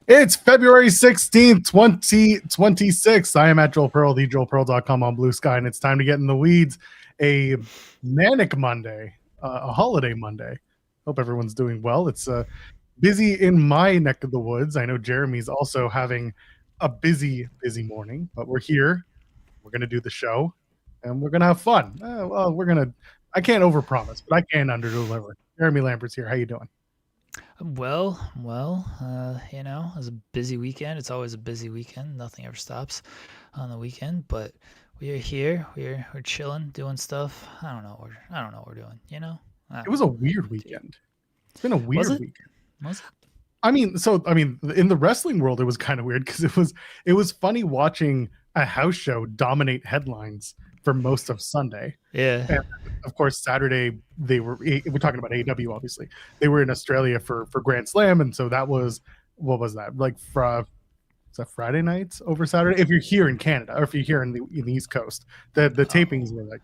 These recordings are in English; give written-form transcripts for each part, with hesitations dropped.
It's February 16th, 2026. I am at Joel Pearl, thejoelpearl.com on Blue Sky, and it's time to get in the weeds. A manic Monday, a holiday Monday. Hope everyone's doing well. It's busy in my neck of the woods. I know Jeremy's also having a busy morning, but we're here. We're going to do the show, and we're going to have fun. I can't overpromise, but I can underdeliver. Jeremy Lambert's here. How you doing? Well, it was a busy weekend. It's always a busy weekend. Nothing ever stops on the weekend, but we are here. We're chilling, doing stuff. I don't know what we're doing. It was a weird weekend. It's been a weird weekend. Was it? I mean, in the wrestling world, it was kind of weird because it was funny watching a house show dominate headlines for most of Sunday. Yeah. And of course, Saturday we're talking about AEW. Obviously, they were in Australia for Grand Slam, and so that was what was that like? Was that Friday nights over Saturday? If you're here in Canada, or if you're here in the East Coast, the tapings were like,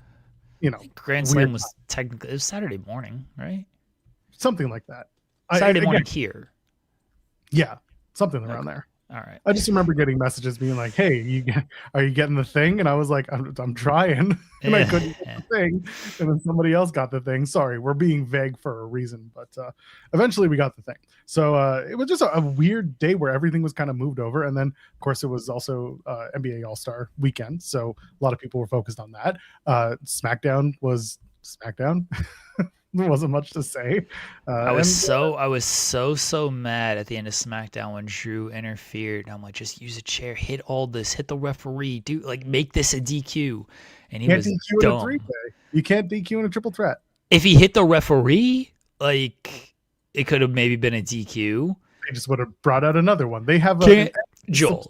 Grand Slam was technically it was Saturday morning, right? Something like that. Saturday morning here. Yeah, something around there. All right. I just remember getting messages being like, "Hey, are you getting the thing?" And I was like, "I'm trying," and I couldn't get the thing. And then somebody else got the thing. Sorry, we're being vague for a reason, but eventually we got the thing. So it was just a weird day where everything was kind of moved over, and then of course it was also NBA All-Star weekend, so a lot of people were focused on that. SmackDown was SmackDown. There wasn't much to say. I was so mad at the end of SmackDown when Drew interfered. I'm like, just use a chair, hit all this, hit the referee, make this a DQ. And he was DQ dumb. In a three-way. You can't DQ in a triple threat. If he hit the referee, it could have maybe been a DQ. They just would have brought out another one. They have Joel.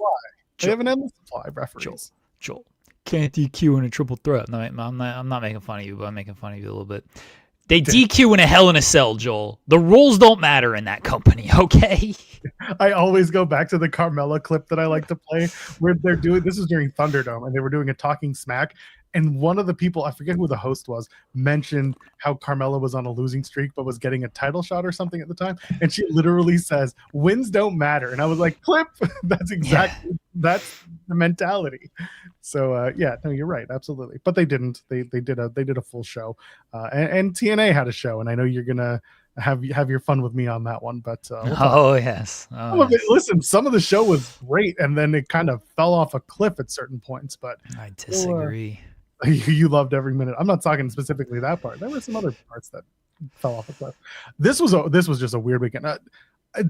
They have an endless supply of referees. Joel. Can't DQ in a triple threat. No, I'm not making fun of you, but I'm making fun of you a little bit. They DQ in a Hell in a Cell, Joel. The rules don't matter in that company, okay? I always go back to the Carmella clip that I like to play where they're doing, this is during Thunderdome, and they were doing a talking smack. And one of the people, I forget who the host was, mentioned how Carmella was on a losing streak, but was getting a title shot or something at the time. And she literally says, wins don't matter. And I was like, clip, that's that's the mentality. So no, you're right. Absolutely. But they didn't, they did a full show and TNA had a show. And I know you're going to have your fun with me on that one, but yes. Listen, some of the show was great. And then it kind of fell off a cliff at certain points, but I disagree. You loved every minute. I'm not talking specifically that part. There were some other parts that fell off a cliff. This was just a weird weekend.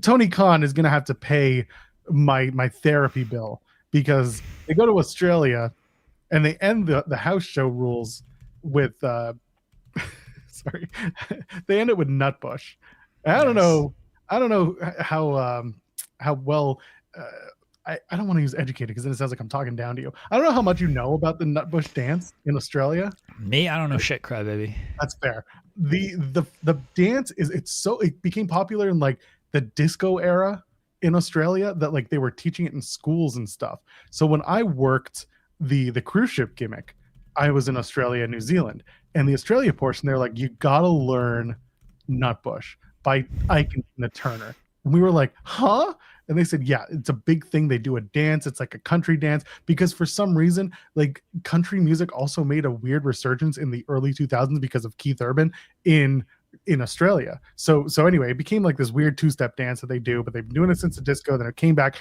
Tony Khan is going to have to pay my therapy bill because they go to Australia and they end the house show rules with sorry, they end it with Nutbush. I don't know how well. I don't want to use educated because then it sounds like I'm talking down to you. I don't know how much you know about the Nutbush dance in Australia. Me, I don't know shit, crybaby. That's fair. The dance it became popular in like the disco era in Australia that like they were teaching it in schools and stuff. So when I worked the cruise ship gimmick, I was in Australia and New Zealand, and the Australia portion they're like, you gotta learn Nutbush by Ike and Tina Turner, and we were like, huh? And they said, yeah, it's a big thing. They do a dance. It's like a country dance because for some reason, like country music also made a weird resurgence in the early 2000s because of Keith Urban in Australia. So anyway, it became like this weird two-step dance that they do, but they've been doing it since the disco. Then it came back,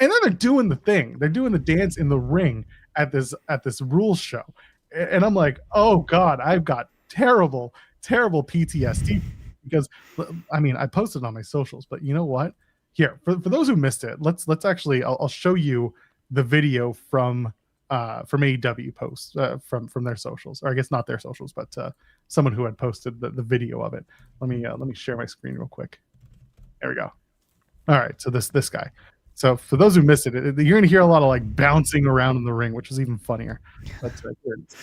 and then they're doing the thing. They're doing the dance in the ring at this rules show, and I'm like, oh God, I've got terrible PTSD because I mean I posted on my socials, but you know what? Here, for those who missed it, let's actually I'll show you the video from AEW posts from their socials, or I guess not their socials, but someone who had posted the video of it. Let me share my screen real quick. There we go. All right, so this guy. So for those who missed it, you're gonna hear a lot of like bouncing around in the ring, which is even funnier. But here it is.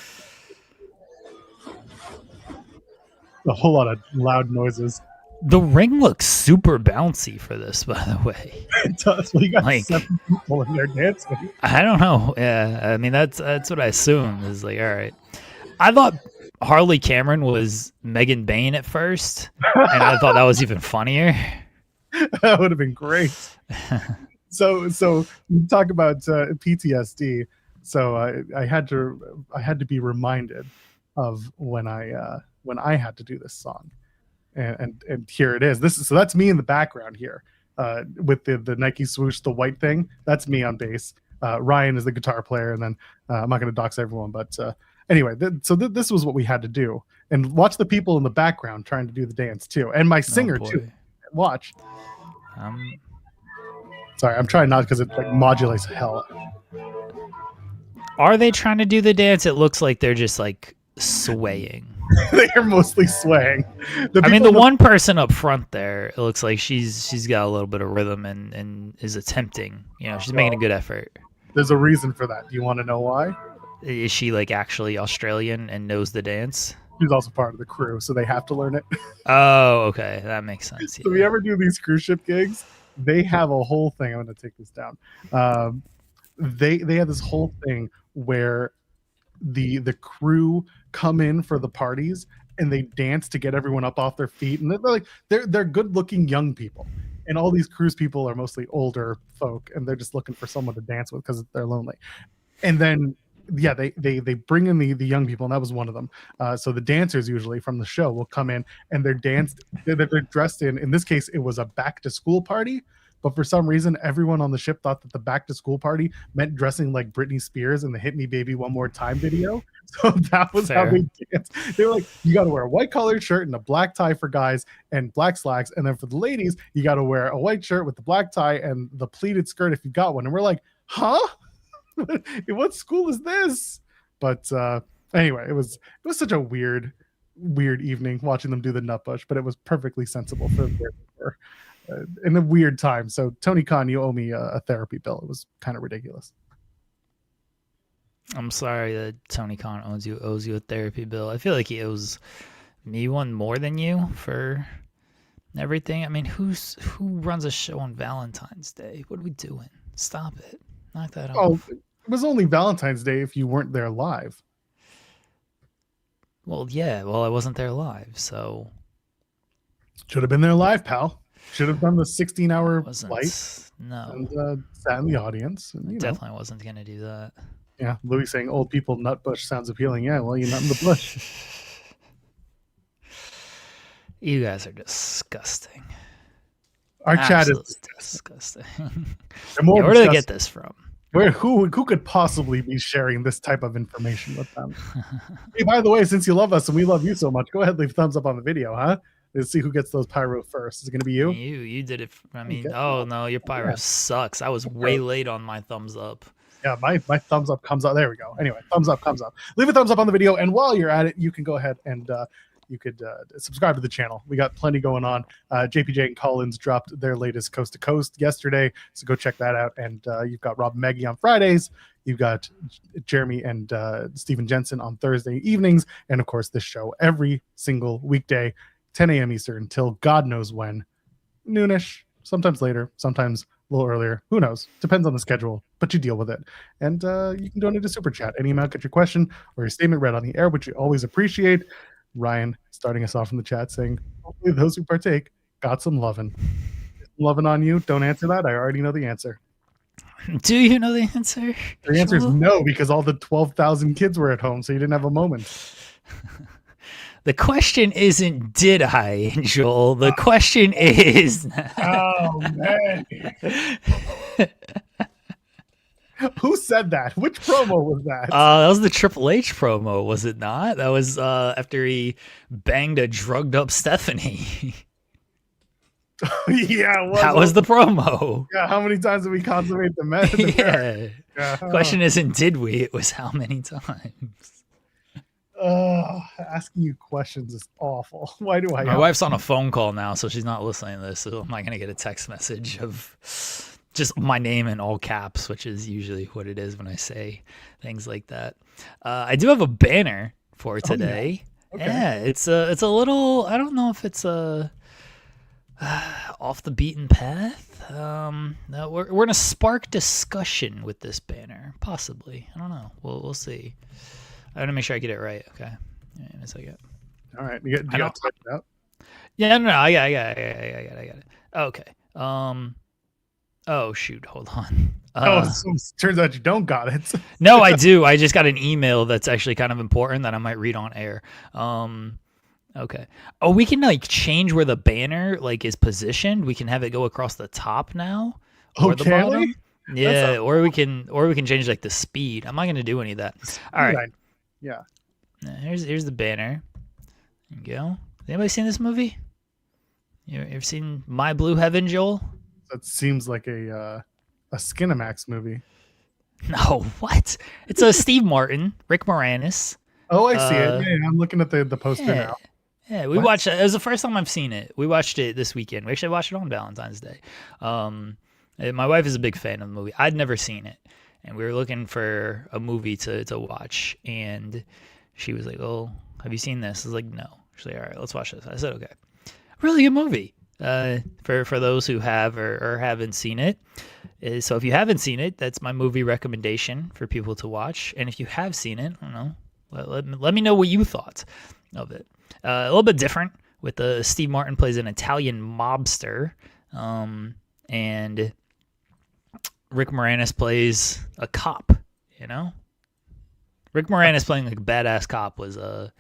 A whole lot of loud noises. The ring looks super bouncy for this, by the way. It does. Well, you got 7 people in there dancing. I don't know. Yeah, I mean that's what I assumed. Is like, all right. I thought Harley Cameron was Megan Bain at first, and I thought that was even funnier. That would have been great. So you talk about PTSD. So I had to be reminded of when I had to do this song, and here it is. So that's me in the background here, with the Nike swoosh, the white thing. That's me on bass. Ryan is the guitar player, and then I'm not going to dox everyone, but anyway, this was what we had to do, and watch the people in the background trying to do the dance too, and my singer too. Watch. Sorry, I'm trying not because it like modulates hell. Are they trying to do the dance? It looks like they're just like swaying. They are mostly swaying. I mean, the one person up front there, it looks like she's got a little bit of rhythm and is attempting. You know, she's making a good effort. There's a reason for that. Do you want to know why? Is she like actually Australian and knows the dance? She's also part of the crew, so they have to learn it. Oh, okay, that makes sense. So if you ever do these cruise ship gigs, they have a whole thing. I'm going to take this down. They have this whole thing where the crew come in for the parties and they dance to get everyone up off their feet, and they're good looking young people, and all these cruise people are mostly older folk, and they're just looking for someone to dance with because they're lonely. And then they bring in the young people, and that was one of them. So the dancers usually from the show will come in, and they're dressed in this case it was a back to school party. But for some reason, everyone on the ship thought that the back to school party meant dressing like Britney Spears in the Hit Me Baby One More Time video. So that was how they danced. They were like, you got to wear a white collared shirt and a black tie for guys and black slacks. And then for the ladies, you got to wear a white shirt with the black tie and the pleated skirt if you got one. And we're like, huh? What school is this? But anyway, it was such a weird evening watching them do the nut bush, but it was perfectly sensible for where they were. In a weird time. So Tony Khan, you owe me a therapy bill. It was kind of ridiculous. I'm sorry that Tony Khan owes you a therapy bill. I feel like he owes me one more than you for everything. I mean, who runs a show on Valentine's Day? What are we doing? Stop it. Knock that off. Oh, it was only Valentine's Day if you weren't there live. Well, yeah. Well, I wasn't there live, so should have been there live, pal. Should have done the 16-hour flight. No. And sat in the audience. And, definitely wasn't going to do that. Yeah, Louis saying old people nut bush sounds appealing. Yeah, well, you're not in the bush. You guys are disgusting. Our chat is disgusting. Where do they get this from? Who could possibly be sharing this type of information with them? Hey, by the way, since you love us and we love you so much, go ahead, leave a thumbs up on the video, huh? Let's see who gets those pyro first. Is it going to be you? You did it. I mean, oh no, your pyro sucks. I was way late on my thumbs up. Yeah, my thumbs up comes up. There we go. Anyway, thumbs up comes up. Leave a thumbs up on the video, and while you're at it, you can go ahead and you could subscribe to the channel. We got plenty going on. JPJ and Collins dropped their latest Coast to Coast yesterday, so go check that out. And you've got Rob and Maggie on Fridays. You've got Jeremy and Steven Jensen on Thursday evenings, and of course this show every single weekday, 10 a.m. Eastern until God knows when, noonish, sometimes later, sometimes a little earlier. Who knows? Depends on the schedule, but you deal with it. And you can donate a super chat. Any amount, get your question or your statement read on the air, which we always appreciate. Ryan starting us off in the chat saying, hopefully those who partake got some loving. Loving on you. Don't answer that. I already know the answer. Do you know the answer? The answer is no, because all the 12,000 kids were at home, so you didn't have a moment. The question isn't, did I, Joel? The question is... Oh, man. Who said that? Which promo was that? That was the Triple H promo, was it not? That was after he banged a drugged up Stephanie. Yeah, that was the promo. Yeah, how many times did we consummate the method? Yeah. Question isn't, did we? It was how many times. Asking you questions is awful. Why do I? My wife's on a phone call now, so she's not listening to this. So I'm not gonna get a text message of just my name in all caps, which is usually what it is when I say things like that. I do have a banner for today. Oh, yeah. Okay. Yeah, it's a little. I don't know if it's a off the beaten path. No, we're gonna spark discussion with this banner, possibly. I don't know. We'll see. I want to make sure I get it right. Okay. Give me a second. All right. You got to type it out? Yeah, no, I got it. Okay. Oh shoot, hold on. Oh, so it turns out you don't got it. No, I do. I just got an email that's actually kind of important that I might read on air. Okay. Oh, we can like change where the banner like is positioned. We can have it go across the top now or the Okay, bottom. that's Yeah, or we can change like the speed. I'm not gonna do any of that. All right. Yeah. Here's the banner. There you go. Anybody seen this movie? You ever seen My Blue Heaven, Joel? That seems like a Skinamax movie. No, what? It's a Steve Martin, Rick Moranis. Oh, I see it. Yeah, I'm looking at the poster Yeah, now. yeah. We watched it. It was the first time I've seen it. We watched it this weekend. We actually watched it on Valentine's Day. My wife is a big fan of the movie. I'd never seen it, and we were looking for a movie to watch. And she was like, "Oh, have you seen this?" I was like, "No." She's like, "All right, let's watch this." I said, "Okay." Really good movie. For those who have or haven't seen it. So if you haven't seen it, that's my movie recommendation for people to watch. And if you have seen it, I don't know, let me know what you thought of it. A little bit different with Steve Martin plays an Italian mobster, and Rick Moranis plays a cop. You know, Rick Moranis playing like a badass cop was a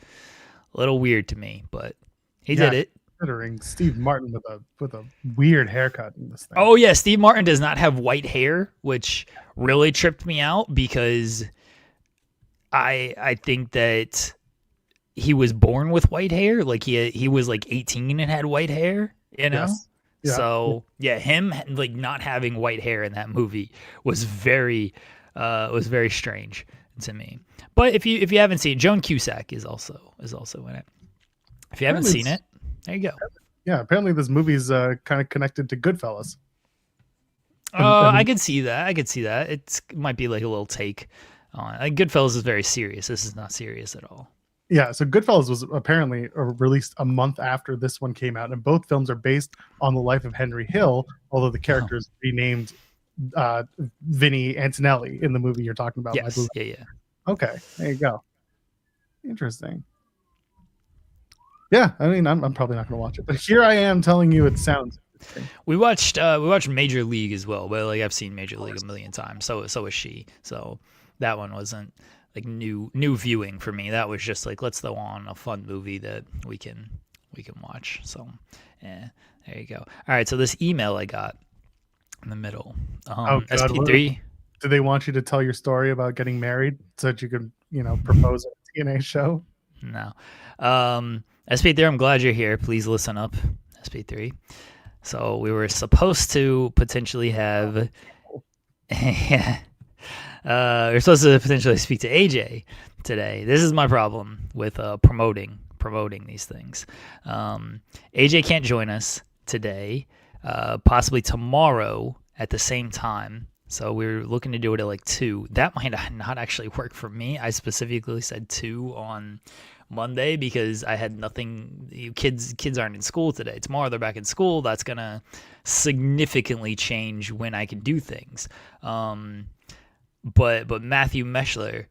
little weird to me, but he did it. Considering Steve Martin with a weird haircut in this thing. Oh yeah, Steve Martin does not have white hair, which really tripped me out because I think that he was born with white hair. Like he was like 18 and had white hair, you know? Yes. Yeah. So yeah, him like not having white hair in that movie was very strange to me. But if you haven't seen it, Joan Cusack is also in it. If you haven't seen it, there you go. Yeah, apparently this movie's kind of connected to Goodfellas. I could see that. It might be like a little take on. Goodfellas is very serious. This is not serious at all. Yeah, so Goodfellas was apparently released a month after this one came out, and both films are based on the life of Henry Hill, although the character is renamed Vinny Antonelli in the movie you're talking about. Yes. Yeah. Okay, there you go. Interesting. Yeah, I mean, I'm probably not going to watch it, but here I am telling you it sounds interesting. We watched Major League as well, but like I've seen Major League a million times. So is she. So that one wasn't like new viewing for me. That was just like let's throw on a fun movie that we can watch. So yeah, there you go. All right, so this email I got in the middle. SP3. Did they want you to tell your story about getting married so that you could, propose at a TNA show? No. SP3, I'm glad you're here. Please listen up, SP3. So we were supposed to potentially have... we're supposed to potentially speak to AJ today. This is my problem with promoting these things. AJ can't join us today, possibly tomorrow at the same time. So we're looking to do it at like 2. That might not actually work for me. I specifically said 2 on Monday because I had nothing. Kids aren't in school today. Tomorrow they're back in school. That's gonna significantly change when I can do things. But Matthew Meshler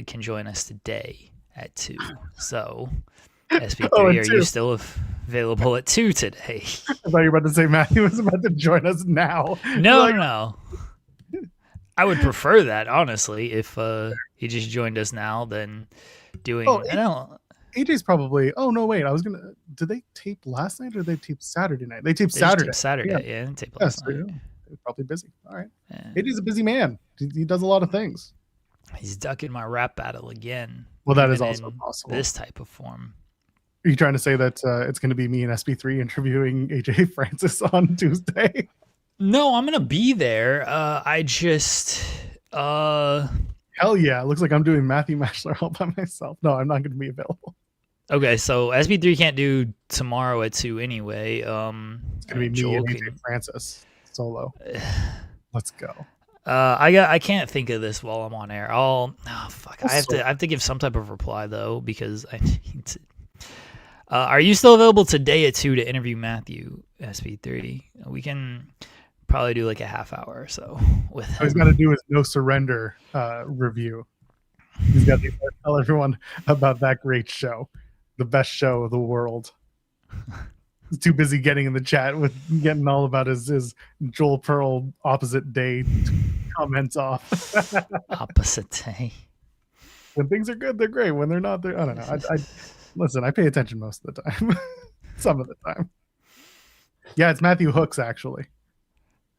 can join us today at 2. So SP3, are you still available at 2 today? I thought you were about to say Matthew was about to join us now. No. I would prefer that, honestly, if he just joined us now than doing... AJ's probably... Oh, no, wait. Did they tape last night or did they tape Saturday night? They taped Saturday. Yeah, they taped last night. They're probably busy. All right. Yeah. AJ's a busy man. He does a lot of things. He's ducking my rap battle again. Well, that is also possible. This type of form. Are you trying to say that it's going to be me and SP3 interviewing AJ Francis on Tuesday? No, I'm going to be there. I just... Hell yeah. It looks like I'm doing Matthew Mashler all by myself. No, I'm not going to be available. Okay, so SP3 can't do tomorrow at 2 anyway. It's going to be me and AJ Francis solo. Let's go. I can't think of this while I'm on air. I have to give some type of reply though because I need to. Are you still available today at 2 to interview Matthew SP3? We can probably do like a half hour or so with him. He's got to do his No Surrender review. He's got to tell everyone about that great show, the best show of the world. He's too busy getting in the chat with getting all about his Joel Pearl opposite day comments off. Opposite day. When things are good, they're great. When they're not, I don't know. Listen, I pay attention most of the time. Some of the time. Yeah, it's Matthew Hooks, actually.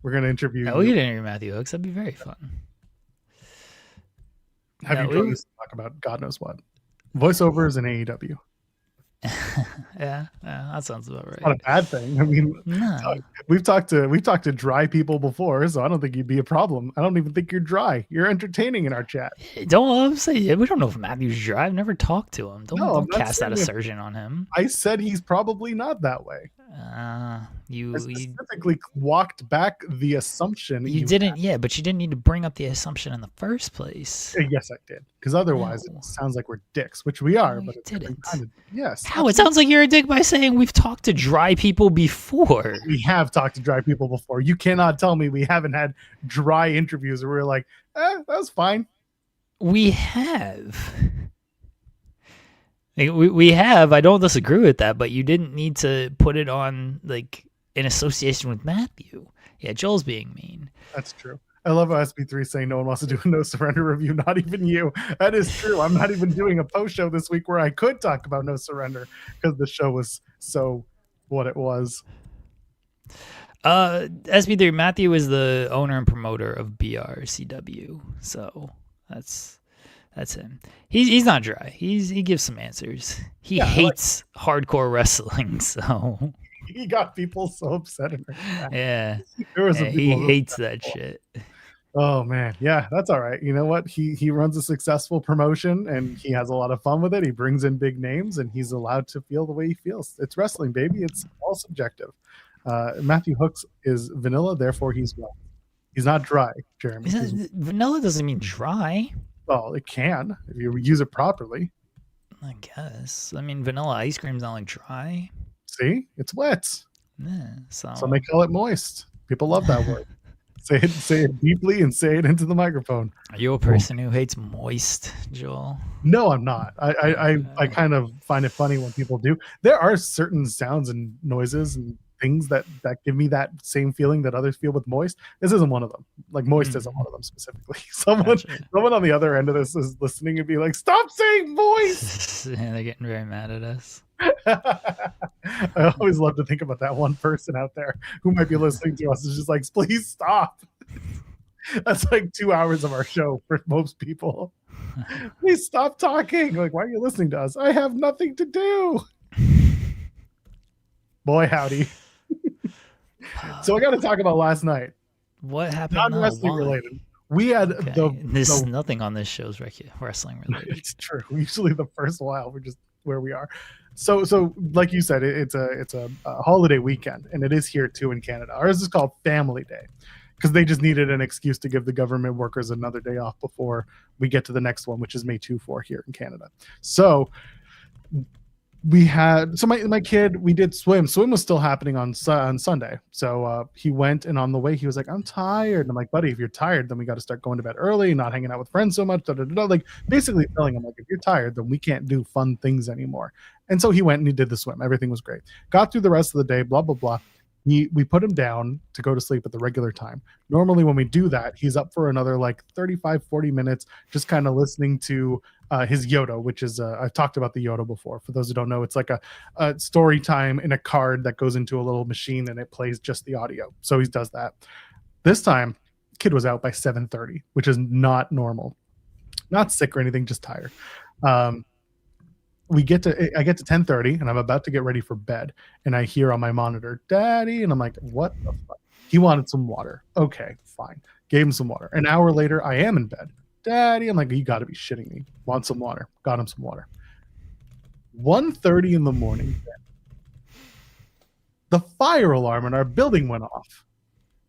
We're going to interview you. We could interview Matthew Hooks. That'd be very fun. Have you joined us to talk about God knows what? Voiceovers and AEW. Yeah, that sounds about right. It's not a bad thing. I mean, we've talked to dry people before, so I don't think you'd be a problem. I don't even think you're dry. You're entertaining in our chat. Don't say we don't know if Matthew's dry. I've never talked to him. Don't cast that assertion on him. I said he's probably not that way. You specifically walked back the assumption. You didn't, but you didn't need to bring up the assumption in the first place. Yes, I did, because otherwise it sounds like we're dicks, which we are. But it didn't. Yes. How it sounds like you're a dick by saying we've talked to dry people before. We have talked to dry people before. You cannot tell me we haven't had dry interviews where we're like, that was fine. We have. We have. I don't disagree with that, but you didn't need to put it on like in association with Matthew. Yeah, Joel's being mean. That's true. I love how SB3 saying no one wants to do a no surrender review, not even you. That is true. I'm not even doing a post show this week where I could talk about no surrender because the show was so what it was. SB3 Matthew is the owner and promoter of BRCW, so that's him. He's not dry. He gives some answers. He hates hardcore wrestling, so he got people so upset in there. Yeah, he hates that shit. Oh man, yeah, that's all right. You know what? He runs a successful promotion and he has a lot of fun with it. He brings in big names and he's allowed to feel the way he feels. It's wrestling, baby. It's all subjective. Matthew Hooks is vanilla, therefore he's well. He's not dry, Jeremy. Vanilla doesn't mean dry. Well, it can if you use it properly. I guess. I mean, vanilla ice cream's not like dry. See, it's wet. Yeah, so they call it moist. People love that word. Say it deeply and say it into the microphone. Are you a person who hates moist, Joel? No, I'm not. I kind of find it funny when people do. There are certain sounds and noises and things that give me that same feeling that others feel with moist. This isn't one of them. Like moist isn't one of them specifically. Someone on the other end of this is listening and be like, "Stop saying moist." Yeah, they're getting very mad at us. I always love to think about that one person out there who might be listening to us is just like, please stop. That's like 2 hours of our show for most people. Please stop talking. Like, why are you listening to us? I have nothing to do. Boy, howdy. So I got to talk about last night. What happened? Non-wrestling related. We had There's nothing on this show's wrestling related. It's true. Usually the first while we're just where we are. So like you said, it's a holiday weekend, and it is here too in Canada. Ours is called Family Day because they just needed an excuse to give the government workers another day off before we get to the next one, which is May 2-4 here in Canada. So my kid, we did swim. Swim was still happening on Sunday. So he went, and on the way he was like, I'm tired. And I'm like, buddy, if you're tired, then we got to start going to bed early, not hanging out with friends so much. Like basically telling him like, if you're tired, then we can't do fun things anymore. And so he went and he did the swim. Everything was great. Got through the rest of the day, blah, blah, blah. We put him down to go to sleep at the regular time. Normally when we do that, he's up for another like 35, 40 minutes, just kind of listening to his Yoda, which is, I've talked about the Yoda before. For those who don't know, it's like a story time in a card that goes into a little machine and it plays just the audio. So he does that. This time, kid was out by 7:30, which is not normal. Not sick or anything, just tired. I get to 10:30 and I'm about to get ready for bed, and I hear on my monitor, "Daddy," and I'm like, "What the fuck?" He wanted some water. Okay, fine. Gave him some water. An hour later, I am in bed. "Daddy," I'm like, "You got to be shitting me." Want some water. Got him some water. 1:30 in the morning, the fire alarm in our building went off.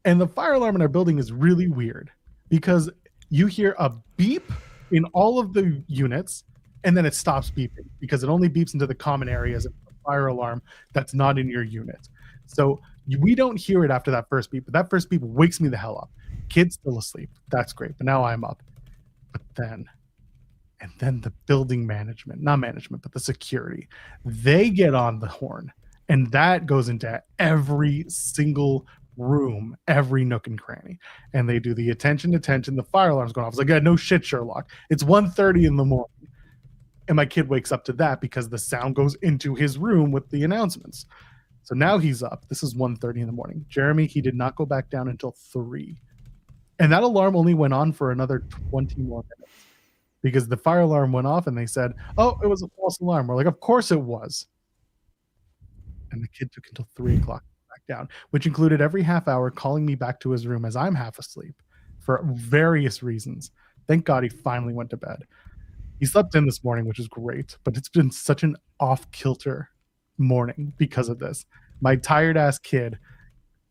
And the fire alarm in our building is really weird because you hear a beep in all of the units, and then it stops beeping because it only beeps into the common areas of the fire alarm that's not in your unit. So we don't hear it after that first beep, but that first beep wakes me the hell up. Kid's still asleep. That's great. But now I'm up. But then the building management, not management, but the security, they get on the horn And that goes into every single room, every nook and cranny. And they do the attention, the fire alarm's going off. It's like, yeah, no shit, Sherlock. It's 1:30 in the morning. And my kid wakes up to that because the sound goes into his room with the announcements. So now he's up. This is 1:30 in the morning. Jeremy, he did not go back down until 3. And that alarm only went on for another 20 more minutes because the fire alarm went off and they said, oh, it was a false alarm. We're like, of course it was. And the kid took until 3 o'clock back down, which included every half hour calling me back to his room as I'm half asleep for various reasons. Thank God he finally went to bed. He slept in this morning, which is great, but it's been such an off-kilter morning because of this. My tired-ass kid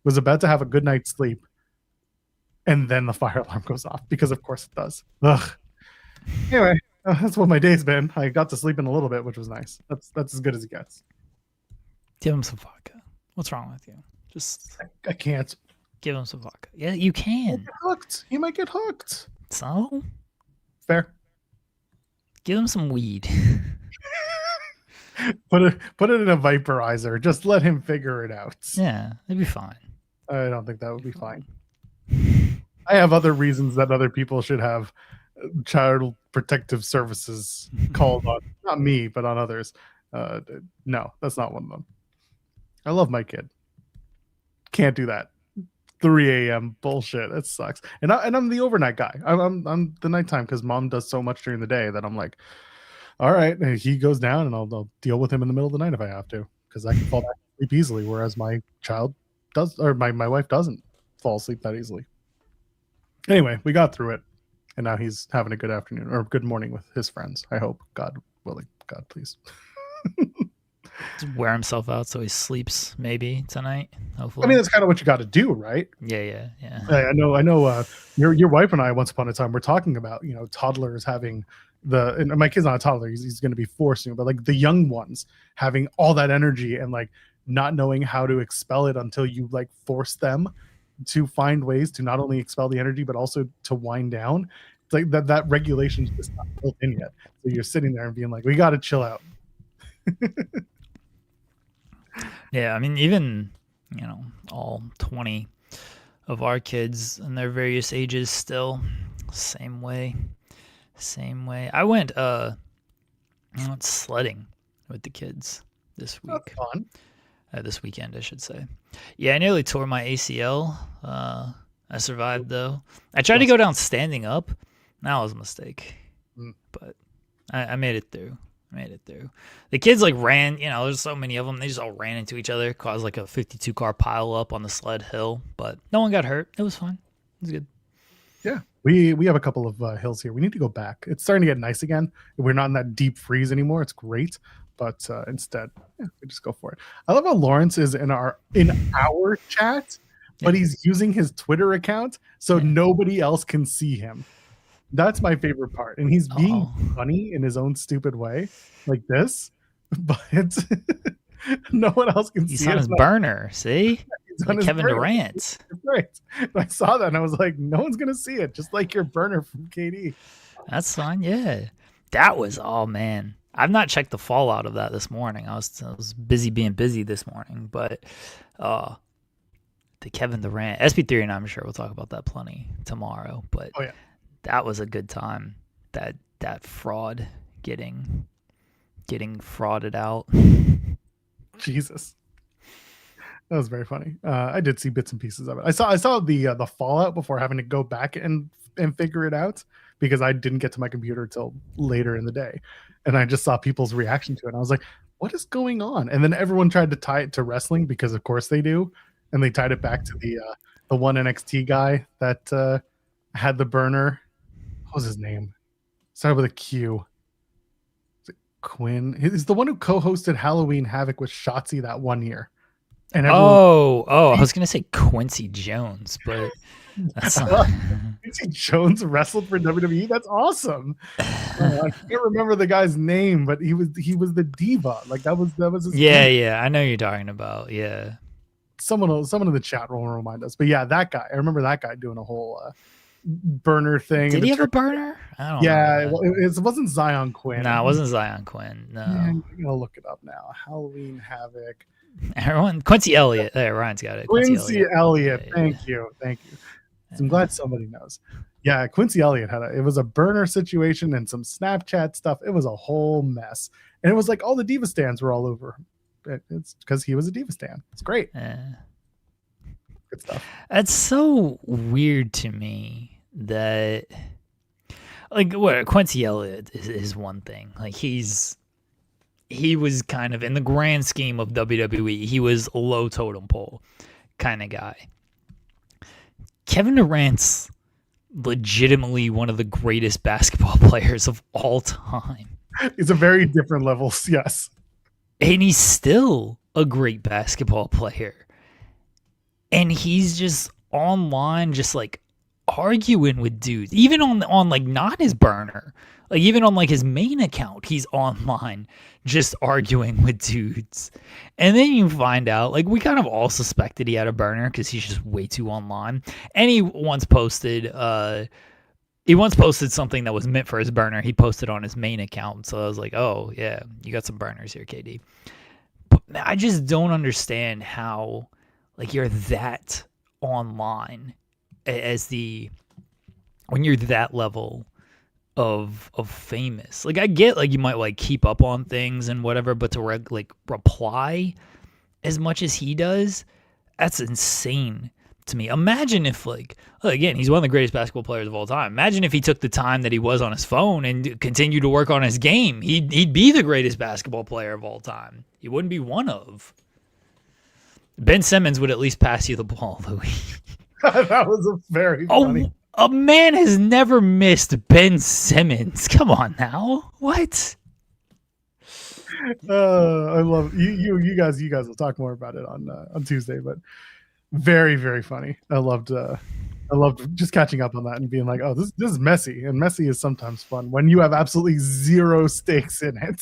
was about to have a good night's sleep, and then the fire alarm goes off, because of course it does. Ugh. Anyway, that's what my day's been. I got to sleep in a little bit, which was nice. That's as good as it gets. Give him some vodka. What's wrong with you? Just I can't. give him some vodka. Yeah, you can. He might get hooked. So Fair. give him some weed. Put it in a vaporizer. Just let him figure it out. Yeah, it'd be fine. I don't think that would be fine. I have other reasons that other people should have child protective services called on, not me, but on others. No, that's not one of them. I love my kid. Can't do that. 3 a.m. bullshit. That sucks. And I'm the overnight guy. I'm the nighttime because mom does so much during the day that I'm like, all right, he goes down and I'll deal with him in the middle of the night if I have to, because I can fall back asleep easily, whereas my child does, or my wife doesn't fall asleep that easily. Anyway, we got through it, and now he's having a good afternoon or good morning with his friends. I hope, God willing, God please. Just wear himself out so he sleeps maybe tonight. Hopefully. I mean, that's kind of what you got to do, right? Yeah. I know. Your wife and I once upon a time were talking about toddlers having and my kid's not a toddler. He's going to be 4 soon, but like the young ones having all that energy and like not knowing how to expel it until you like force them to find ways to not only expel the energy but also to wind down. It's like that regulation's just not built in yet. So you're sitting there and being like, we got to chill out. Yeah, I mean, even all 20 of our kids in their various ages still same way. I went sledding with the kids this week. That's fun. This weekend, I should say. Yeah, I nearly tore my ACL. I survived though. I tried to go down standing up. That was a mistake, but I made it through. The kids like ran, there's so many of them. They just all ran into each other, caused like a 52 car pile up on the sled hill, but no one got hurt. It was fine. It was good. Yeah, we have a couple of hills here. We need to go back. It's starting to get nice again. We're not in that deep freeze anymore. It's great, but instead, we just go for it. I love how Lawrence is in our chat, but he's using his Twitter account so nobody else can see him. That's my favorite part, and he's being funny in his own stupid way, like this, but no one else can see it. He's on his burner, see? Like Kevin Durant. Right. I saw that and I was like, no one's gonna see it, just like your burner from KD. That's fine. Yeah, that was man. I've not checked the fallout of that this morning. I was busy being busy this morning, but the Kevin Durant SP3, and I'm sure we'll talk about that plenty tomorrow. But that was a good time. That fraud getting frauded out. Jesus. That was very funny. I did see bits and pieces of it. I saw the fallout before having to go back and figure it out because I didn't get to my computer till later in the day, and I just saw people's reaction to it. And I was like, "What is going on?" And then everyone tried to tie it to wrestling because, of course, they do, and they tied it back to the one NXT guy that had the burner. What was his name? Started with a Q. Is it Quinn? He's the one who co-hosted Halloween Havoc with Shotzi that one year. And I was gonna say Quincy Jones, but that's not... Quincy Jones wrestled for WWE. That's awesome. I can't remember the guy's name, but he was the diva. Like that was his name. I know you're talking about. Yeah, someone in the chat will remind us. But yeah, that guy. I remember that guy doing a whole burner thing. Did he have a burner? I don't know. Yeah, it wasn't Zion Quinn. No, it wasn't Zion Quinn. No, I'm gonna look it up now. Halloween Havoc. Everyone, Quincy Elliott. There, Ryan's got it. Quincy Elliott. Yeah, Thank you. So I'm glad somebody knows. Yeah, Quincy Elliott it was a burner situation and some Snapchat stuff. It was a whole mess. And it was like all the Diva stands were all over him. It's because he was a Diva stan. It's great. Good stuff. That's so weird to me that, like, what Quincy Elliott is one thing. Like, he was kind of, in the grand scheme of WWE, he was a low totem pole kind of guy. Kevin Durant's legitimately one of the greatest basketball players of all time. It's a very different level, yes. And he's still a great basketball player. And he's just online, just like arguing with dudes, even on like not his burner, like even on like his main account, he's online just arguing with dudes. And then you find out, like, we kind of all suspected he had a burner because he's just way too online. And he once posted something that was meant for his burner. He posted on his main account. So I was like, oh yeah, you got some burners here, KD. But I just don't understand how, like, you're that online when you're that level of famous. Like, I get, like, you might like keep up on things and whatever, but to reply as much as he does, that's insane to me. Imagine if, like, again, he's one of the greatest basketball players of all time. Imagine if he took the time that he was on his phone and continued to work on his game. He'd be the greatest basketball player of all time. He wouldn't be one of. Ben Simmons would at least pass you the ball, Louis. That was very funny. A man has never missed Ben Simmons. Come on now. What? I love you guys. You guys will talk more about it on Tuesday, but very, very funny. I loved just catching up on that and being like, oh, this is messy, and messy is sometimes fun when you have absolutely zero stakes in it.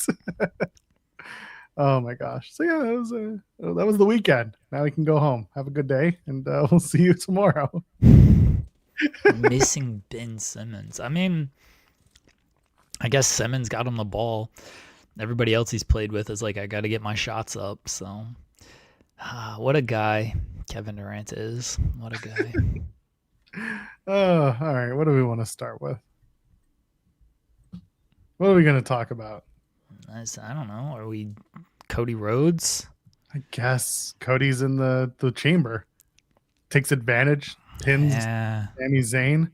Oh my gosh. So yeah, that was the weekend. Now we can go home. Have a good day, and we'll see you tomorrow. Missing Ben Simmons. I mean, I guess Simmons got him the ball. Everybody else he's played with is like, I got to get my shots up. So, what a guy Kevin Durant is. What a guy. All right. What do we want to start with? What are we going to talk about? I don't know. Are we Cody Rhodes? I guess Cody's in the chamber. Takes advantage. Pins Sami Zayn.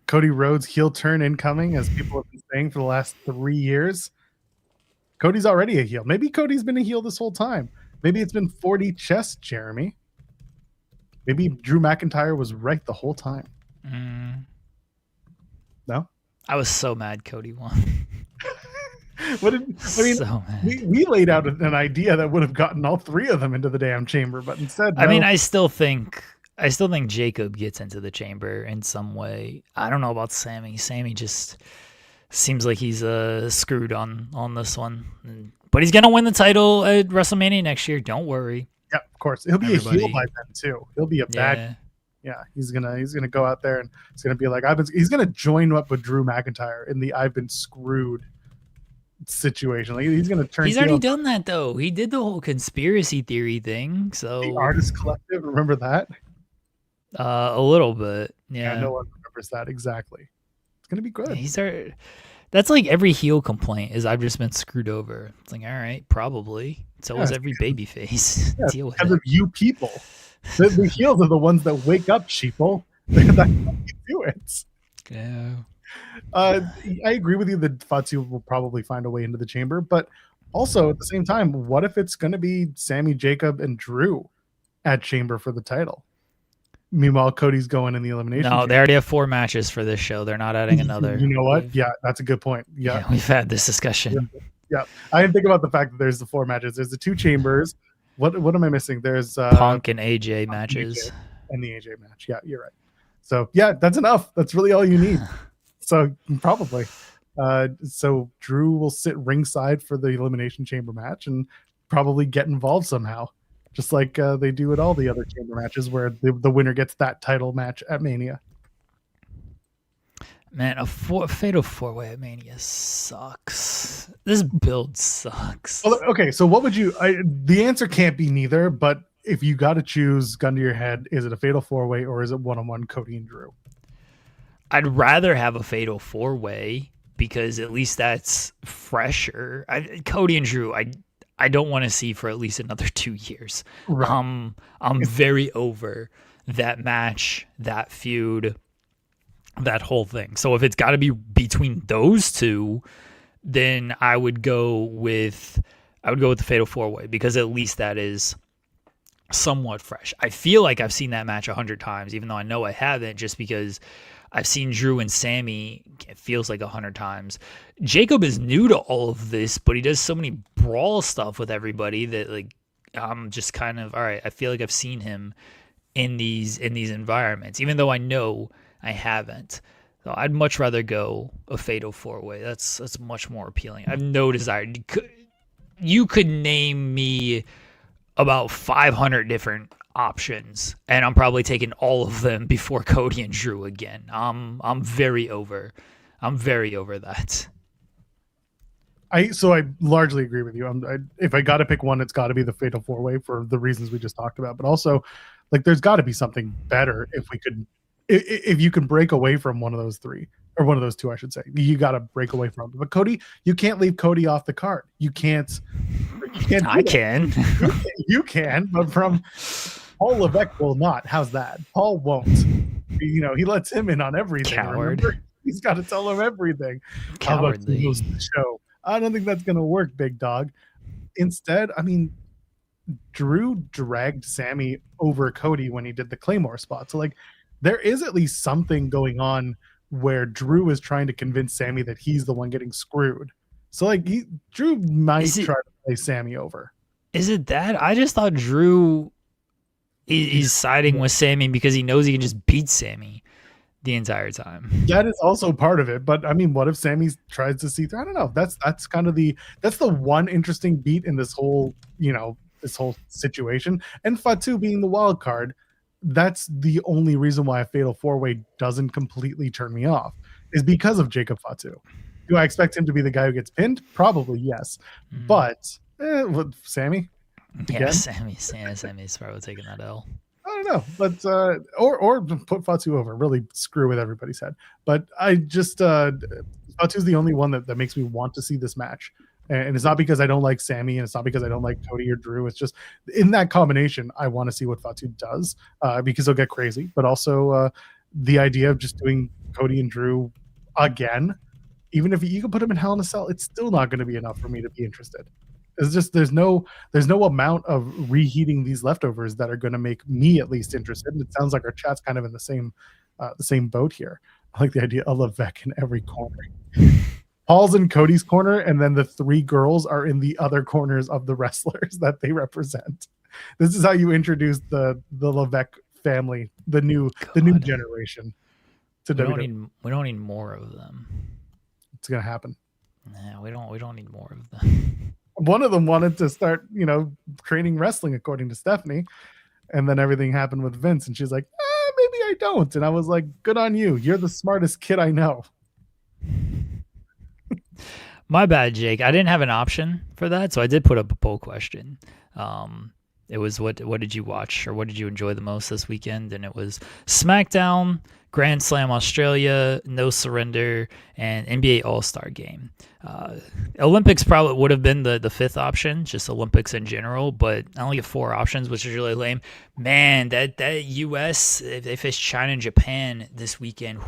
Cody Rhodes heel turn incoming, as people have been saying for the last 3 years. Cody's already a heel. Maybe Cody's been a heel this whole time. Maybe it's been 40 chess, Jeremy. Maybe Drew McIntyre was right the whole time. No? I was so mad Cody won. We laid out an idea that would have gotten all three of them into the damn chamber, but instead, no. I mean, I still think Jacob gets into the chamber in some way. I don't know about Sammy. Sammy just seems like he's screwed on this one. But he's gonna win the title at WrestleMania next year. Don't worry. Yeah, of course. He'll be a heel by then too. He'll be a bad. Yeah, he's gonna go out there and it's gonna be like he's gonna join up with Drew McIntyre in the I've been screwed situation. Like, he's gonna turn. He's already done that though. He did the whole conspiracy theory thing. So the Artist Collective, remember that? A little bit. Yeah. No one remembers that exactly. It's gonna be good. That's like every heel complaint is I've just been screwed over. It's like, all right, probably. So is every baby face. Deal with it. Because of you people. The heels are the ones that wake up, sheeple. That's how you do it. Yeah. I agree with you that Fatu will probably find a way into the chamber, but also at the same time, what if it's going to be Sammy, Jacob, and Drew at chamber for the title? Meanwhile, Cody's going in the elimination. No, they already have 4 matches for this show. They're not adding another. You know what? Yeah, that's a good point. Yeah, we've had this discussion. Yeah. I didn't think about the fact that there's the 4 matches. There's the 2 chambers. What am I missing? There's Punk and AJ matches. And the AJ match. Yeah, you're right. So yeah, that's enough. That's really all you need. So probably. So Drew will sit ringside for the Elimination Chamber match and probably get involved somehow. Just like they do at all the other chamber matches where the winner gets that title match at Mania. Man, a fatal four-way at Mania sucks. This build sucks. Well, okay, so what would you? The answer can't be neither. But if you got to choose, gun to your head, is it a fatal four-way or is it one-on-one Cody and Drew? I'd rather have a fatal four-way because at least that's fresher. Cody and Drew, I don't want to see for at least another 2 years. Right. I'm very over that match, that feud, that whole thing. So if it's got to be between those two, then I would go with the fatal four-way because at least that is somewhat fresh. I feel like I've seen that match 100 times, even though I know I haven't, just because I've seen Drew and Sammy, it feels like 100 times. Jacob is new to all of this, but he does so many brawl stuff with everybody that like I'm just kind of, all right, I feel like I've seen him in these environments, even though I know I haven't. So I'd much rather go a fatal four-way. That's much more appealing. I have no desire. You could name me about 500 different options, and I'm probably taking all of them before Cody and Drew again. I'm very over that. I largely agree with you. If I got to pick one, it's got to be the fatal four-way for the reasons we just talked about. But also, like, there's got to be something better if you can break away from one of those three or one of those two, I should say. You got to break away from it. But Cody, you can't leave Cody off the card. You can't. I can. You can, but from Paul Levesque will not. How's that? Paul won't. He lets him in on everything. Coward. Remember? He's got to tell him everything. Cowardly. How about the show? I don't think that's going to work, big dog. Instead, I mean, Drew dragged Sammy over Cody when he did the Claymore spot. So, like, there is at least something going on where Drew is trying to convince Sammy that he's the one getting screwed. So, like, Drew might try to play Sammy over. Is it that? I just thought Drew is siding with Sammy because he knows he can just beat Sammy the entire time. That is also part of it. But I mean, what if Sammy tries to see through? I don't know. That's kind of the one interesting beat in this whole, this whole situation. And Fatu being the wild card, that's the only reason why a fatal four-way doesn't completely turn me off, is because of Jacob Fatu. Do I expect him to be the guy who gets pinned? Probably yes. But Sammy? Yeah, Sammy's probably taking that L. I don't know, but or put Fatu over, really screw with everybody's head. But I just Fatu's the only one that makes me want to see this match. And it's not because I don't like Sammy, and it's not because I don't like Cody or Drew. It's just in that combination, I want to see what Fatu does because he'll get crazy. But also the idea of just doing Cody and Drew again, even if you can put him in Hell in a Cell, it's still not going to be enough for me to be interested. It's just there's no amount of reheating these leftovers that are going to make me at least interested. And it sounds like our chat's kind of in the same boat here. I like the idea of Levesque in every corner. Paul's in Cody's corner, and then the three girls are in the other corners of the wrestlers that they represent. This is how you introduce the Levesque family, the new generation to WWE. We don't need more of them. It's gonna happen. Nah, we don't need more of them. One of them wanted to start, training wrestling according to Stephanie, and then everything happened with Vince, and she's like, maybe I don't. And I was like, good on you. You're the smartest kid I know. My bad, Jake. I didn't have an option for that, so I did put up a poll question. It was what did you watch or what did you enjoy the most this weekend? And it was SmackDown, Grand Slam Australia, No Surrender, and NBA All-Star Game. Olympics probably would have been the fifth option, just Olympics in general, but I only get 4 options, which is really lame. Man, that U.S., they faced China and Japan this weekend.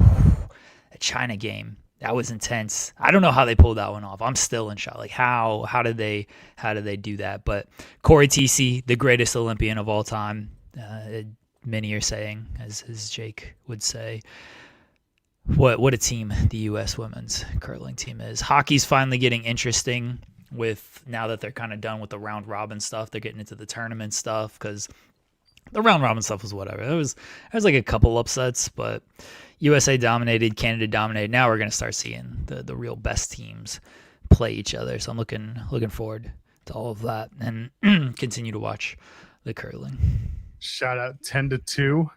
That China game. That was intense. I don't know how they pulled that one off. I'm still in shock. Like how did they do that? But Corey TC, the greatest Olympian of all time, many are saying, as Jake would say. What a team the U.S. women's curling team is. Hockey's finally getting interesting with now that they're kind of done with the round robin stuff. They're getting into the tournament stuff because the round robin stuff was whatever. There was like a couple upsets, but USA dominated, Canada dominated. Now we're going to start seeing the real best teams play each other. So I'm looking forward to all of that and continue to watch the curling. Shout out 10-2.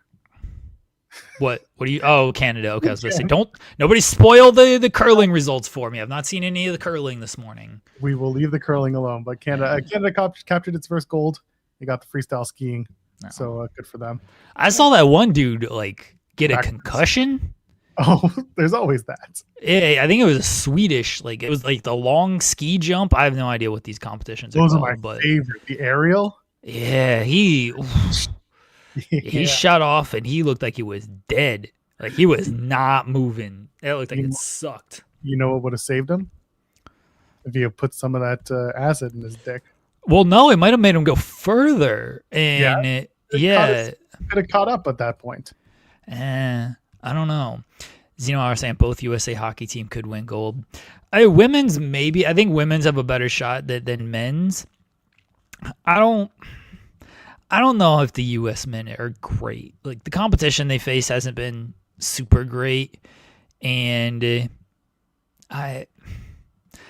What do you? Oh, Canada. Okay, I was gonna say, don't nobody spoil the curling results for me. I've not seen any of the curling this morning. We will leave the curling alone. But Canada captured its first gold. They got the freestyle skiing, so good for them. I saw that one dude like get a Backwards. concussion. Oh, there's always that. Yeah, I think it was a Swedish. Like it was like the long ski jump. I have no idea what these competitions are Those called, are my but favorite. The aerial. yeah, he shot off and he looked like he was dead. Like he was not moving. It looked like it sucked. You know what would have saved him? If he had put some of that acid in his dick. Well, no, it might have made him go further. And could have caught up at that point. I don't know. You know, I was saying both USA hockey team could win gold. Women's maybe. I think women's have a better shot than men's. I don't know if the U.S. men are great. Like the competition they face hasn't been super great, and I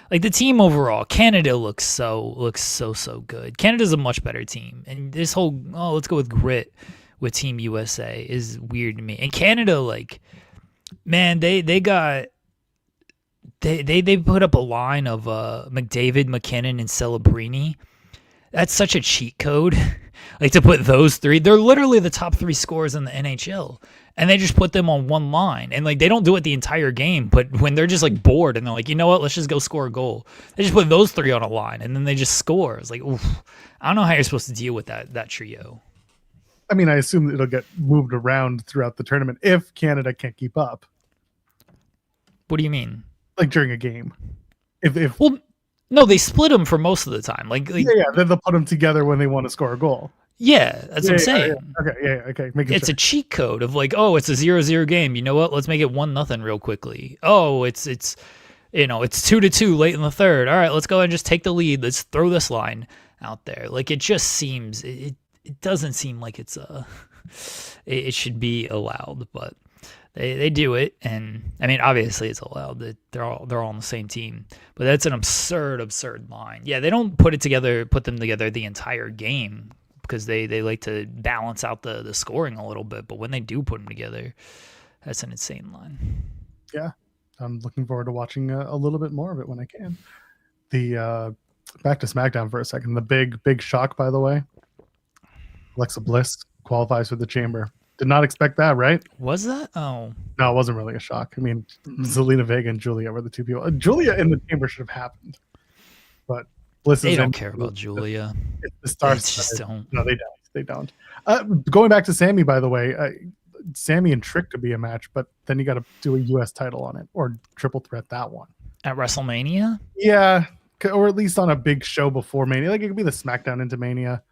like the team overall. Canada looks so good. Canada's a much better team, and this whole let's go with grit with Team USA is weird to me. And Canada, like, man, they put up a line of McDavid, McKinnon, and Celebrini. That's such a cheat code. Like to put those three, they're literally the top 3 scorers in the NHL, and they just put them on one line. And like they don't do it the entire game, but when they're just like bored and they're like, you know what, let's just go score a goal. They just put those 3 on a line, and then they just score. It's like, oof. I don't know how you're supposed to deal with that trio. I mean, I assume it'll get moved around throughout the tournament if Canada can't keep up. What do you mean? Like during a game, if well, no, they split them for most of the time. Like then they'll put them together when they want to score a goal. Yeah, that's what I'm saying. Okay. It's a cheat code of like, oh, it's a 0-0 game. You know what? Let's make it 1-0 real quickly. Oh, it's 2-2 late in the third. All right, let's go and just take the lead. Let's throw this line out there. Like it just seems it doesn't seem like it's it should be allowed, but they do it. And I mean, obviously it's allowed. They're all on the same team, but that's an absurd line. Yeah, they don't put them together the entire game because they like to balance out the scoring a little bit. But when they do put them together, that's an insane line. Yeah, I'm looking forward to watching a little bit more of it when I can. The back to SmackDown for a second. The big shock, by the way. Alexa Bliss qualifies for the Chamber. Did not expect that, right? Was that? Oh. No, it wasn't really a shock. I mean, Zelina Vega and Julia were the 2 people. Julia in the Chamber should have happened. But Bliss they don't care about Julia. It's the stars. They just don't. No, they don't. Going back to Sammy, by the way, Sammy and Trick could be a match, but then you got to do a U.S. title on it or triple threat that one. At WrestleMania? Yeah, or at least on a big show before Mania. Like it could be the SmackDown into Mania.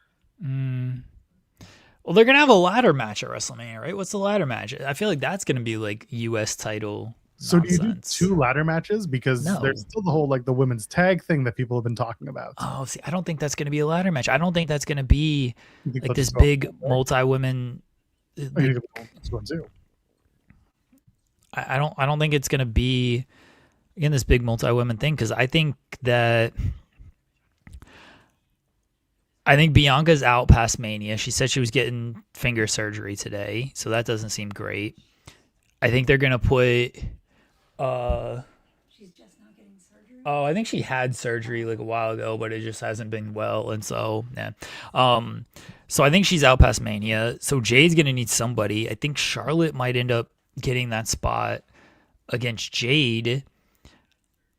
Well, they're going to have a ladder match at WrestleMania, right? What's the ladder match? I feel like that's going to be like U.S. title So nonsense. do you do 2 ladder matches? Because there's still the whole like the women's tag thing that people have been talking about. Oh, see, I don't think that's going to be a ladder match. I don't think that's going to be like this big multi-women. I don't think it's going to be again this big multi-women thing because I think Bianca's out past Mania. She said she was getting finger surgery today, so that doesn't seem great. I think they're gonna put. She's just not getting surgery. Oh, I think she had surgery like a while ago, but it just hasn't been well, and so yeah. So I think she's out past Mania. So Jade's gonna need somebody. I think Charlotte might end up getting that spot against Jade.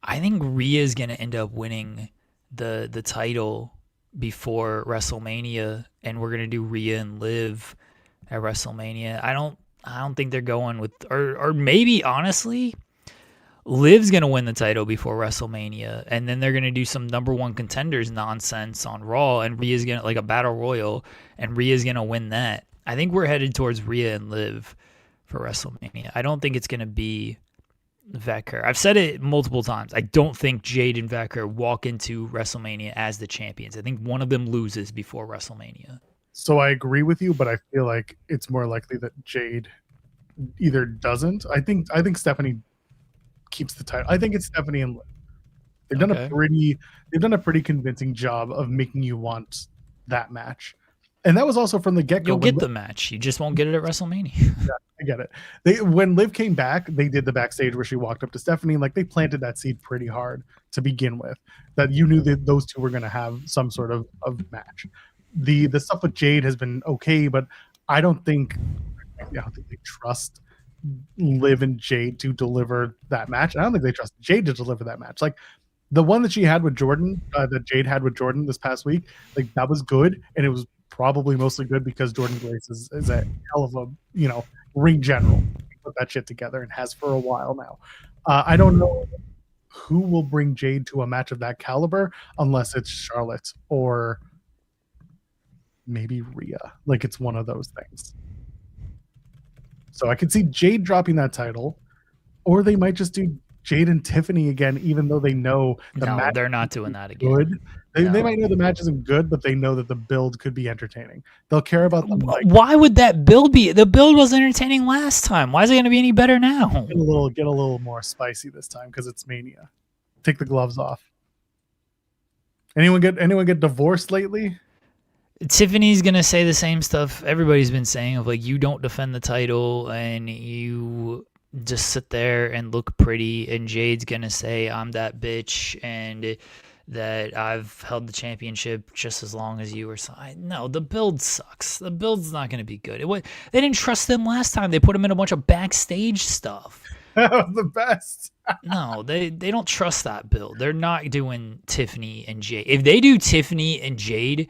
I think Rhea's gonna end up winning the title before WrestleMania, and we're gonna do Rhea and Liv at WrestleMania. I don't think they're going with, or maybe honestly, Liv's gonna win the title before WrestleMania, and then they're gonna do some number 1 contenders nonsense on Raw, and Rhea's gonna like a battle royal, and Rhea's gonna win that. I think we're headed towards Rhea and Liv for WrestleMania. I don't think it's gonna be Vecker. I've said it multiple times. I don't think Jade and Vecker walk into WrestleMania as the champions. I think one of them loses before WrestleMania. So I agree with you, but I feel like it's more likely that Jade either doesn't. I think Stephanie keeps the title. I think it's Stephanie and Liv. They've done a pretty convincing job of making you want that match. And that was also from the get-go. You'll get the match. You just won't get it at WrestleMania. I get it. When Liv came back, they did the backstage where she walked up to Stephanie. Like, they planted that seed pretty hard to begin with, that you knew that those two were going to have some sort of match. The stuff with Jade has been okay, but I don't think they trust Liv and Jade to deliver that match. I don't think they trust Jade to deliver that match. Like, the one that she had with Jordan, that Jade had with Jordan this past week, like, that was good, and it was probably mostly good because Jordan Grace is a hell of a ring general. He put that shit together and has for a while now. I don't know who will bring Jade to a match of that caliber unless it's Charlotte or maybe Rhea. Like, it's one of those things. So I could see Jade dropping that title, or they might just do Jade and Tiffany again, even though they know match. They're not doing that again. Good. They might know the match isn't good, but they know that the build could be entertaining. They'll care about them. Why would that build be? The build was entertaining last time. Why is it going to be any better now? Get a little more spicy this time because it's Mania. Take the gloves off. Anyone get divorced lately? Tiffany's gonna say the same stuff everybody's been saying of, like, you don't defend the title and you just sit there and look pretty, and Jade's gonna say I'm that bitch and that I've held the championship just as long as you or so. No, the build sucks. The build's not gonna be good. They didn't trust them last time. They put them in a bunch of backstage stuff. That was the best. No, they don't trust that build. They're not doing Tiffany and Jade. If they do Tiffany and Jade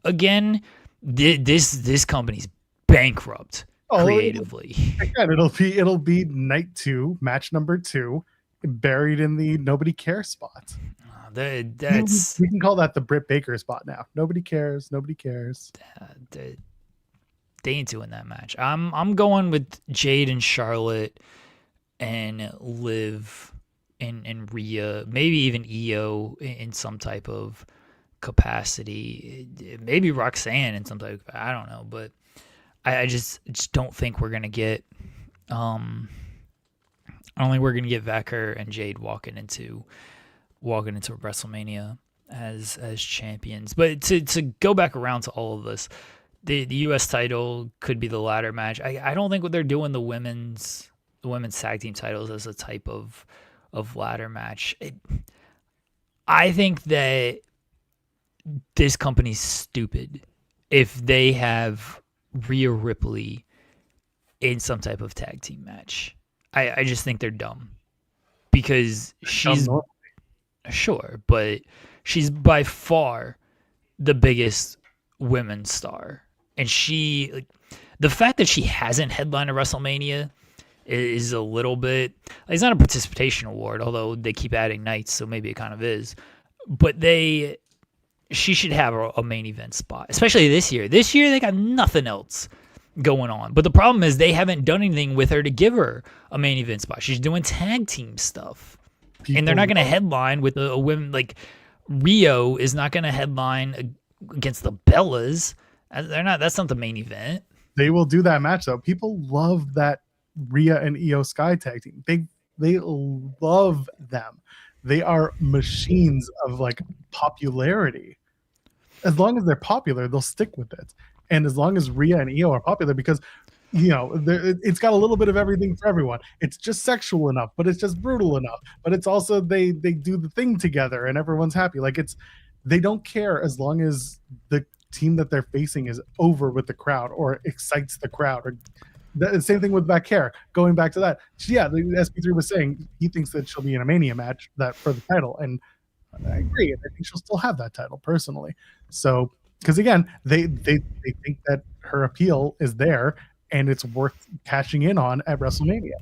again, this company's bankrupt creatively. Again, it'll be night 2, match number 2, buried in the nobody cares spot. We can call that the Britt Baker spot now. Nobody cares. They ain't doing that match. I'm going with Jade and Charlotte and Liv and Rhea, maybe even Io in some type of capacity, maybe Roxanne in some type of, I don't know, but I just don't think we're gonna get I don't think we're gonna get Vecker and Jade walking into WrestleMania as champions. But to go back around to all of this, the US title could be the ladder match. I don't think what they're doing the women's tag team titles as a type of ladder match. I think that this company's stupid if they have Rhea Ripley in some type of tag team match. I just think they're dumb because she's sure, but she's by far the biggest women's star, and the fact that she hasn't headlined a WrestleMania is a little bit. It's not a participation award, although they keep adding nights, so maybe it kind of is. But she should have a main event spot, especially this year. This year, they got nothing else going on. But the problem is they haven't done anything with her to give her a main event spot. She's doing tag team stuff. And they're not going to headline with a women. Like, Rio is not going to headline against the Bellas. That's not the main event. They will do that match, though. People love that Rhea and Io Sky tag team. They love them. They are machines of, like, popularity. As long as they're popular, they'll stick with it. And as long as Rhea and Io are popular, because it's got a little bit of everything for everyone. It's just sexual enough, but it's just brutal enough. But it's also they do the thing together and everyone's happy. Like, they don't care as long as the team that they're facing is over with the crowd or excites the crowd. Or the same thing with Vaquer. Going back to that, yeah, the SP3 was saying he thinks that she'll be in a Mania match that for the title, and I agree. I think she'll still have that title personally. So, because again, they think that her appeal is there and it's worth cashing in on at WrestleMania.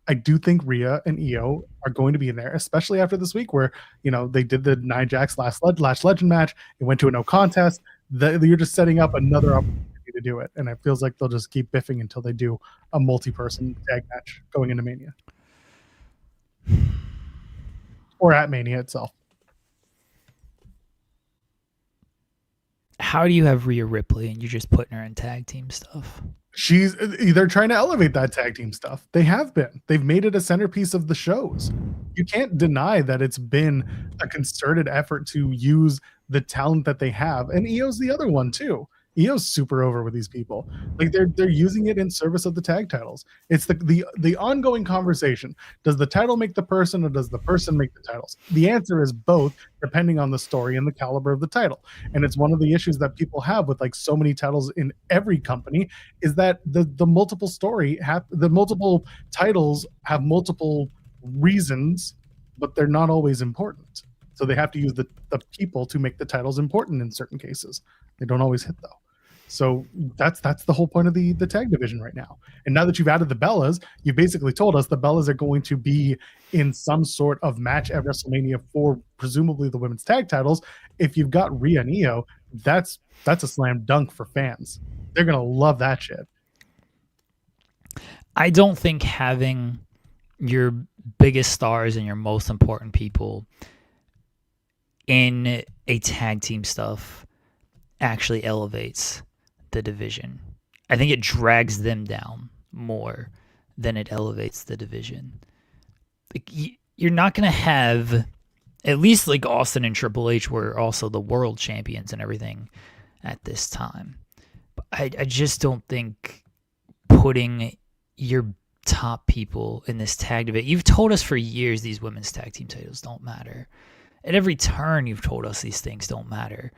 I do think Rhea and Io are going to be in there, especially after this week where, they did the Nia Jax last legend match. It went to a no contest. You're just setting up another opportunity to do it. And it feels like they'll just keep biffing until they do a multi-person tag match going into Mania. Or at Mania itself. How do you have Rhea Ripley and you're just putting her in tag team stuff? They're trying to elevate that tag team stuff. They have been. They've made it a centerpiece of the shows. You can't deny that it's been a concerted effort to use the talent that they have. And Io's the other one too. EO's super over with these people. Like they're using it in service of the tag titles. It's the ongoing conversation. Does the title make the person, or does the person make the titles? The answer is both, depending on the story and the caliber of the title. And it's one of the issues that people have with like so many titles in every company, is that the multiple the multiple titles have multiple reasons, but they're not always important. So they have to use the people to make the titles important in certain cases. They don't always hit though. So that's the whole point of the tag division right now. And now that you've added the Bellas, you basically told us the Bellas are going to be in some sort of match at WrestleMania for presumably the women's tag titles. If you've got Rhea and Io, that's a slam dunk for fans. They're gonna love that shit. I don't think having your biggest stars and your most important people in a tag team stuff actually elevates the division. I think it drags them down more than it elevates the division. Like, you're not going to have, at least like Austin and Triple H were also the world champions and everything at this time. But I just don't think putting your top people in this tag division. You've told us for years these women's tag team titles don't matter. At every turn, you've told us these things don't matter.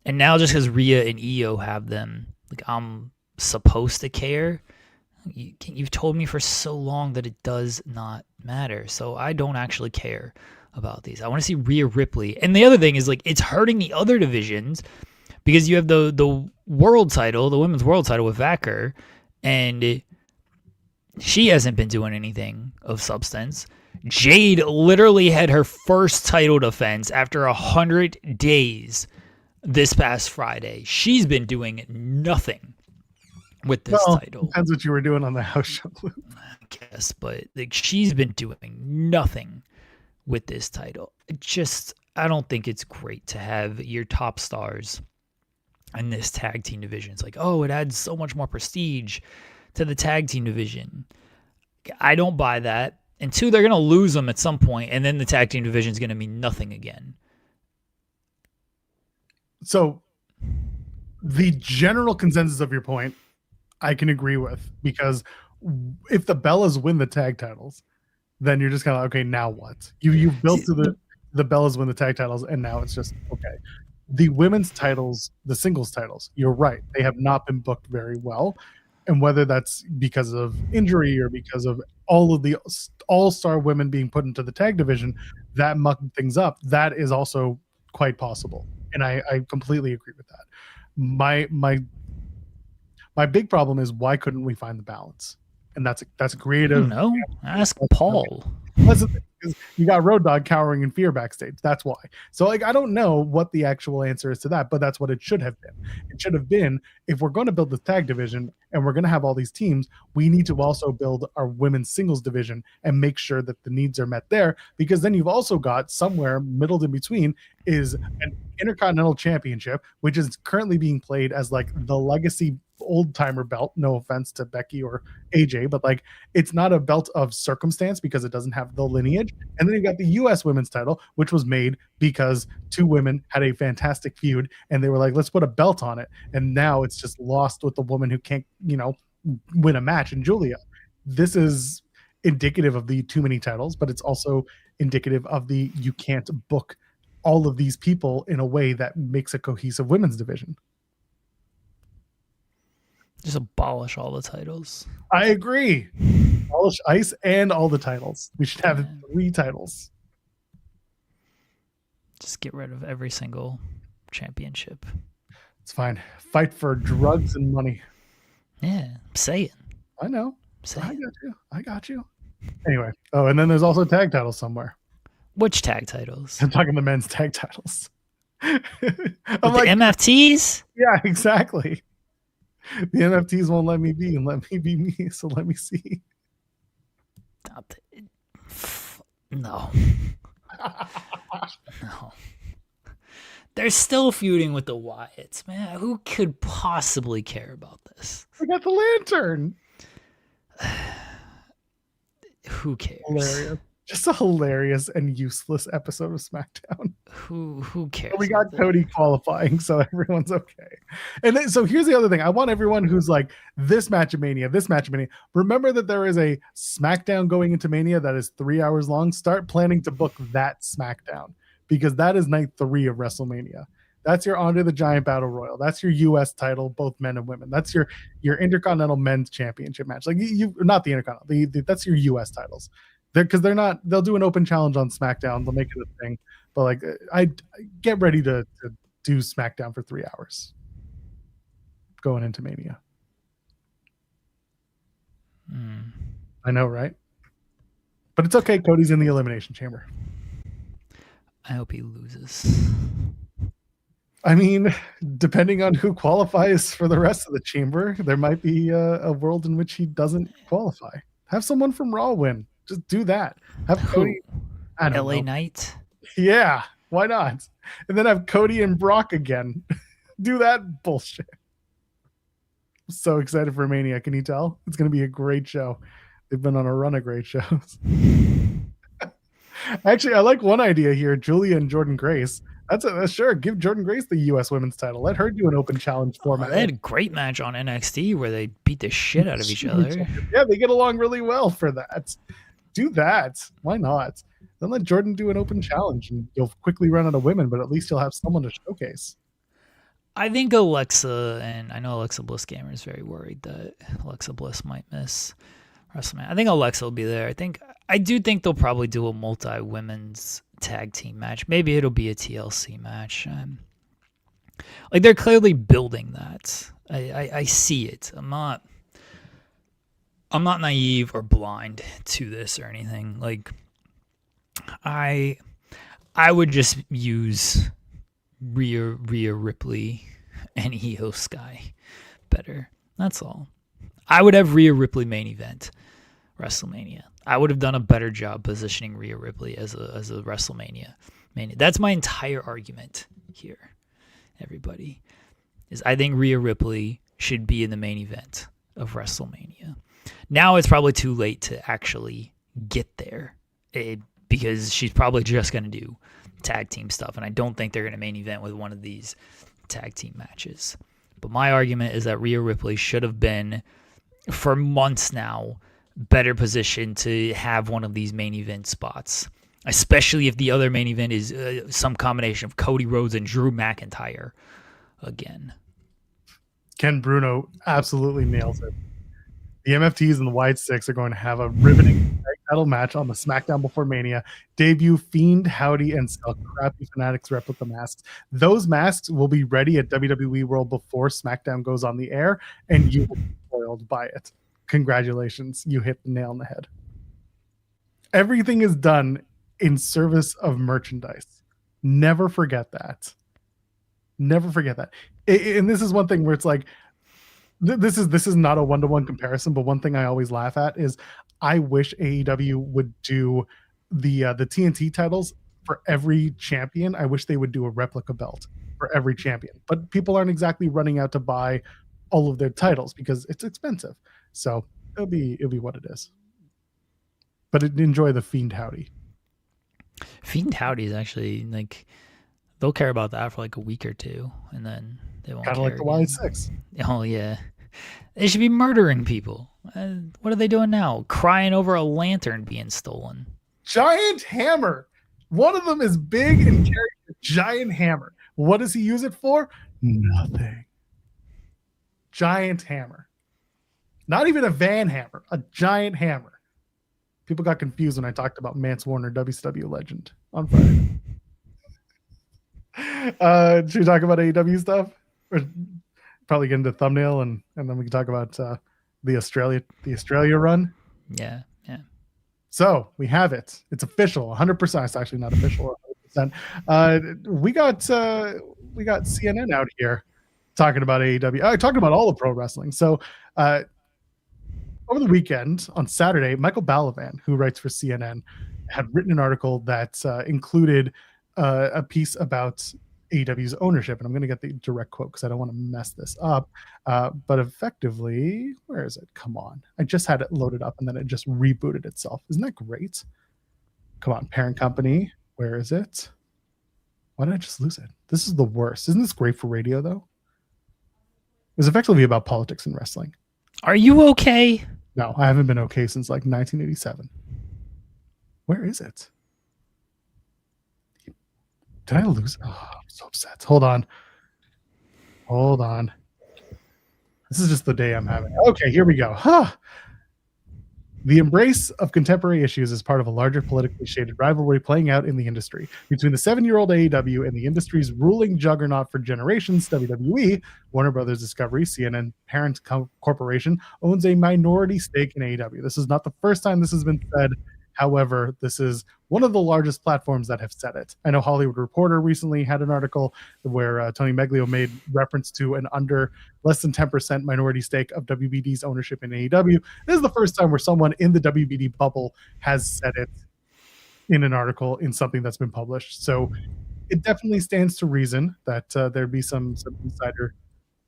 And now just because Rhea and Io have them, like, I'm supposed to care. You've told me for so long that it does not matter. So I don't actually care about these. I want to see Rhea Ripley. And the other thing is, like, it's hurting the other divisions because you have the world title, the women's world title with Vacker, and she hasn't been doing anything of substance. Jade literally had her first title defense after 100 days this past Friday. She's been doing nothing with this title. Depends what you were doing on the house show. I guess, but like, she's been doing nothing with this title. I don't think it's great to have your top stars in this tag team division. It's like, oh, it adds so much more prestige to the tag team division. I don't buy that. And two, they're going to lose them at some point, and then the tag team division is going to mean nothing again. So the general consensus of your point, I can agree with, because if the Bellas win the tag titles, then you're just kind of, okay, now what? You've built to the Bellas win the tag titles, and now it's just, okay. The women's titles, the singles titles, you're right. They have not been booked very well. And whether that's because of injury or because of all of the all-star women being put into the tag division, that mucked things up, that is also quite possible. And I completely agree with that. My big problem is, why couldn't we find the balance? And that's creative. I don't know. Ask Paul. Because you got Road Dogg cowering in fear backstage. That's why. So, like, I don't know what the actual answer is to that, but that's what it should have been. It should have been, if we're going to build the tag division and we're going to have all these teams, we need to also build our women's singles division and make sure that the needs are met there, because then you've also got somewhere middled in between is an Intercontinental Championship, which is currently being played as like the legacy old timer belt. No offense to Becky or AJ, but like, it's not a belt of circumstance because it doesn't have the lineage. And then you've got the US women's title, which was made because two women had a fantastic feud and they were like, let's put a belt on it. And now it's just lost with the woman who can't, win a match in Julia. This is indicative of the too many titles, but it's also indicative of the, you can't book all of these people in a way that makes a cohesive women's division. Just abolish all the titles. I agree. Abolish ICE and all the titles. We should have 3 titles. Just get rid of every single championship. It's fine. Fight for drugs and money. Yeah, I'm saying. I know. I got you. Anyway. Oh, and then there's also tag titles somewhere. Which tag titles? I'm talking the men's tag titles. I'm like, the MFTs? Yeah, exactly. The NFTs won't let me be and let me be me, so let me see. No. No. They're still feuding with the Wyatts, man. Who could possibly care about this? We got the lantern. Who cares? Hilarious. Just a hilarious and useless episode of SmackDown. Who cares? We got Cody qualifying, so everyone's okay. And then, so here's the other thing. I want everyone who's like, this match of Mania. Remember that there is a SmackDown going into Mania that is 3 hours long. Start planning to book that SmackDown, because that is night 3 of WrestleMania. That's your Andre the Giant Battle Royal. That's your U.S. title, both men and women. That's your Intercontinental Men's Championship match. Like you not the Intercontinental. That's your U.S. titles. Because they're not. They'll do an open challenge on SmackDown. They'll make it a thing. But like, I get ready to do SmackDown for 3 hours going into Mania. I know, right? But it's okay. Cody's in the Elimination Chamber. I hope he loses. I mean, depending on who qualifies for the rest of the chamber, there might be a world in which he doesn't qualify. Have someone from Raw win. Just do that. Have Cody. I don't LA know. Knight. Yeah, why not? And then have Cody and Brock again. Do that bullshit. I'm so excited for Mania. Can you tell? It's going to be a great show. They've been on a run of great shows. Actually, I like one idea here. Julia and Jordan Grace. That's sure. Give Jordan Grace the U.S. Women's title. Let her do an open challenge format. They had a great match on NXT where they beat the shit out of each other. Yeah, they get along really well for that. Do that. Why not? Then let Jordan do an open challenge, and you'll quickly run out of women, but at least you'll have someone to showcase. I think Alexa, and I know Alexa Bliss Gamer is very worried that Alexa Bliss might miss WrestleMania. I think Alexa will be there. I do think they'll probably do a multi-women's tag team match. Maybe it'll be a TLC match. Like, they're clearly building that. I see it. I'm not naive or blind to this or anything. Like, I would just use Rhea Ripley and Io Sky better. That's all. I would have Rhea Ripley main event WrestleMania. I would have done a better job positioning Rhea Ripley as a WrestleMania main. That's my entire argument here. Everybody is I think Rhea Ripley should be in the main event of WrestleMania. Now it's probably too late to actually get there because she's probably just going to do tag team stuff, and I don't think they're going to main event with one of these tag team matches. But my argument is that Rhea Ripley should have been, for months now, better positioned to have one of these main event spots, especially if the other main event is some combination of Cody Rhodes and Drew McIntyre again. Ken Bruno absolutely nails it. The MFTs and the Wide Six are going to have a riveting title match on the SmackDown before Mania. Debut Fiend, Howdy, and sell crappy Fanatics replica masks. Those masks will be ready at WWE World before SmackDown goes on the air, and you will be spoiled by it. Congratulations, you hit the nail on the head. Everything is done in service of merchandise. Never forget that. Never forget that. And this is one thing where it's like, this is not a one-to-one comparison, but one thing I always laugh at is I wish AEW would do the TNT titles for every champion. I wish they would do a replica belt for every champion, but people aren't exactly running out to buy all of their titles because it's expensive. So it'll be what it is. But enjoy the Fiend Howdy. Fiend Howdy is actually like they'll care about that for like a week or two, and then they won't. Kind of like the Y6. Oh yeah, they should be murdering people. What are they doing now? Crying over a lantern being stolen. Giant hammer. One of them is big and carries a giant hammer. What does he use it for? Nothing. Giant hammer. Not even a van hammer. A giant hammer. People got confused when I talked about Mance Warner, WCW legend, on Friday. Should we talk about AEW stuff? Or probably get into thumbnail and then we can talk about the Australia run. Yeah. So we have it. It's official, 100%. It's actually not official, 100%. We got CNN out here talking about AEW. Talking about all of pro wrestling. So over the weekend on Saturday, Michael Balavan, who writes for CNN, had written an article that included a piece about AEW's ownership, and I'm going to get the direct quote because I don't want to mess this up. But effectively, where is it? Come on. I just had it loaded up and then it just rebooted itself. Isn't that great? Come on, parent company. Where is it? Why did I just lose it? This is the worst. Isn't this great for radio, though? It's effectively about politics and wrestling. Are you okay? No, I haven't been okay since like 1987. Where is it? Did I lose? Oh, I'm so upset. Hold on. This is just the day I'm having. Okay, here we go. The embrace of contemporary issues is part of a larger politically shaded rivalry playing out in the industry. Between the 7-year-old AEW and the industry's ruling juggernaut for generations, WWE, Warner Brothers Discovery, CNN parent corporation, owns a minority stake in AEW. This is not the first time this has been said. However, this is one of the largest platforms that have said it. I know Hollywood Reporter recently had an article where Tony Meglio made reference to an under less than 10% minority stake of WBD's ownership in AEW. This is the first time where someone in the WBD bubble has said it in an article in something that's been published. So it definitely stands to reason that there'd be some insider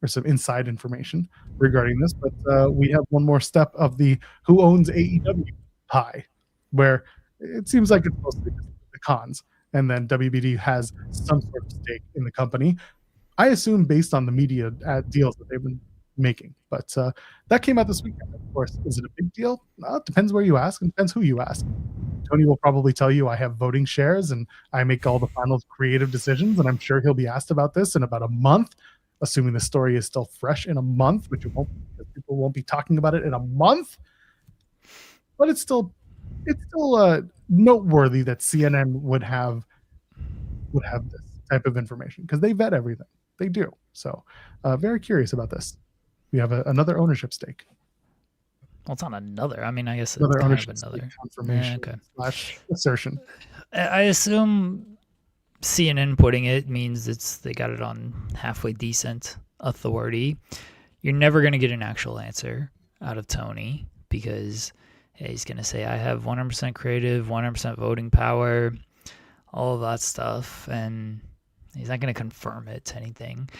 or some inside information regarding this. But we have one more step of the who owns AEW pie, where it seems like it's mostly the cons, and then WBD has some sort of stake in the company. I assume based on the media deals that they've been making, but that came out this weekend. Of course, is it a big deal? It depends where you ask, and depends who you ask. Tony will probably tell you I have voting shares and I make all the final creative decisions, and I'm sure he'll be asked about this in about a month, assuming the story is still fresh in a month, which it won't, because people won't be talking about it in a month. But it's still noteworthy that CNN would have this type of information because they vet everything. They do. So very curious about this. We have another ownership stake. Well, it's not another. I mean, I guess Another it's kind ownership of another confirmation slash assertion. I assume CNN putting it means they got it on halfway decent authority. You're never going to get an actual answer out of Tony because he's going to say, I have 100% creative, 100% voting power, all of that stuff. And he's not going to confirm it to anything.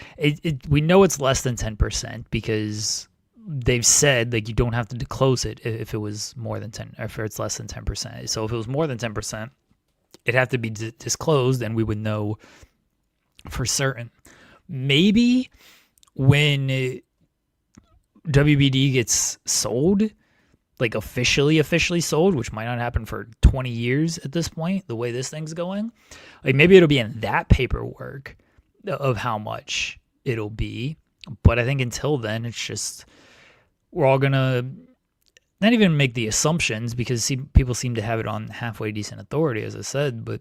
We know it's less than 10% because they've said like you don't have to disclose it if it was more than 10, or if it's less than 10%. So if it was more than 10%, it'd have to be disclosed and we would know for certain. Maybe when WBD gets sold, like officially sold, which might not happen for 20 years at this point, the way this thing's going, like maybe it'll be in that paperwork of how much it'll be. But I think until then, it's just, we're all going to not even make the assumptions because people seem to have it on halfway decent authority, as I said. But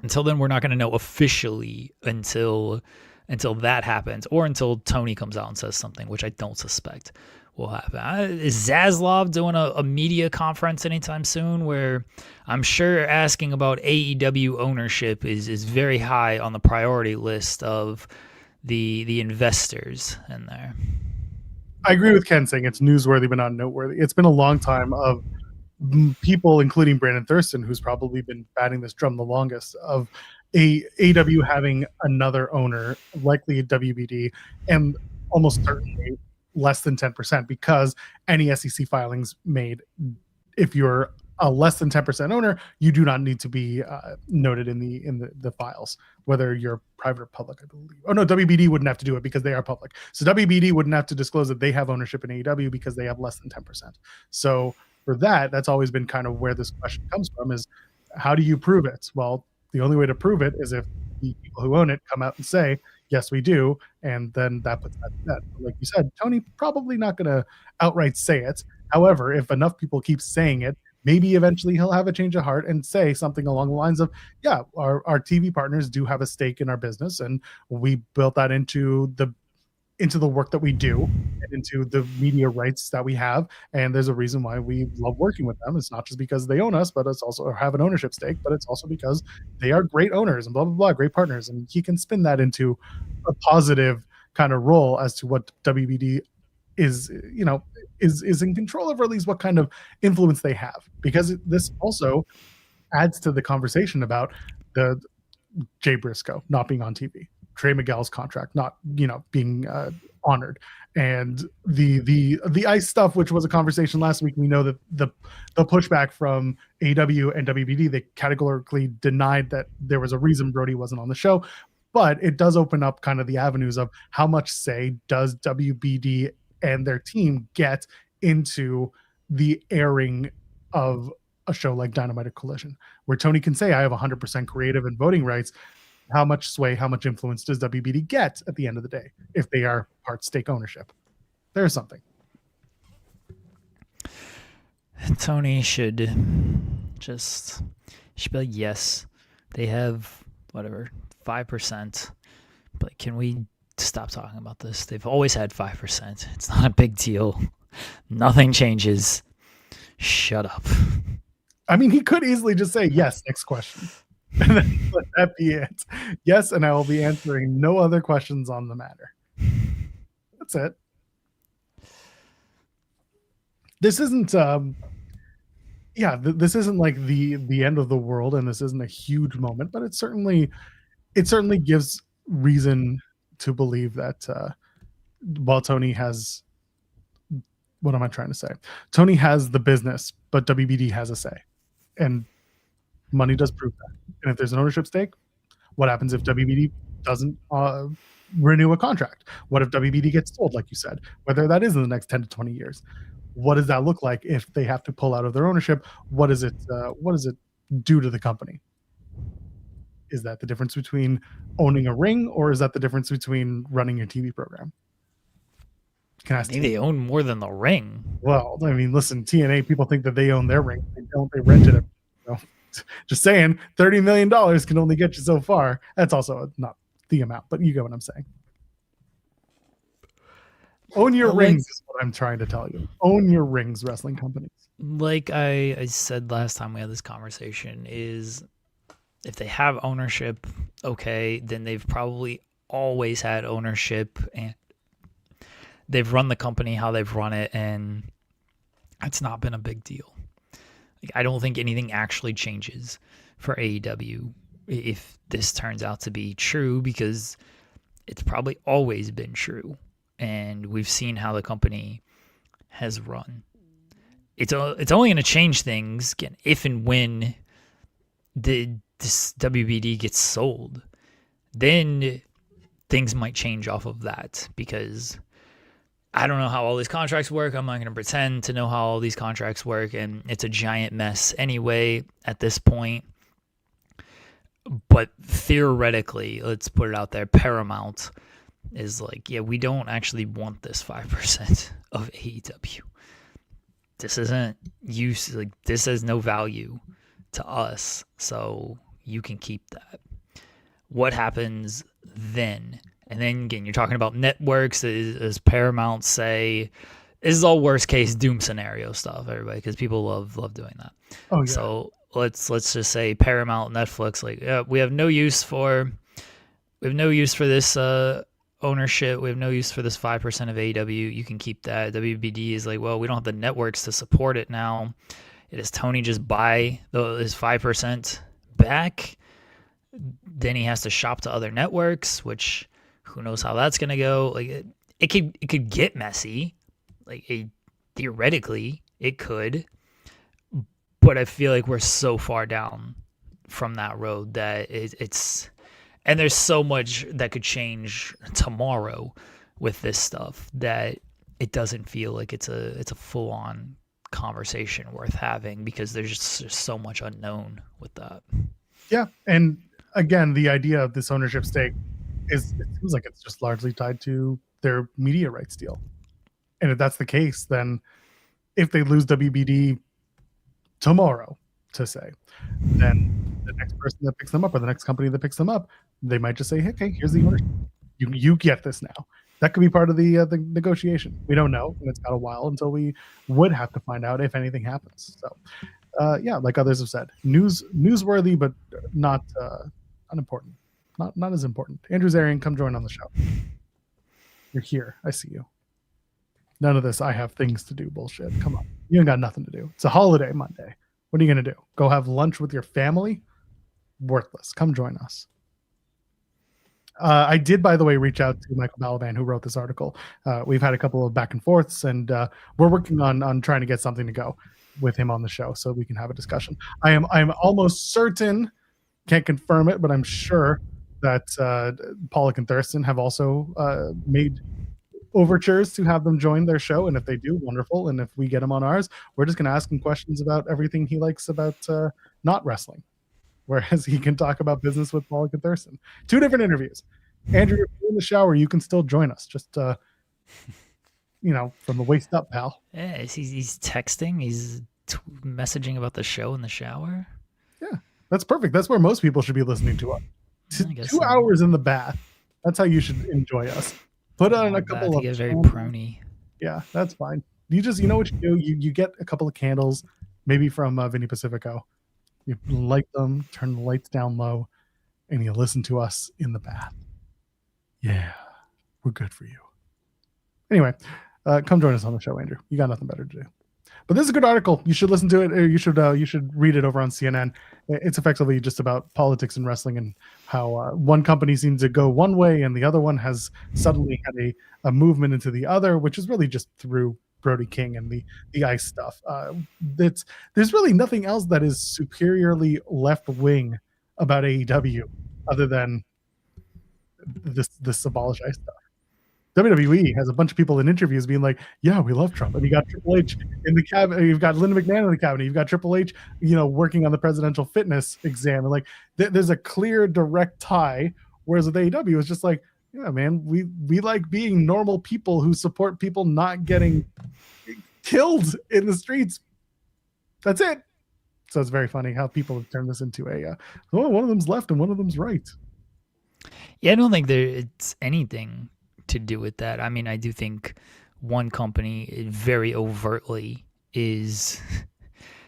until then, we're not going to know officially until that happens, or until Tony comes out and says something, which I don't suspect will happen. Is Zaslav doing a media conference anytime soon where I'm sure asking about AEW ownership is very high on the priority list of the investors in there? I agree with Ken saying it's newsworthy but not noteworthy. It's been a long time of people, including Brandon Thurston, who's probably been batting this drum the longest, of AEW having another owner, likely a WBD, and almost certainly less than 10%, because any SEC filings made, if you're a less than 10% owner, you do not need to be noted in the files, whether you're private or public, I believe. Oh no, WBD wouldn't have to do it because they are public. So WBD wouldn't have to disclose that they have ownership in AEW because they have less than 10%. So for that's always been kind of where this question comes from, is how do you prove it? Well, the only way to prove it is if the people who own it come out and say, yes, we do. And then that puts that to bed. Like you said, Tony probably not going to outright say it. However, if enough people keep saying it, maybe eventually he'll have a change of heart and say something along the lines of, yeah, our TV partners do have a stake in our business, and we built that into the work that we do and into the media rights that we have. And there's a reason why we love working with them. It's not just because they own us, but it's also, or have an ownership stake, but it's also because they are great owners and blah, blah, blah, great partners. And he can spin that into a positive kind of role as to what WBD is in control of, or at least what kind of influence they have, because this also adds to the conversation about the Jay Briscoe not being on TV, Trey Miguel's contract not being honored. And the ice stuff, which was a conversation last week, we know that the pushback from AEW and WBD, they categorically denied that there was a reason Brody wasn't on the show. But it does open up kind of the avenues of how much say does WBD and their team get into the airing of a show like Dynamite or Collision, where Tony can say, I have 100% creative and voting rights. How much sway, how much influence does WBD get at the end of the day if they are part stake ownership? There's something. Tony should be like, yes, they have whatever 5%, but can we stop talking about this? They've always had 5%. It's not a big deal. Nothing changes. Shut up. I mean, he could easily just say, yes, next question. And then let that be it. Yes, and I will be answering no other questions on the matter. That's it. This isn't this isn't like the end of the world, and this isn't a huge moment, but it certainly gives reason to believe that while Tony has, what am I trying to say? Tony has the business, but WBD has a say. And money does prove that. And if there's an ownership stake, what happens if WBD doesn't renew a contract? What if WBD gets sold, like you said, whether that is in the next 10 to 20 years? What does that look like if they have to pull out of their ownership? What does it do to the company? Is that the difference between owning a ring, or is that the difference between running your TV program? I think they own more than the ring. Well, I mean, listen, TNA, people think that they own their ring. They don't. They rented it. So, just saying, $30 million can only get you so far. That's also not the amount, but you get what I'm saying. Own your rings is what I'm trying to tell you. Own your rings, wrestling companies. Like I said last time we had this conversation, is if they have ownership, okay, then they've probably always had ownership, and they've run the company how they've run it, and it's not been a big deal. Like, I don't think anything actually changes for AEW if this turns out to be true, because it's probably always been true, and we've seen how the company has run. It's only going to change things again if and when this WBD gets sold. Then things might change off of that, because I don't know how all these contracts work. I'm not going to pretend to know how all these contracts work, and it's a giant mess anyway at this point. But theoretically, let's put it out there, Paramount is like, yeah, we don't actually want this 5% of AEW. This isn't use, like, this has no value to us, so you can keep that. What happens then? And then again, you're talking about networks. As Paramount say, this is all worst case doom scenario stuff, everybody, because people love doing that. Oh yeah. So let's just say Paramount, Netflix, like, we have no use for this ownership. We have no use for this 5% of AEW. You can keep that. WBD is like, well, we don't have the networks to support it now. Does Tony just buy his 5% back? Then he has to shop to other networks, which who knows how that's gonna go. Like, it could get messy. Like, theoretically, it could. But I feel like we're so far down from that road that it's, and there's so much that could change tomorrow with this stuff that it doesn't feel like it's a full on conversation worth having, because there's just so much unknown with that. Yeah, and again, the idea of this ownership stake it seems like it's just largely tied to their media rights deal. And if that's the case, then if they lose WBD tomorrow, to say, then the next person that picks them up, or the next company that picks them up, they might just say, hey, okay, here's the ownership. You get this now. That could be part of the negotiation. We don't know, and it's got a while until we would have to find out if anything happens. So, yeah, like others have said, newsworthy, but not unimportant. Not as important. Andrew Zarian, come join on the show. You're here. I see you. None of this I have things to do bullshit. Come on. You ain't got nothing to do. It's a holiday Monday. What are you going to do? Go have lunch with your family? Worthless. Come join us. I did, by the way, reach out to Michael Balaban, who wrote this article. We've had a couple of back and forths, and we're working on trying to get something to go with him on the show so we can have a discussion. I'm almost certain, can't confirm it, but I'm sure that Pollock and Thurston have also made overtures to have them join their show, and if they do, wonderful. And if we get him on ours, we're just going to ask him questions about everything he likes about not wrestling, whereas he can talk about business with Pollock and Thurston. 2 different interviews. Andrew, if you're in the shower, you can still join us. Just from the waist up, pal. Yeah, he's texting. He's messaging about the show in the shower. Yeah, that's perfect. That's where most people should be listening to us. 2 hours in the bath. That's how you should enjoy us. Put on a couple of. You get very prony. Yeah, that's fine. You know what you do. You get a couple of candles, maybe from Vinny Pacifico. You light them, turn the lights down low, and you listen to us in the bath. Yeah, we're good for you. Anyway, come join us on the show, Andrew. You got nothing better to do. But this is a good article. You should listen to it. Or you should read it over on CNN. It's effectively just about politics and wrestling and how one company seems to go one way and the other one has suddenly had a movement into the other, which is really just through Brody King and the ICE stuff. There's really nothing else that is superiorly left wing about AEW other than this abolish ICE stuff. WWE has a bunch of people in interviews being like, yeah, we love Trump. And you got Triple H in the cabinet. You've got Linda McMahon in the cabinet. You've got Triple H, working on the presidential fitness exam. And like, there's a clear, direct tie. Whereas with AEW, it's just like, yeah, man, we like being normal people who support people not getting killed in the streets. That's it. So it's very funny how people have turned this into one of them's left and one of them's right. Yeah, I don't think it's anything to do with that. I mean, I do think one company very overtly is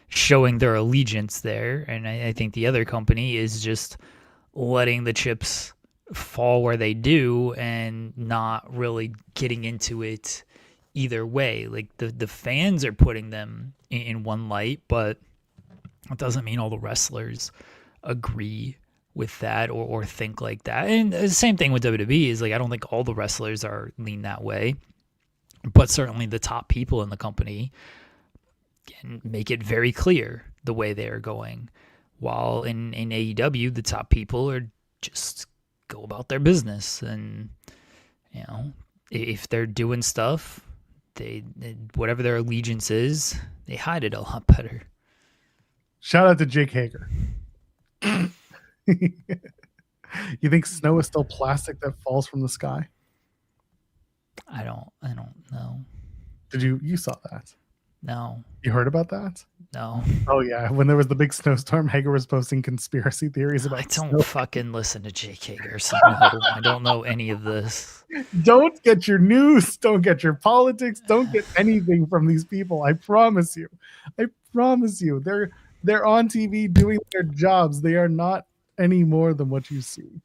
showing their allegiance there, and I think the other company is just letting the chips fall where they do and not really getting into it either way. Like the fans are putting them in one light, but it doesn't mean all the wrestlers agree with that or think like that. And the same thing with WWE is like, I don't think all the wrestlers are lean that way, but certainly the top people in the company can make it very clear the way they are going. While in AEW, the top people are just go about their business. And, if they're doing stuff, they whatever their allegiance is, they hide it a lot better. Shout out to Jake Hager. You think snow is still plastic that falls from the sky? I don't know. You saw that? No. You heard about that? No. Oh yeah, when there was the big snowstorm, Hager was posting conspiracy theories about. I don't fucking listen to Jake Hager, so no, I don't know any of this. Don't get your news. Don't get your politics. Don't get anything from these people. I promise you. They're on TV doing their jobs. They are not any more than what you see.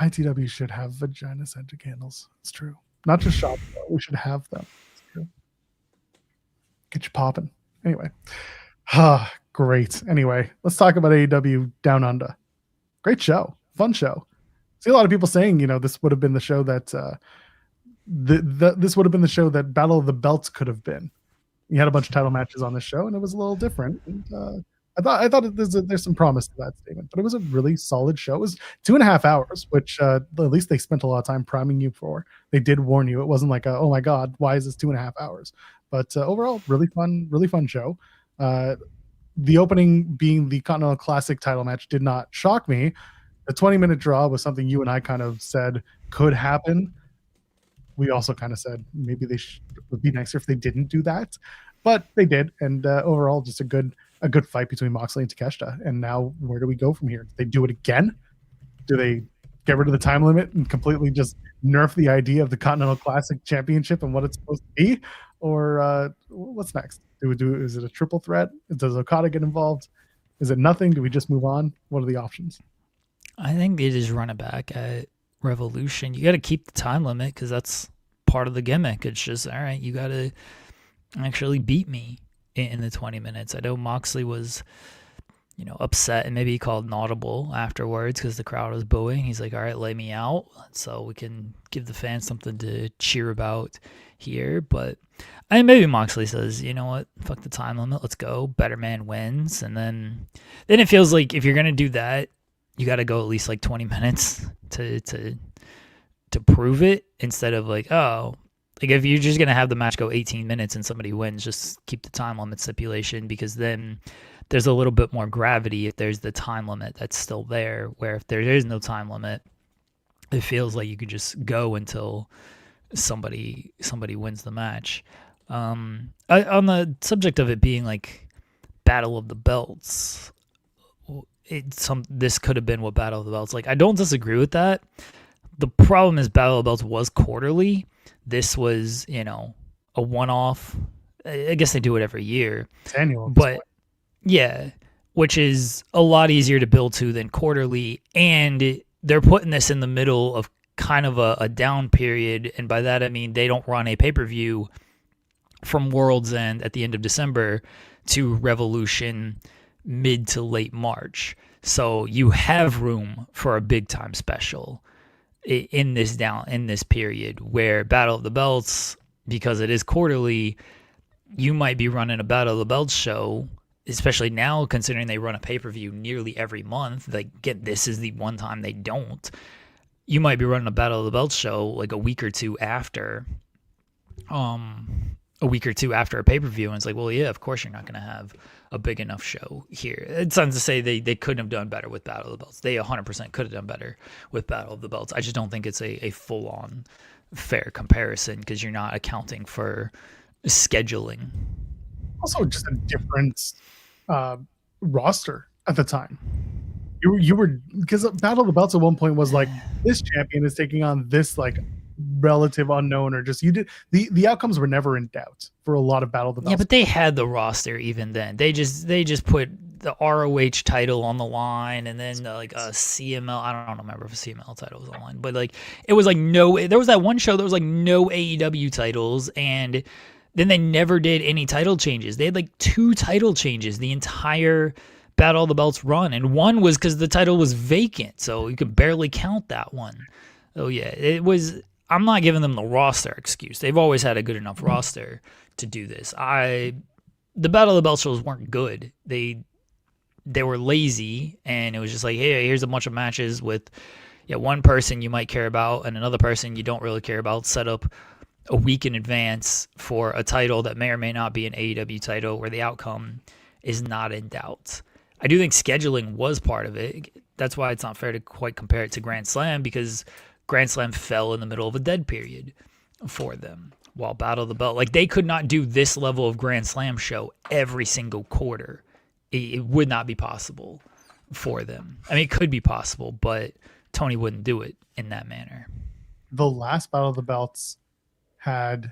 ITW should have vagina scented candles. It's true. Not just shop, though. We should have them. It's true. Get you popping. Anyway. Great. Anyway, let's talk about AEW Down Under. Great show. Fun show. See a lot of people saying, this would have been the show that this would have been the show that Battle of the Belts could have been. You had a bunch of title matches on this show, and it was a little different. And I thought there's some promise to that statement, but it was a really solid show. It was 2.5 hours, which at least they spent a lot of time priming you for. They did warn you. It wasn't like, oh my God, why is this 2.5 hours? But overall, really fun show. The opening being the Continental Classic title match did not shock me. The 20-minute draw was something you and I kind of said could happen. We also kind of said maybe it would be nicer if they didn't do that, but they did. And overall, just a good fight between Moxley and Takeshita. And now where do we go from here? Do they do it again? Do they get rid of the time limit and completely just nerf the idea of the Continental Classic Championship and what it's supposed to be? Or what's next? Is it a triple threat? Does Okada get involved? Is it nothing? Do we just move on? What are the options? I think they just run it back at Revolution. You got to keep the time limit because that's part of the gimmick. It's just, all right, you got to actually beat me in the 20 minutes. I know Moxley was, upset, and maybe he called an audible afterwards because the crowd was booing. He's like, all right, lay me out so we can give the fans something to cheer about here. But maybe Moxley says, you know what, fuck the time limit, let's go. Better man wins. And then it feels like if you're going to do that, you got to go at least like 20 minutes to prove it, instead of like, oh, like if you're just going to have the match go 18 minutes and somebody wins, just keep the time limit stipulation, because then there's a little bit more gravity if there's the time limit that's still there, where if there is no time limit, it feels like you could just go until somebody wins the match. On the subject of it being like Battle of the Belts, this could have been what Battle of the Belts, like, I don't disagree with that. The problem is Battle of the Belts was quarterly. This was, a one-off. I guess they do it every year. It's annual. But yeah, which is a lot easier to build to than quarterly. And they're putting this in the middle of kind of a down period. And by that, I mean they don't run a pay-per-view from World's End at the end of December to Revolution mid to late March. So you have room for a big-time special in this period, where Battle of the Belts, because it is quarterly, you might be running a Battle of the Belts show, especially now considering they run a pay-per-view nearly every month. Like, this is the one time they don't. You might be running a Battle of the Belts show like a week or two after a pay-per-view, and it's like, well, yeah, of course you're not going to have a big enough show here. It's not to say they couldn't have done better with Battle of the Belts. They 100% could have done better with Battle of the Belts. I just don't think it's a full-on fair comparison, because you're not accounting for scheduling. Also, just a different roster at the time. You were, because Battle of the Belts at one point was like, this champion is taking on this like relative unknown, or just the outcomes were never in doubt for a lot of Battle of the Belts. Yeah, but they had the roster even then. They just put the ROH title on the line, and then like a CML. I don't remember if a CML title was on the line, but like it was like there was that one show that was like no AEW titles, and then they never did any title changes. They had like 2 title changes the entire Battle of the Belts run, and one was because the title was vacant, so you could barely count that one. Oh yeah, it was. I'm not giving them the roster excuse. They've always had a good enough roster to do this. The Battle of the Belts shows weren't good. They were lazy, and it was just like, hey, here's a bunch of matches with one person you might care about and another person you don't really care about, set up a week in advance for a title that may or may not be an AEW title, where the outcome is not in doubt. I do think scheduling was part of it. That's why it's not fair to quite compare it to Grand Slam, because Grand Slam fell in the middle of a dead period for them, while Battle of the Belt, like, they could not do this level of Grand Slam show every single quarter. It would not be possible for them. I mean, it could be possible, but Tony wouldn't do it in that manner. The last Battle of the Belts had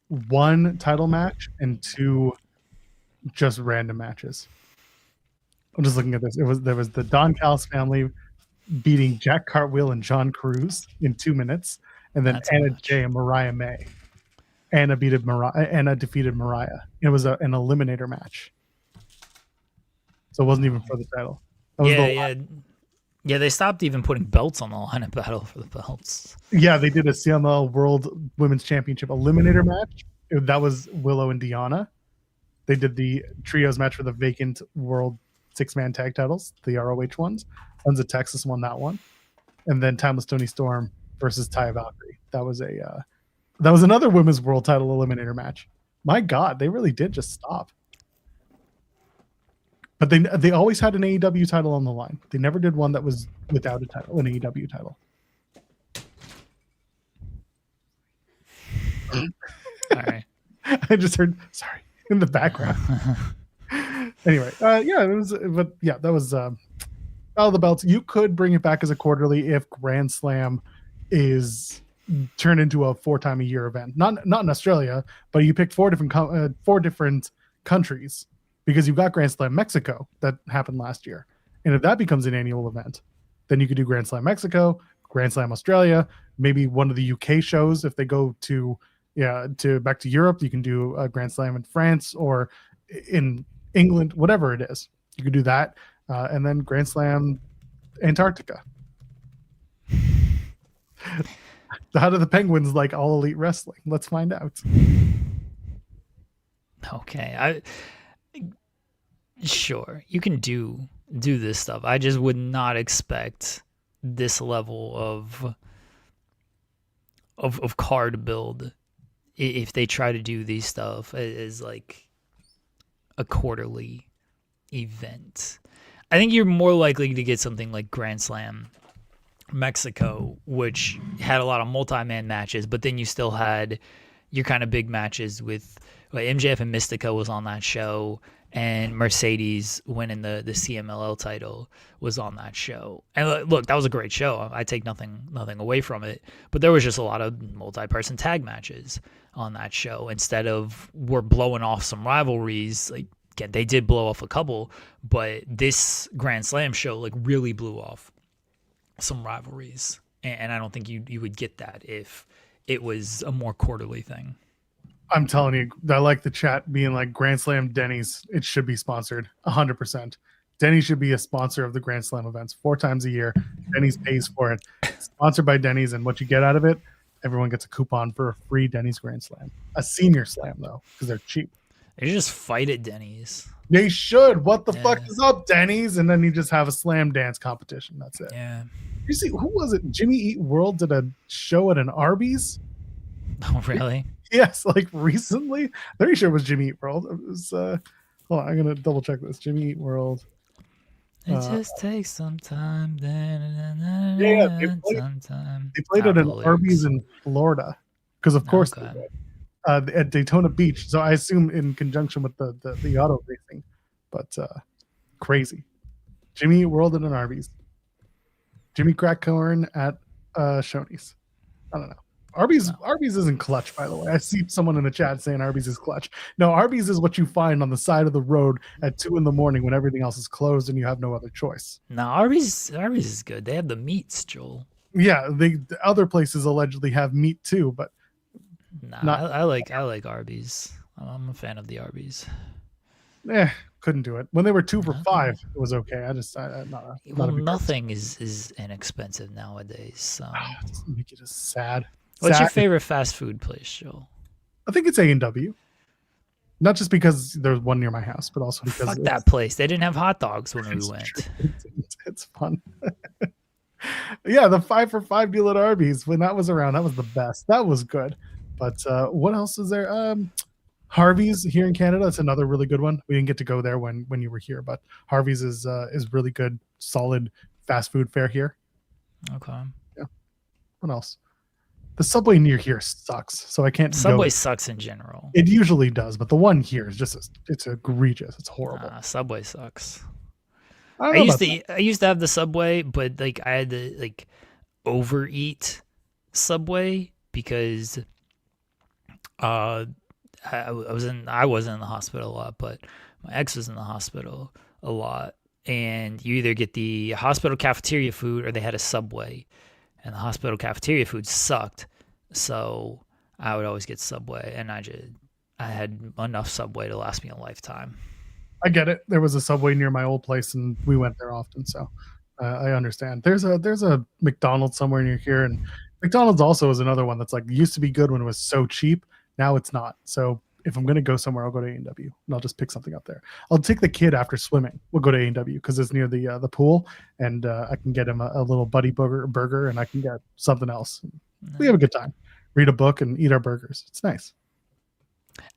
1 title match and 2 just random matches. I'm just looking at this. There was the Don Callis family beating Jack Cartwheel and John Cruz in 2 minutes, and then Anna Jay and Mariah May. Anna defeated Mariah. It was an eliminator match, so it wasn't even for the title. Yeah. They stopped even putting belts on the line at Battle for the Belts. Yeah, they did a CML World Women's Championship eliminator match. That was Willow and Deanna. They did the trios match for the vacant World 6-man tag titles, the ROH ones. Sons of Texas won that one, and then Timeless Tony Storm versus Taya Valkyrie. That was another women's world title eliminator match. My God, they really did just stop. But they always had an AEW title on the line. They never did one that was without a title, an AEW title. All right. I just heard sorry in the background. Anyway, that was Battle of the Belts. You could bring it back as a quarterly if Grand Slam is turned into a 4-time-a-year event. Not in Australia, but you picked 4 different countries, because you've got Grand Slam Mexico that happened last year. And if that becomes an annual event, then you could do Grand Slam Mexico, Grand Slam Australia, maybe one of the UK shows. If they go back to Europe, you can do a Grand Slam in France or in England, whatever it is. You could do that, and then Grand Slam Antarctica. How do the Penguins like All Elite Wrestling? Let's find out. Okay, sure, you can do this stuff. I just would not expect this level of card build if they try to do these stuff as like a quarterly event. I think you're more likely to get something like Grand Slam Mexico, which had a lot of multi-man matches, but then you still had your kind of big matches with like MJF and Mystico was on that show, and Mercedes winning the CMLL title was on that show. And look, that was a great show. I take nothing away from it, but there was just a lot of multi-person tag matches on that show instead of we're blowing off some rivalries. Like, again, they did blow off a couple, but this Grand Slam show like really blew off some rivalries, and I don't think you would get that if it was a more quarterly thing. I'm telling you, I like the chat being like Grand Slam Denny's. It should be sponsored 100%. Denny's should be a sponsor of the Grand Slam events 4 times a year. Denny's pays for it. Sponsored by Denny's, and what you get out of it, everyone gets a coupon for a free Denny's Grand Slam. A senior slam though, because they're cheap. They just fight at Denny's. They should. What the fuck is up, Denny's? And then you just have a slam dance competition. That's it. Yeah. You see, who was it? Jimmy Eat World did a show at an Arby's. Oh, really? Yes, like recently. I'm pretty sure it was Jimmy Eat World. It was. Hold on, I'm gonna double check this. Jimmy Eat World. It just takes some time. Yeah, they played at an Arby's in Florida because, of course, they did. At Daytona Beach. So I assume in conjunction with the auto racing, but crazy. Jimmy Eat World at an Arby's. Jimmy Crack Corn at Shoney's. I don't know. Arby's isn't clutch, by the way. I see someone in the chat saying Arby's is clutch. No, Arby's is what you find on the side of the road at 2 a.m. when everything else is closed and you have no other choice. No, Arby's is good. They have the meats, Joel. Yeah, the other places allegedly have meat too, but I like Arby's. I'm a fan of the Arby's. Couldn't do it. When they were 2 for $5, it was okay. Nothing is inexpensive nowadays. So it doesn't make it as sad. What's your favorite fast food place, Joel? I think it's A&W. Not just because there's one near my house, but also because that place. They didn't have hot dogs when we went. It's fun. Yeah, the 5 for $5 deal at Arby's when that was around, that was the best. That was good. But what else is there? Harvey's here in Canada. It's another really good one. We didn't get to go there when you were here, but Harvey's is really good, solid fast food fare here. Okay. Yeah. What else? The Subway near here sucks, so I can't. Subway sucks in general. It usually does, but the one here is it's egregious. It's horrible. Subway sucks. I used to have the Subway, but like I had to like overeat Subway because I wasn't in the hospital a lot, but my ex was in the hospital a lot, and you either get the hospital cafeteria food or they had a Subway, and the hospital cafeteria food sucked, so I would always get Subway, and I had enough Subway to last me a lifetime. I get it. There was a Subway near my old place, and we went there often, so I understand. There's a McDonald's somewhere near here, and McDonald's also is another one that's like used to be good when it was so cheap. Now it's not. So if I'm going to go somewhere, I'll go to A&W, and I'll just pick something up there. I'll take the kid after swimming. We'll go to A&W because it's near the pool, and I can get him a little buddy burger, and I can get something else. We have a good time. Read a book and eat our burgers. It's nice.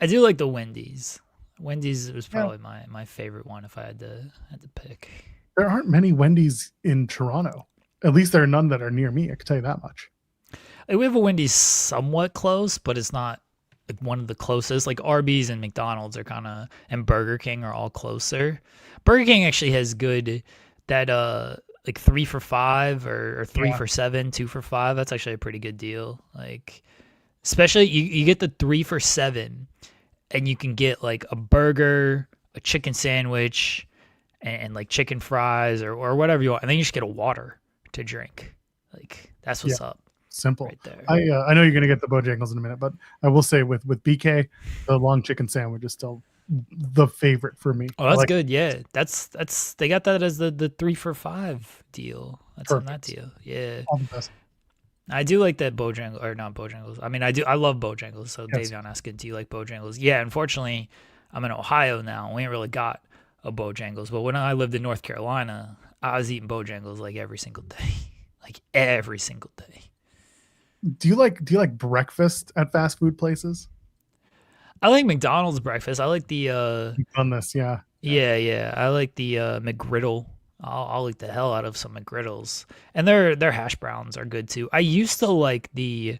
I do like the Wendy's. Wendy's was probably my favorite one if I had to pick. There aren't many Wendy's in Toronto. At least there are none that are near me. I can tell you that much. We have a Wendy's somewhat close, but it's not like one of the closest. Like Arby's and McDonald's are kind of, and Burger King are all closer. Burger King actually has good that like 3 for $5 or 3 for $7, 2 for $5. That's actually a pretty good deal. Like especially you get the 3 for $7, and you can get like a burger, a chicken sandwich, and like chicken fries or whatever you want, and then you just get a water to drink. Like that's what's up. Simple. Right there. I know you're gonna get the Bojangles in a minute, but I will say with BK, the long chicken sandwich is still the favorite for me. Oh, I that's like good. Yeah, that's they got that as the 3 for $5 deal. That's on that perfect. deal. Yeah, All the best. I do like that Bojangles or not Bojangles. I mean, I love Bojangles. So Yes. Davion asking, do you like Bojangles? Yeah, unfortunately, I'm in Ohio now. We ain't really got a Bojangles. But when I lived in North Carolina, I was eating Bojangles like every single day, like every single day. Do you like breakfast at fast food places? I like McDonald's breakfast. I like the You've done this, yeah. Yeah. yeah. I like the McGriddle. I'll eat the hell out of some McGriddles, and their hash browns are good too. I used to like the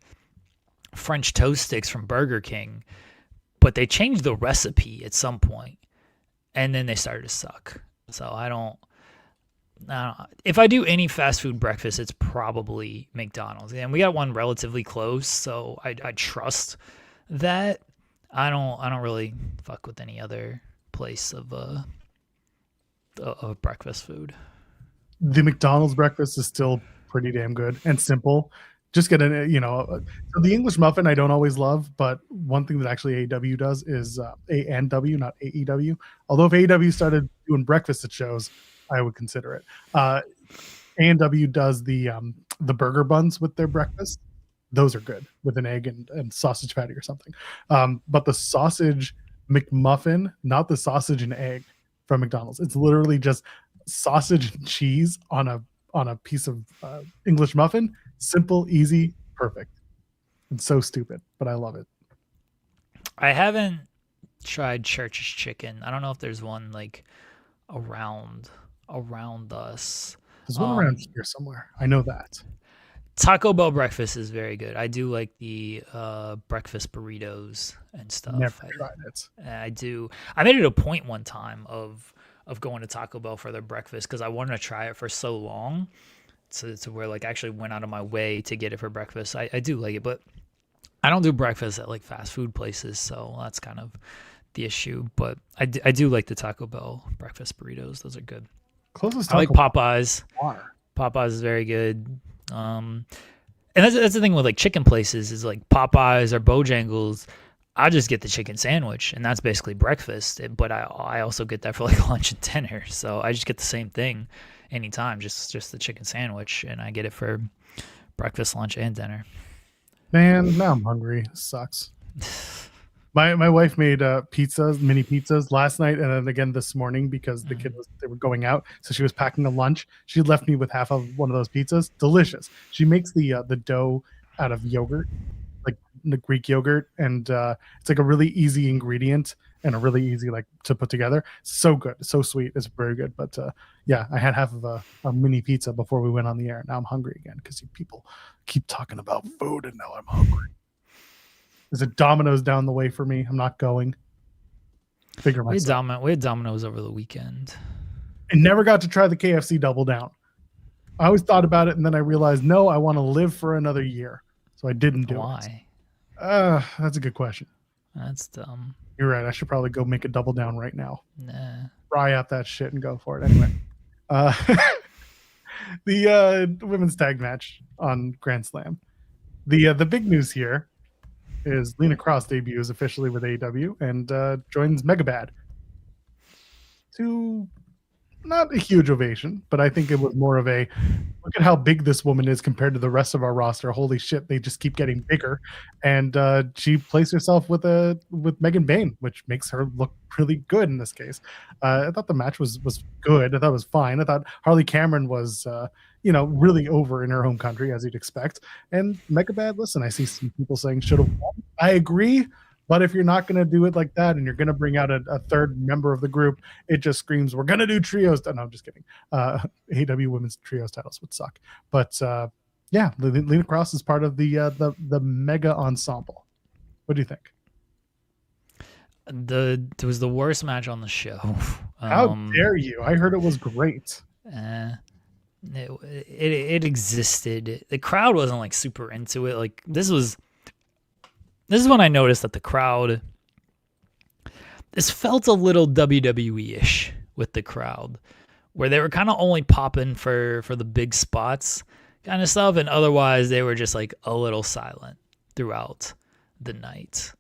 French toast sticks from Burger King, but they changed the recipe at some point, and then they started to suck. So I don't. If I do any fast food breakfast, it's probably McDonald's, and we got one relatively close, so I trust that. I don't really fuck with any other place of breakfast food. The McDonald's breakfast is still pretty damn good and simple. Just get so the English muffin I don't always love, but one thing that actually AEW does is A&W, not AEW. Although if AEW started doing breakfast at shows, I would consider it. A&W does the burger buns with their breakfast. Those are good with an egg and sausage patty or something. But the sausage McMuffin, not the sausage and egg from McDonald's. It's literally just sausage and cheese on a piece of English muffin. Simple, easy, perfect. It's so stupid, but I love it. I haven't tried Church's Chicken. I don't know if there's one like around us. There's one around here somewhere. I know that. Taco Bell breakfast is very good. I do like the breakfast burritos and stuff. Never tried it. I do. I made it a point one time of going to Taco Bell for their breakfast because I wanted to try it for so long. To where like I actually went out of my way to get it for breakfast. I do like it, but I don't do breakfast at like fast food places, so that's kind of the issue. But I do like the Taco Bell breakfast burritos. Those are good. Closest I like Taco Popeyes. Bar. Popeyes is very good. And that's the thing with like chicken places is like Popeyes or Bojangles. I just get the chicken sandwich, and that's basically breakfast. But I also get that for like lunch and dinner, so I just get the same thing anytime, just the chicken sandwich, and I get it for breakfast, lunch, and dinner. Man, now I'm hungry. Sucks. My wife made mini pizzas last night and then again this morning because they were going out, so she was packing a lunch. She left me with half of one of those pizzas. Delicious. She makes the dough out of yogurt, like the Greek yogurt, and it's like a really easy ingredient and a really easy like to put together. So good, so sweet. It's very good. But yeah, I had half of a mini pizza before we went on the air. Now I'm hungry again because people keep talking about food, and now I'm hungry. There's a Domino's down the way for me. I'm not going. Figure myself. We had Domino's over the weekend. I never got to try the KFC Double Down. I always thought about it, and then I realized, no, I want to live for another year. So I didn't do it. Why? That's a good question. That's dumb. You're right. I should probably go make a Double Down right now. Nah. Fry up that shit and go for it. Anyway. The women's tag match on Grand Slam. The big news here is Lena Cross debuts officially with AEW and joins Megabad. To not a huge ovation, but I think it was more of a look at how big this woman is compared to the rest of our roster. Holy shit, they just keep getting bigger. And she placed herself with Megan Bayne, which makes her look really good in this case. I thought the match was good. I thought it was fine. I thought Harley Cameron was really over in her home country, as you'd expect. And Megabad, listen, I see some people saying should have won. I agree. But if you're not going to do it like that and you're going to bring out a third member of the group, it just screams, we're going to do trios. No, I'm just kidding. AEW women's trios titles would suck. But yeah, Lena Cross is part of the mega ensemble. What do you think? It was the worst match on the show. How dare you? I heard it was great. It existed. The crowd wasn't like super into it. Like this is when I noticed that the crowd, this felt a little WWE-ish with the crowd, where they were kind of only popping for the big spots kind of stuff, and otherwise they were just like a little silent throughout the night.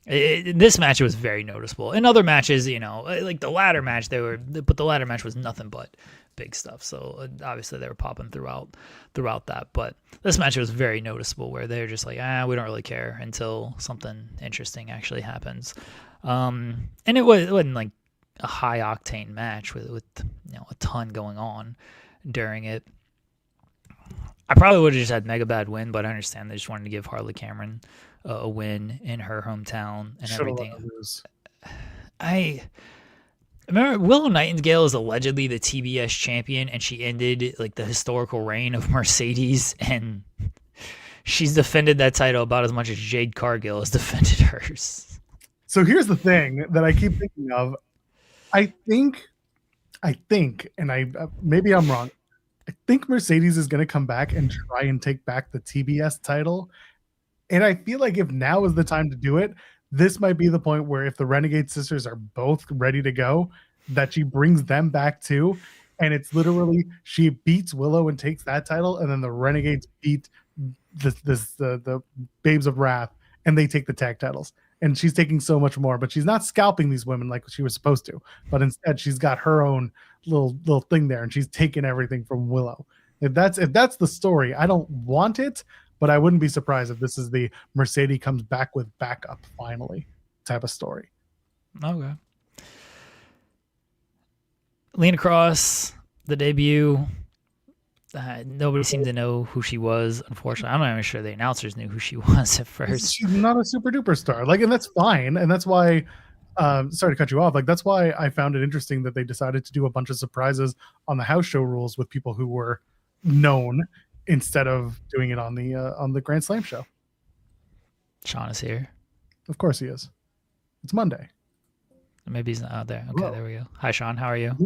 This match was very noticeable. In other matches, like the ladder match, but the ladder match was nothing but big stuff. So obviously they were popping throughout that. But this match was very noticeable where they're just like, we don't really care until something interesting actually happens. And it wasn't like a high octane match with a ton going on during it. I probably would have just had Megabad win, but I understand they just wanted to give Harley Cameron a win in her hometown and everything. I remember Willow Nightingale is allegedly the TBS champion, and she ended like the historical reign of Mercedes, and she's defended that title about as much as Jade Cargill has defended hers. So here's the thing that I keep thinking of. I think, and maybe I'm wrong. I think Mercedes is going to come back and try and take back the TBS title. And I feel like if now is the time to do it, this might be the point where if the Renegade Sisters are both ready to go, that she brings them back too. And it's literally she beats Willow and takes that title, and then the Renegades beat the Babes of Wrath and they take the tag titles. And she's taking so much more, but she's not scalping these women like she was supposed to. But instead, she's got her own little thing there, and she's taking everything from Willow. If that's the story, I don't want it, but I wouldn't be surprised if this is the Mercedes comes back with backup finally type of story. Okay. Lena Cross, the debut. Nobody seemed to know who she was, unfortunately. I'm not even sure the announcers knew who she was at first. She's not a super duper star. And that's fine. And that's why, sorry to cut you off. That's why I found it interesting that they decided to do a bunch of surprises on the house show rules with people who were known instead of doing it on the Grand Slam show. Sean is here. Of course he is. It's Monday. Maybe he's not out there. Okay, There we go. Hi, Sean. How are you?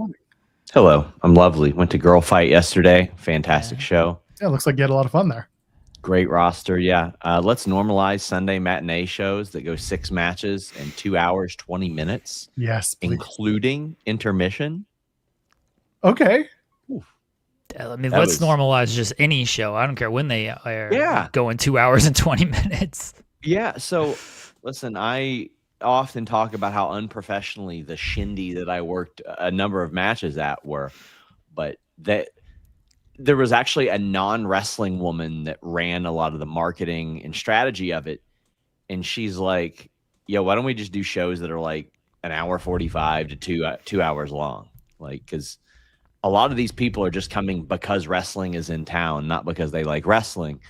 Hello. I'm lovely. Went to Girl Fight yesterday. Fantastic show. Yeah, it looks like you had a lot of fun there. Great roster. Yeah. Let's normalize Sunday matinee shows that go 6 matches in 2 hours, 20 minutes. Yes, please. Including intermission. Okay. I mean, let's normalize just any show. I don't care when they are. Yeah. Going 2 hours and 20 minutes. Yeah. So, listen, I often talk about how unprofessionally the shindy that I worked a number of matches at were, but that there was actually a non-wrestling woman that ran a lot of the marketing and strategy of it. And she's like, yo, why don't we just do shows that are like an hour 45 to 2 hours long? Like, because a lot of these people are just coming because wrestling is in town, not because they like wrestling.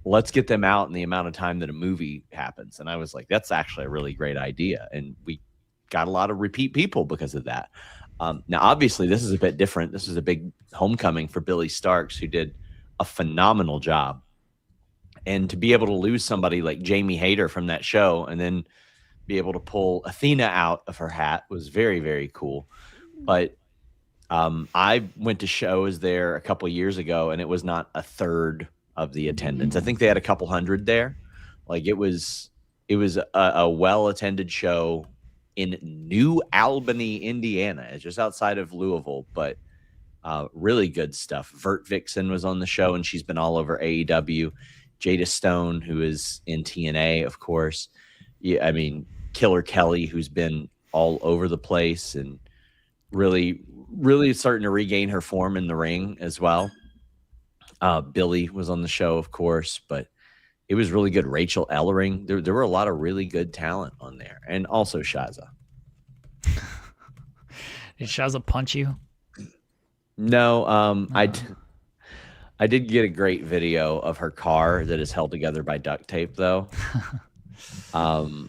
Let's get them out in the amount of time that a movie happens. And I was like, that's actually a really great idea. And we got a lot of repeat people because of that. Now, obviously, this is a bit different. This is a big homecoming for Billy Starks, who did a phenomenal job. And to be able to lose somebody like Jamie Hayter from that show and then be able to pull Athena out of her hat was very, very cool. But I went to shows there a couple of years ago, and it was not a third of the attendance. I think they had a couple hundred there. Like it was a well-attended show in New Albany, Indiana. It's just outside of Louisville, but really good stuff. Vert Vixen was on the show, and she's been all over AEW. Jada Stone, who is in TNA, of course. Yeah, I mean, Killer Kelly, who's been all over the place and really, really starting to regain her form in the ring as well. Billy was on the show, of course, but it was really good. Rachel Ellering. There were a lot of really good talent on there. And also Shaza. Did Shaza punch you? No. I did get a great video of her car that is held together by duct tape, though. And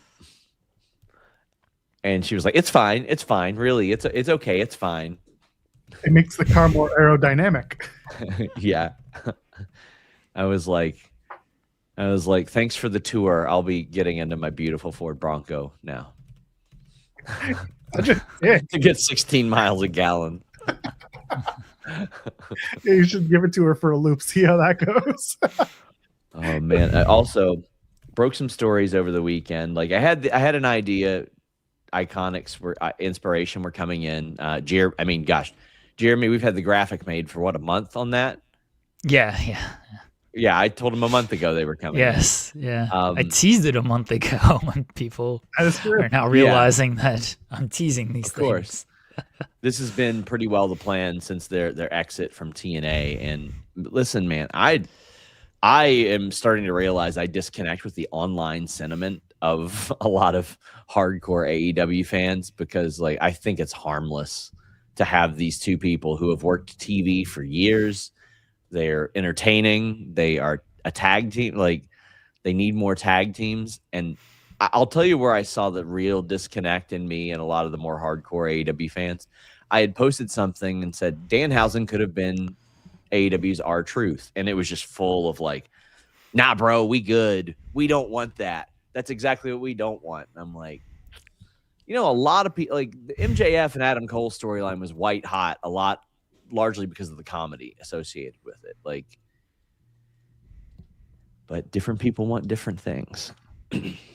she was like, it's fine. It's fine. Really, it's okay. It's fine. It makes the car more aerodynamic. Yeah. I was like, thanks for the tour. I'll be getting into my beautiful Ford Bronco now. To get 16 miles a gallon. You should give it to her for a loop. See how that goes. Oh man! I also broke some stories over the weekend. Like I had an idea. Iconics were inspiration were coming in. Jeremy, we've had the graphic made for what, a month on that. Yeah. Yeah, I told him a month ago they were coming. Yes, yeah. I teased it a month ago when people are now realizing that I'm teasing these things. Of course. This has been pretty well the plan since their exit from TNA. And listen, man, I am starting to realize I disconnect with the online sentiment of a lot of hardcore AEW fans because, like, I think it's harmless to have these two people who have worked TV for years. They're entertaining. They are a tag team. Like, they need more tag teams. And I'll tell you where I saw the real disconnect in me and a lot of the more hardcore AEW fans. I had posted something and said Danhausen could have been AEW's R-Truth. And it was just full of like, nah, bro, we good. We don't want that. That's exactly what we don't want. And I'm like, you know, a lot of people, like the MJF and Adam Cole storyline was white hot a lot, largely because of the comedy associated with it. Like, but different people want different things.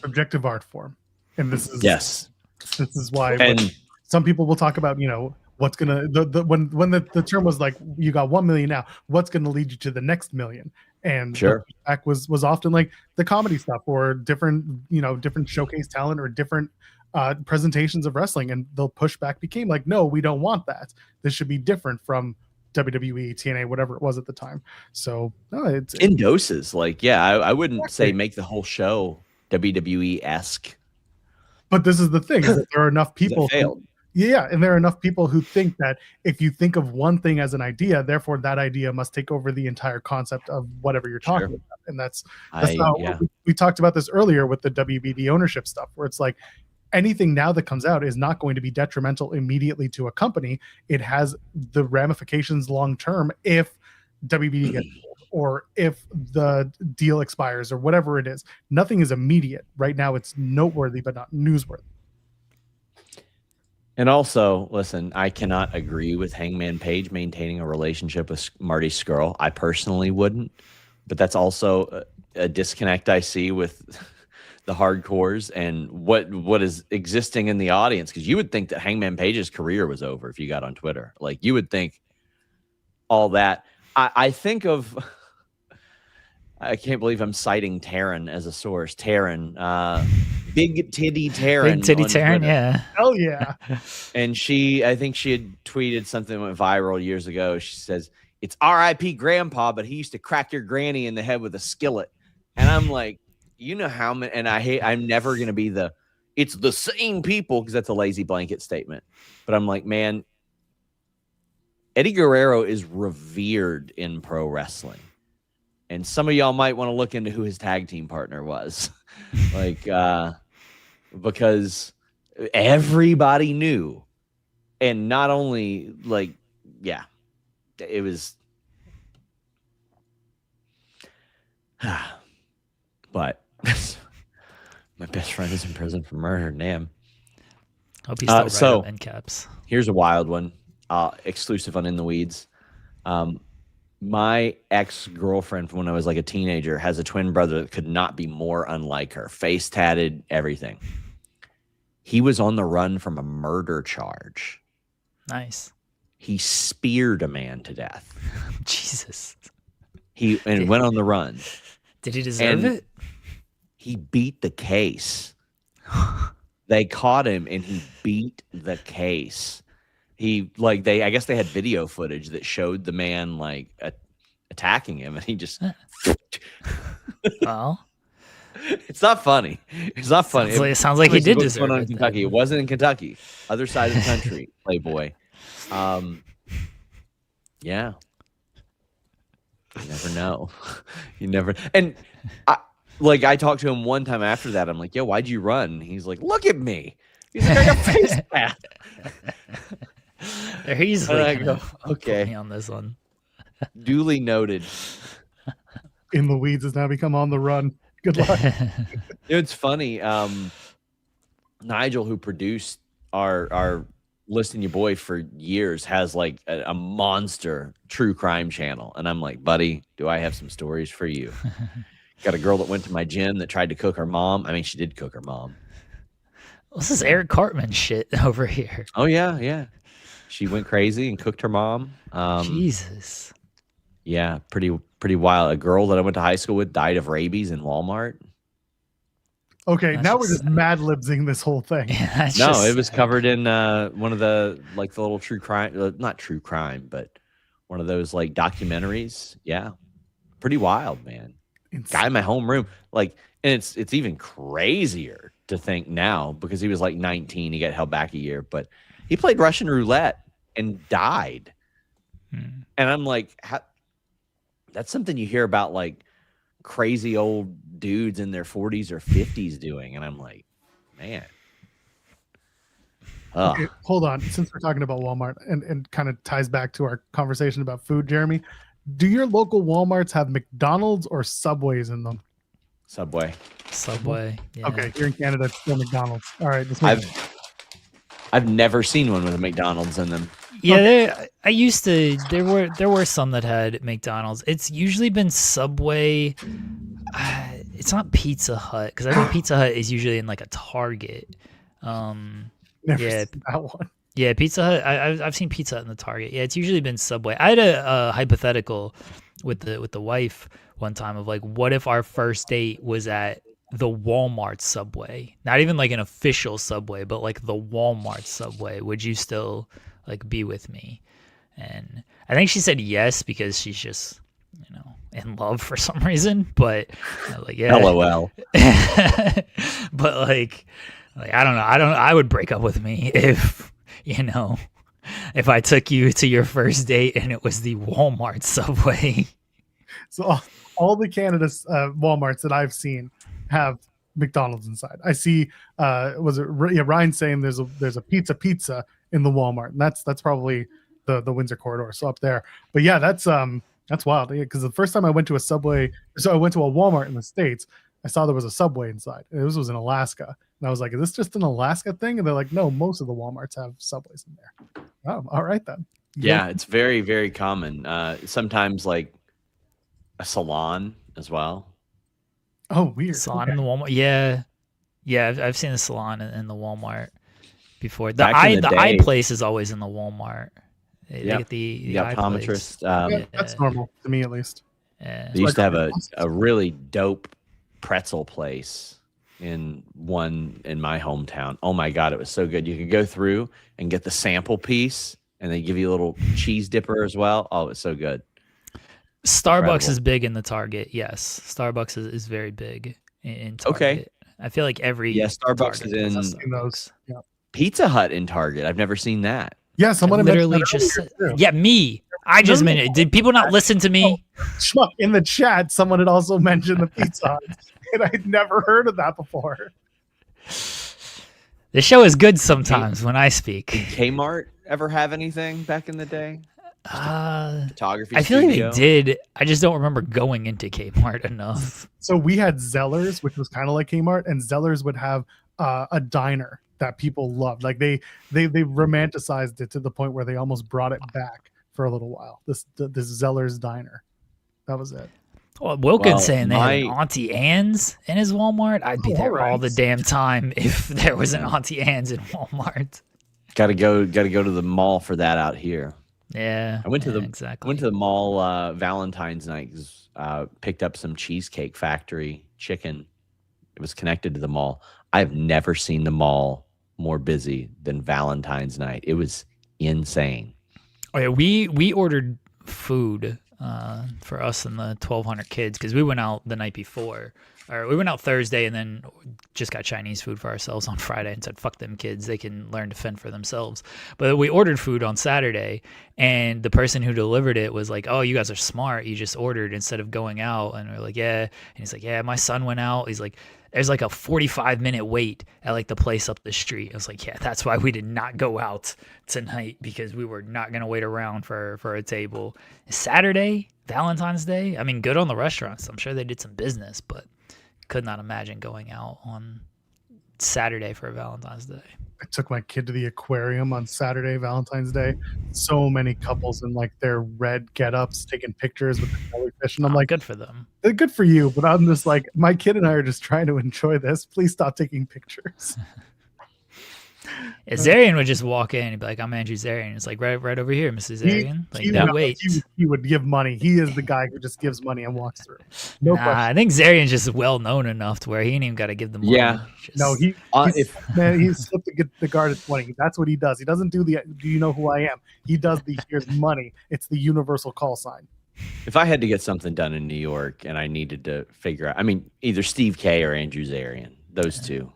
Objective art form. And this is this is why some people will talk about, you know, what's gonna when the term was like, you got 1 million now, what's gonna lead you to the next million? And the feedback was often like the comedy stuff or different, you know, different showcase talent or different presentations of wrestling, and the pushback became like, no, we don't want that. This should be different from WWE, TNA, whatever it was at the time. So no, it's in doses. Like, yeah, I wouldn't say make the whole show WWE-esque. But this is the thing: is that there are enough people. And there are enough people who think that if you think of one thing as an idea, therefore that idea must take over the entire concept of whatever you're talking about. And that's how we talked about this earlier with the WBD ownership stuff, where it's like anything now that comes out is not going to be detrimental immediately to a company. It has the ramifications long term if WBD gets sold or if the deal expires or whatever it is. Nothing is immediate. Right now it's noteworthy but not newsworthy. And also, listen, I cannot agree with Hangman Page maintaining a relationship with Marty Scurll. I personally wouldn't, but that's also a disconnect I see with the hardcores and what is existing in the audience. Because you would think that Hangman Page's career was over if you got on Twitter. Like, you would think all that. I think of, I can't believe I'm citing Taryn as a source. Taryn, Big Titty Taryn. Big Titty Taryn, Twitter. yeah. Hell yeah. And I think she had tweeted something that went viral years ago. She says, it's R.I.P. Grandpa, but he used to crack your granny in the head with a skillet. And I'm like, you know how many, and I'm never going to be it's the same people, because that's a lazy blanket statement. But I'm like, man, Eddie Guerrero is revered in pro wrestling. And some of y'all might want to look into who his tag team partner was. Like, because everybody knew. And not only, like, yeah, it was. But my best friend is in prison for murder. Damn. Hope he's still right in caps. Here's a wild one. Exclusive on In the Weeds. My ex-girlfriend from when I was like a teenager has a twin brother that could not be more unlike her. Face tatted, everything. He was on the run from a murder charge. Nice. He speared a man to death. Jesus. He went on the run. Did he deserve it? He beat the case. They caught him and he beat the case. I guess they had video footage that showed the man like attacking him, and he just. Well, it's not funny. It's not funny. It sounds like he did deserve it. In Kentucky. It wasn't in Kentucky. Other side of the country, Playboy. Yeah. You never know. You never. And I talked to him one time after that. I'm like, yo, why'd you run? He's like, look at me. He's like, I got face tat. They're easily okay on this one. Duly noted. In the Weeds has now become On the Run. Good luck. It's funny. Nigel, who produced our Listen Your Boy for years, has like a monster true crime channel. And I'm like, buddy, do I have some stories for you? Got a girl that went to my gym that tried to cook her mom. I mean, she did cook her mom. This is Eric Cartman shit over here. Oh, yeah, yeah. She went crazy and cooked her mom. Jesus. Yeah, pretty wild. A girl that I went to high school with died of rabies in Walmart. Okay, That's now we're just just mad libsing this whole thing. That's No, just it was sad. covered in one of the the little true crime, not true crime, but one of those like documentaries. Yeah, pretty wild, man. Guy in my homeroom, and it's even crazier to think now because he was like 19, he got held back a year, but he played Russian roulette and died. Hmm. And I'm like, that's something you hear about like crazy old dudes in their 40s or 50s doing, and I'm like, man. Okay, hold on. Since we're talking about Walmart and kind of ties back to our conversation about food, Jeremy, do your local Walmarts have McDonald's or Subways in them? Subway. Yeah. Okay, here in Canada, it's still McDonald's. All right, I've never seen one with a McDonald's in them. Yeah, there were some that had McDonald's. It's usually been Subway. It's not Pizza Hut because I think Pizza Hut is usually in like a Target. Never Yeah. seen that one. Yeah, Pizza Hut. I've seen Pizza Hut in the Target. Yeah, it's usually been Subway. I had a hypothetical with the wife one time of like, what if our first date was at the Walmart Subway? Not even like an official Subway, but like the Walmart Subway. Would you still like be with me? And I think she said yes because she's just in love for some reason. But like yeah, LOL. But like I don't know. I would break up with me if if I took you to your first date and it was the Walmart Subway. So all the Canada Walmarts that I've seen have McDonald's inside. I see. Ryan saying there's a pizza in the Walmart, and that's probably the Windsor corridor, so up there. But yeah, that's wild. Because the first time I went to a Subway, so I went to a Walmart in the States, I saw there was a Subway inside. And this was in Alaska, and I was like, "Is this just an Alaska thing?" And they're like, "No, most of the Walmarts have Subways in there." Oh, all right then. Yeah, it's very, very common. Sometimes like a salon as well. Oh, weird. Salon in the Walmart. Yeah. I've seen the salon in the Walmart before. The Back in the eye day- place is always in the Walmart. They Yep. get the The eye place. optometrist. That's normal to me, at least. Yeah. They used to have a really dope pretzel place in my hometown. Oh my God, it was so good. You could go through and get the sample piece, and they give you a little cheese dipper as well. Oh, it's so good. Starbucks Incredible. is big in the Target. Yes, Starbucks is very big in Target. Okay. I feel like every Starbucks Target is has a in Seen those. Starbucks. Yeah. Picca Hut in Target. I've never seen that. Yeah, someone I mentioned literally that just earlier, too. yeah, me. I just No. meant it. Did people not listen to me? Schmuck, in the chat, someone had also mentioned the Pizza Hut, and I'd never heard of that before. The show is good sometimes when I speak. Did Kmart ever have anything back in the day? Photography I feel like studio? they did. I just don't remember going into Kmart enough. So we had Zellers, which was kind of like Kmart, and Zellers would have a diner that people loved. Like they romanticized it to the point where they almost brought it back for a little while. This Zellers diner, that was it. Well, Wilkins Well, saying they had an Auntie Anne's in his Walmart. I'd be there all the damn time if there was an Auntie Anne's in Walmart. Got to go to the mall for that out here. Yeah, I went to exactly. the mall Valentine's night. Picked up some Cheesecake Factory chicken. It was connected to the mall. I've never seen the mall more busy than Valentine's night. It was insane. Oh yeah, we ordered food for us and the 1,200 kids because we went out the night before. Or we went out Thursday and then just got Chinese food for ourselves on Friday and said, fuck them kids. They can learn to fend for themselves. But we ordered food on Saturday, and the person who delivered it was like, oh, you guys are smart. You just ordered instead of going out. And we're like, yeah. And he's like, yeah, my son went out. He's like, there's like a 45-minute wait at like the place up the street. I was like, yeah, that's why we did not go out tonight, because we were not going to wait around for a table. Saturday, Valentine's Day. I mean, good on the restaurants. I'm sure they did some business, but could not imagine going out on Saturday for Valentine's Day. I took my kid to the aquarium on Saturday, Valentine's Day. So many couples in like their red get-ups taking pictures with the jellyfish, and I'm like, good for them. Good for you, but I'm just like, my kid and I are just trying to enjoy this. Please stop taking pictures. Zarian would just walk in and be like, "I'm Andrew Zarian." It's like right over here, Mrs. Zarian. Like, no, wait. He would give money. He is the guy who just gives money and walks through. No question. I think Zarian's just well known enough to where he ain't even got to give them money. Yeah. No, he slipped the guard at 20. That's what he does. He doesn't do do you know who I am? He does the here's money. It's the universal call sign. If I had to get something done in New York and I needed to figure out, I mean, either Steve K or Andrew Zarian, those two.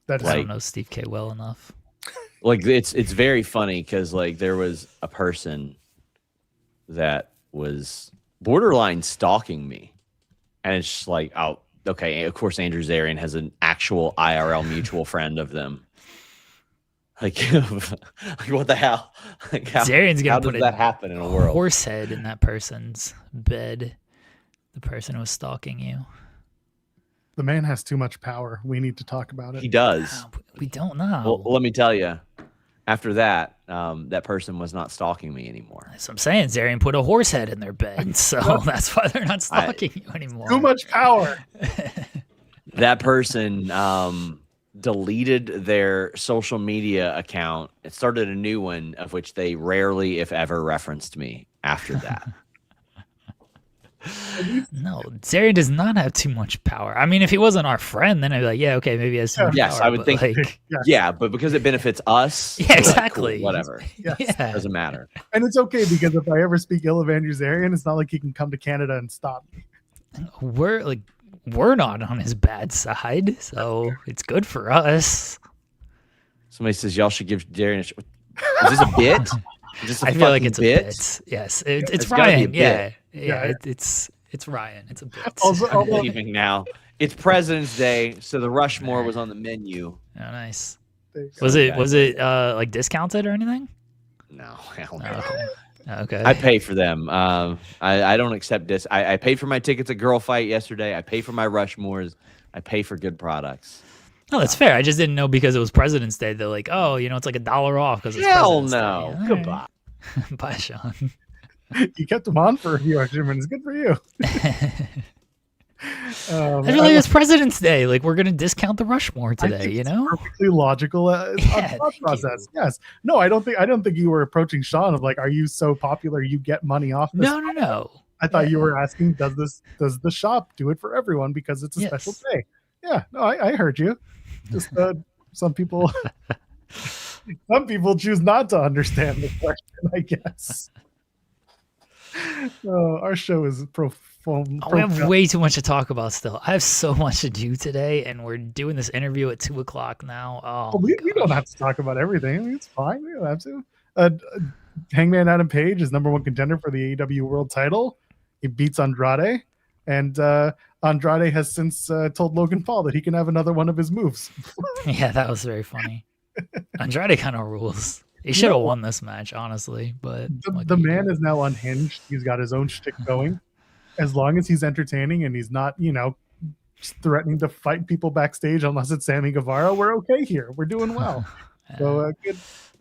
I don't know Steve K well enough. Like it's very funny because like there was a person that was borderline stalking me, and it's just like, oh, okay. Of course, Andrew Zarian has an actual IRL mutual friend of them. Like what the hell? Like Zarian's gonna how put does that happen in a world? Horse head in that person's bed. The person who was stalking you. The man has too much power. We need to talk about it. He does. We don't know. Well, let me tell you. After that, that person was not stalking me anymore. That's what I'm saying. Zarian put a horse head in their bed, so that's why they're not stalking you anymore. Too much power. That person deleted their social media account. It started a new one of which they rarely, if ever, referenced me after that. No, Zarian does not have too much power. I mean, if he wasn't our friend, then I'd be like, yeah, okay, maybe he has some yes, power. I would think. Like, yeah, but because it benefits us, yeah, exactly. Like, cool, whatever. Yes. Yeah. Doesn't matter. And it's okay because if I ever speak ill of Andrew Zarian, it's not like he can come to Canada and stop me. We're not on his bad side, so it's good for us. Somebody says y'all should give Zarian. Is this a bit? Is this a I feel like it's bit? a bit. Yes, it's It's gotta be a Ryan. bit. Yeah. It's Ryan. It's a bit. I'm leaving now. It's President's Day, so the Rushmore was on the menu. Oh, nice. Was Was it like discounted or anything? No, hell no. Okay. I pay for them. I don't accept this. I paid for my tickets at Girl Fight yesterday. I pay for my Rushmores. I pay for good products. No, that's fair. I just didn't know because it was President's Day. They're like, oh, it's like $1 off because it's Hell President's no. Day. Goodbye. Right. Bye, Sean. You kept him on for a few extra minutes. Good for you. I feel like it's President's Day. Like we're gonna discount the Rushmore today. It's perfectly logical thought process. Yes. No, I don't think you were approaching Sean of like, are you so popular you get money off this? No. I thought you were asking, does the shop do it for everyone because it's a special day? Yeah. No, I heard you. Just some people choose not to understand the question, I guess. Our show is we have way too much to talk about still. I have so much to do today, and we're doing this interview at 2:00 now. Oh, we don't have to talk about everything. I mean, it's fine. We don't have to. Hangman Adam Page is #1 contender for the AEW World Title. He beats Andrade, and Andrade has since told Logan Paul that he can have another one of his moves. Yeah, that was very funny. Andrade kind of rules. He should have won this match, honestly. But the man is now unhinged. He's got his own shtick going. As long as he's entertaining and he's not, threatening to fight people backstage, unless it's Sammy Guevara, we're okay here. We're doing well. So I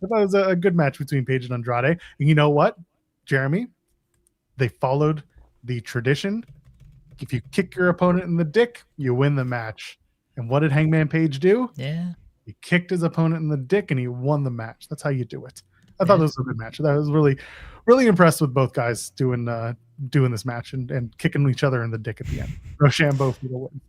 thought it was a good match between Page and Andrade. And you know what, Jeremy? They followed the tradition. If you kick your opponent in the dick, you win the match. And what did Hangman Page do? Yeah. He kicked his opponent in the dick and he won the match. That's how you do it. I thought this was a good match. I was really, really impressed with both guys doing this match and kicking each other in the dick at the end. Rochambeau for the win.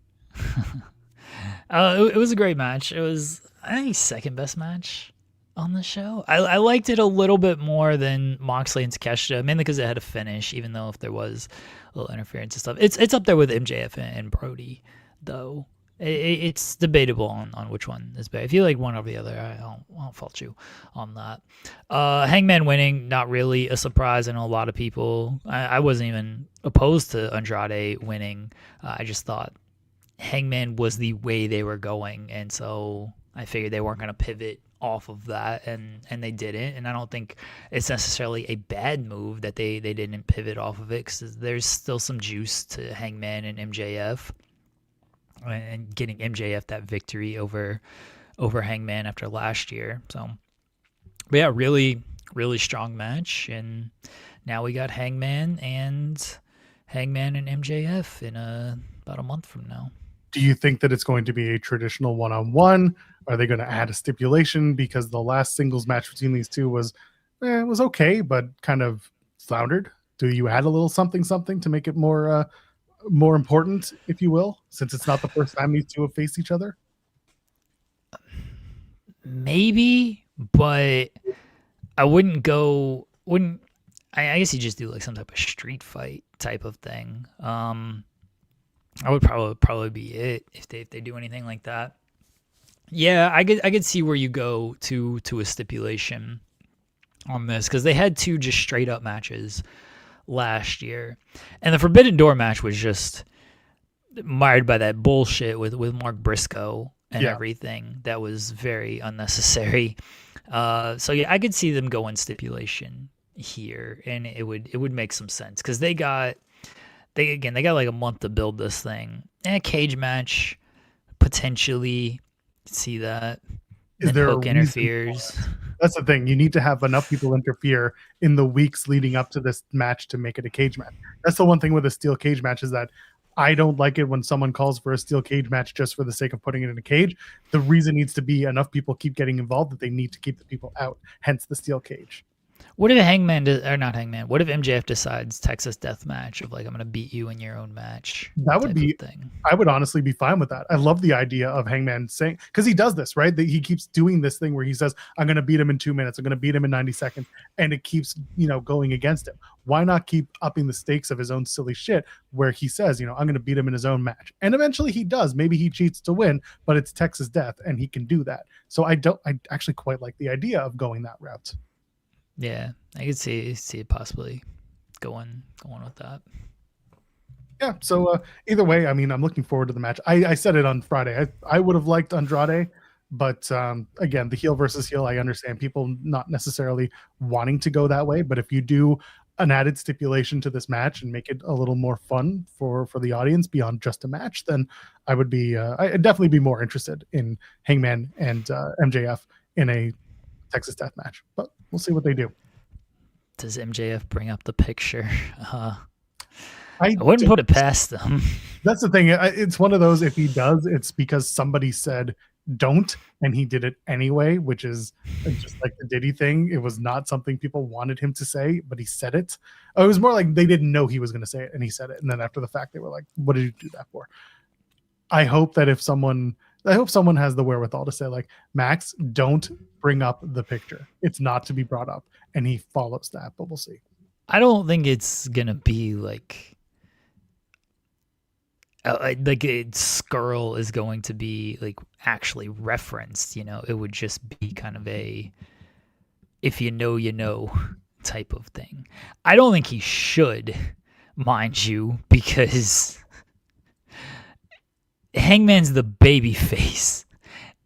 It was a great match. It was, I think, second best match on the show. I liked it a little bit more than Moxley and Takeshita, mainly because it had a finish, even though if there was a little interference and stuff. It's up there with MJF and Brody, though. It's debatable on which one is better. If you like one over the other, I won't fault you on that. Hangman winning, not really a surprise. I know a lot of people. I wasn't even opposed to Andrade winning. I just thought Hangman was the way they were going, and so I figured they weren't going to pivot off of that, and they didn't. And I don't think it's necessarily a bad move that they didn't pivot off of it, because there's still some juice to Hangman and MJF. And getting MJF that victory over Hangman after last year. So, but yeah, really, really strong match. And now we got Hangman and MJF in about a month from now. Do you think that it's going to be a traditional one-on-one? Are they going to add a stipulation because the last singles match between these two was okay, but kind of floundered? Do you add a little something to make it more important, if you will, since it's not the first time these two have faced each other? Maybe, but I wouldn't go. I guess you just do like some type of street fight type of thing. I would probably be it if they do anything like that. Yeah, I could see where you go to a stipulation on this, because they had two just straight up matches last year, and the Forbidden Door match was just mired by that bullshit with Mark Briscoe and everything. That was very unnecessary. So yeah, I could see them going stipulation here, and it would make some sense, because they got like a month to build this thing. And a cage match, potentially, see that. Is there Hook interferes? That's the thing. You need to have enough people interfere in the weeks leading up to this match to make it a cage match. That's the one thing with a steel cage match, is that I don't like it when someone calls for a steel cage match just for the sake of putting it in a cage. The reason needs to be enough people keep getting involved that they need to keep the people out, hence the steel cage. What if what if MJF decides Texas Death Match of like, I'm gonna beat you in your own match? That would be thing. I would honestly be fine with that. I love the idea of Hangman saying, because he does this, right? He keeps doing this thing where he says, I'm gonna beat him in 2 minutes, I'm gonna beat him in 90 seconds, and it keeps, going against him. Why not keep upping the stakes of his own silly shit where he says, I'm gonna beat him in his own match? And eventually he does. Maybe he cheats to win, but it's Texas Death and he can do that. So I actually quite like the idea of going that route. Yeah, I could see it possibly going with that. Yeah, so either way, I mean, I'm looking forward to the match. I said it on Friday. I would have liked Andrade, but again, the heel versus heel, I understand people not necessarily wanting to go that way. But if you do an added stipulation to this match and make it a little more fun for the audience beyond just a match, then I would be I'd definitely be more interested in Hangman and MJF in a Texas Death Match. But we'll see what they do. Does MJF bring up the picture? I wouldn't put it past them. That's the thing. It's one of those, if he does, it's because somebody said don't, and he did it anyway, which is just like the Diddy thing. It was not something people wanted him to say, but he said it. It was more like they didn't know he was going to say it, and he said it. And then after the fact, they were like, what did you do that for? I hope someone has the wherewithal to say, like, Max, don't bring up the picture. It's not to be brought up. And he follows that, but we'll see. I don't think it's going to be like Skrull is going to be like actually referenced. It would just be kind of a if you know type of thing. I don't think he should, mind you, because Hangman's the baby face,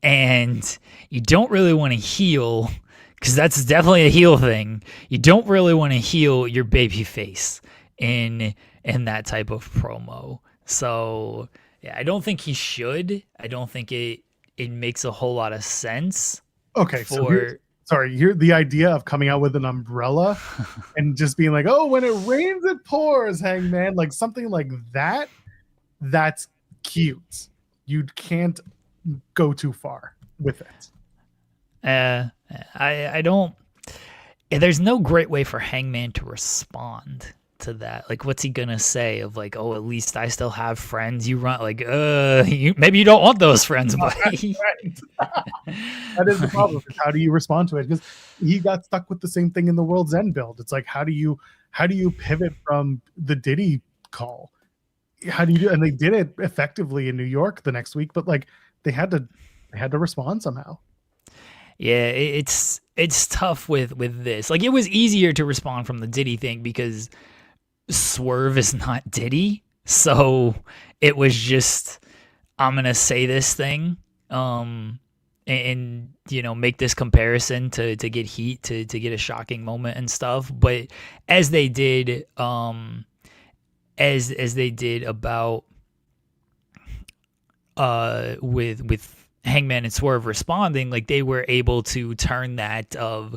and you don't really want to heel, because that's definitely a heel thing. You don't really want to heel your baby face in that type of promo. So yeah, I don't think he should. I don't think it makes a whole lot of sense. Okay, the idea of coming out with an umbrella and just being like, oh, when it rains it pours, Hangman, like something like that, that's cute. You can't go too far with it. I don't. There's no great way for Hangman to respond to that. Like, what's he gonna say? Of like, oh, at least I still have friends. You run like, maybe you don't want those friends, buddy. That is the problem. How do you respond to it? Because he got stuck with the same thing in the World's End build. It's like, how do you pivot from the Diddy call? How do you do? And they did it effectively in New York the next week, but like they had to respond somehow. Yeah, it's tough with this. Like, it was easier to respond from the Diddy thing because Swerve is not Diddy, so it was just, I'm gonna say this thing, and make this comparison to get heat, to get a shocking moment and stuff. But as they did, as they did about with Hangman and Swerve responding, like they were able to turn that of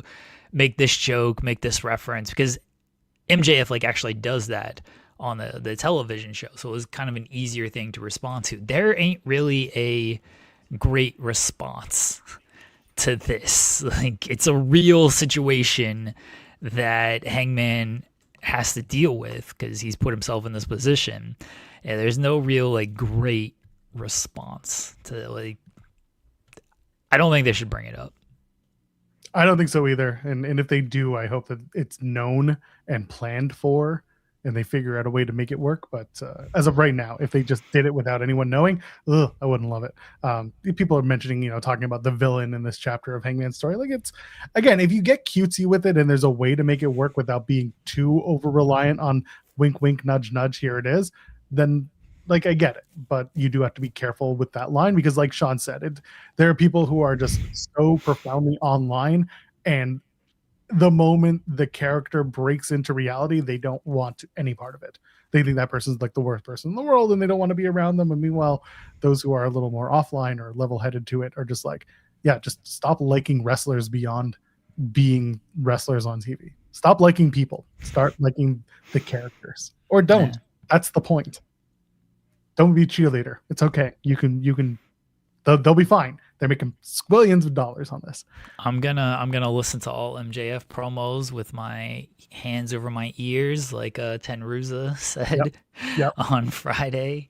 make this joke, make this reference, because MJF like actually does that on the television show. So it was kind of an easier thing to respond to. There ain't really a great response to this. Like, it's a real situation that Hangman has to deal with because he's put himself in this position. And there's no real like great response to like. I don't think they should bring it up. I don't think so either. And if they do, I hope that it's known and planned for, and they figure out a way to make it work. But as of right now, if they just did it without anyone knowing, I wouldn't love it. People are mentioning, talking about the villain in this chapter of Hangman's story. Like, it's, again, if you get cutesy with it and there's a way to make it work without being too over reliant on wink, wink, nudge, nudge, here it is, then like, I get it. But you do have to be careful with that line because, like Sean said, there are people who are just so profoundly online, and the moment the character breaks into reality, they don't want any part of it. They think that person's like the worst person in the world and they don't want to be around them. And meanwhile, those who are a little more offline or level-headed to it are just like, yeah, just stop liking wrestlers beyond being wrestlers on TV. Stop liking people. Start liking the characters. Or don't. Yeah. That's the point. Don't be a cheerleader. It's okay. You can they'll be fine. They're making squillions of dollars on this. I'm gonna listen to all MJF promos with my hands over my ears, like Tenruza said on Friday.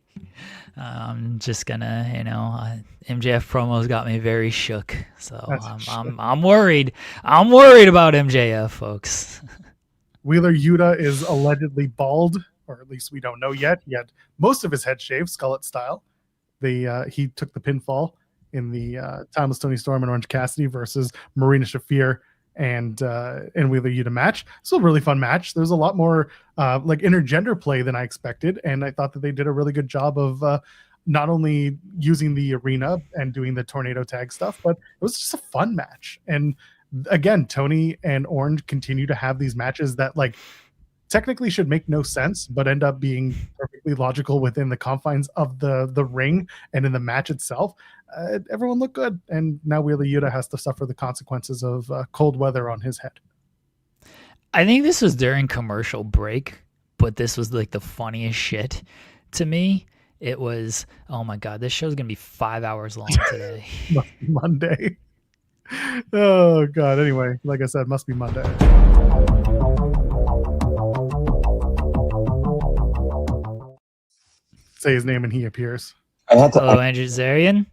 I'm just gonna, MJF promos got me very shook. So I'm worried. I'm worried about MJF, folks. Wheeler Yuta is allegedly bald, or at least we don't know yet. He had most of his head shaved, Skullet style. He took the pinfall in the Timeless Tony Storm and Orange Cassidy versus Marina Shafir and Wheeler Yuta match. Still a really fun match. There's a lot more like intergender play than I expected, and I thought that they did a really good job of not only using the arena and doing the tornado tag stuff, but it was just a fun match. And again, Tony and Orange continue to have these matches that like technically should make no sense, but end up being perfectly logical within the confines of the ring and in the match itself. Everyone looked good, and now Wheeler Yuta has to suffer the consequences of cold weather on his head. I think this was during commercial break, but this was like the funniest shit to me. It was, oh my God, this show's going to be 5 hours long today. Must be Monday. Oh God. Anyway, like I said, must be Monday. Say his name and he appears. Hello, Andrew Zarian.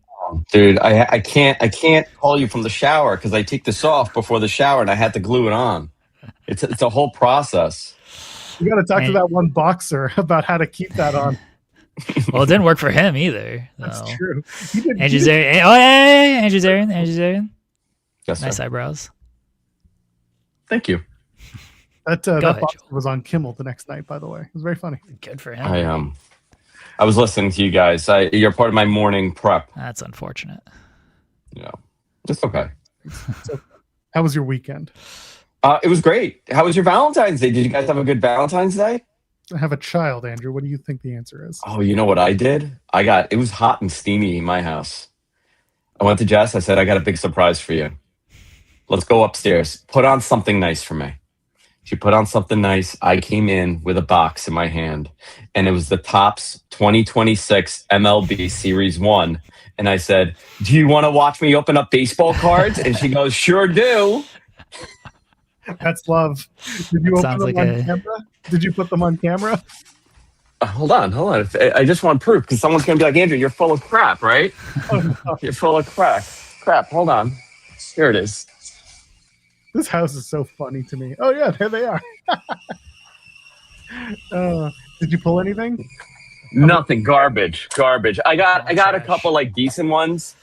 Dude, I can't call you from the shower because I take this off before the shower and I had to glue it on. It's a whole process. You got to talk to that one boxer about how to keep that on. Well, it didn't work for him either. That's true. Andrew Zarian. Oh, hey, Andrew Zarian. Yes, nice sir. Eyebrows. Thank you. That boxer was on Kimmel the next night, by the way. It was very funny. Good for him. I was listening to you guys. You're part of my morning prep. That's unfortunate. Yeah, it's okay. So, how was your weekend? It was great. How was your Valentine's Day? Did you guys have a good Valentine's Day? I have a child, Andrew. What do you think the answer is? Oh, you know what I did? It was hot and steamy in my house. I went to Jess. I said, I got a big surprise for you. Let's go upstairs. Put on something nice for me. She put on something nice. I came in with a box in my hand, and it was the Topps 2026 MLB Series 1. And I said, do you want to watch me open up baseball cards? And she goes, sure do. That's love. Did you open them on camera? Did you put them on camera? Hold on. I just want proof because someone's going to be like, Andrew, you're full of crap, right? Oh, no. You're full of crap. Hold on. Here it is. This house is so funny to me. Oh yeah, there they are. Did you pull anything? Nothing. Garbage. I got a couple like decent ones.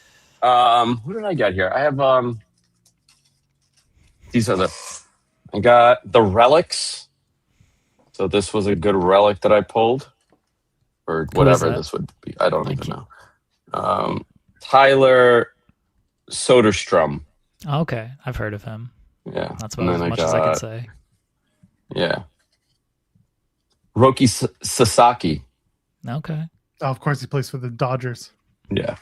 What did I get here? I have these are I got the relics. So this was a good relic that I pulled, or whatever this would be. I don't even know. Tyler Soderstrom. Okay, I've heard of him. Yeah, that's about as much as I can say. Yeah, Roki Sasaki. Okay. Oh, of course, he plays for the Dodgers. Yeah.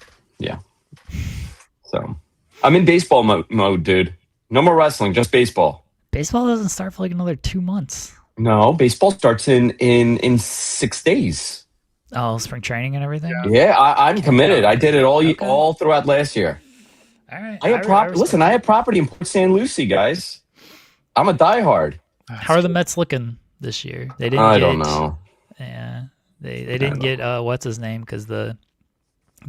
So I'm in baseball mode, dude. No more wrestling, just baseball. Baseball doesn't start for like another 2 months. No, baseball starts in 6 days. Oh, spring training and everything. Yeah, I'm committed. I did it Okay. all throughout last year. All right. I have Listen, I have property in Port St. Lucie, guys. I'm a diehard. How are the Mets looking this year? They didn't. I don't know. Yeah, they didn't get what's his name because the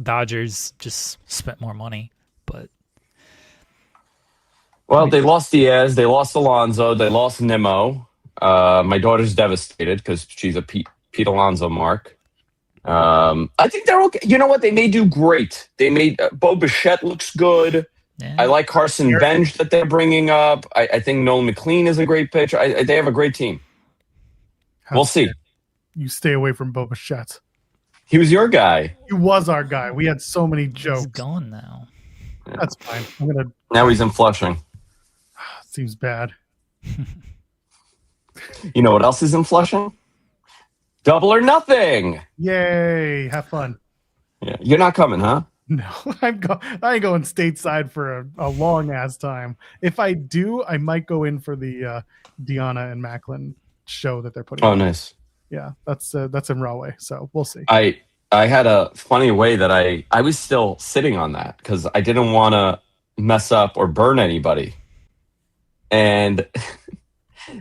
Dodgers just spent more money. But Well, they lost Diaz, they lost Alonso, they lost Nimmo. My daughter's devastated because she's a Pete Alonso mark. I think they're okay. You know what? They may do great. They made Bo Bichette looks good. yeah. I like Carson Bench that they're bringing up. I think Nolan McLean is a great pitcher. They have a great team. We'll see. You stay away from Boba Fett. He was your guy. He was our guy. We had so many jokes. He's gone now. That's fine. Now he's in Flushing. Seems bad. You know what else is in Flushing? Double or Nothing. Yay! Have fun. Yeah. You're not coming, huh? No, I ain't going stateside for a long ass time. If I do, I might go in for the Deanna and Macklin show that they're putting. Oh, on. nice. Yeah, that's in Rahway, so we'll see. I had a funny way that I was still sitting on that because I didn't want to mess up or burn anybody. And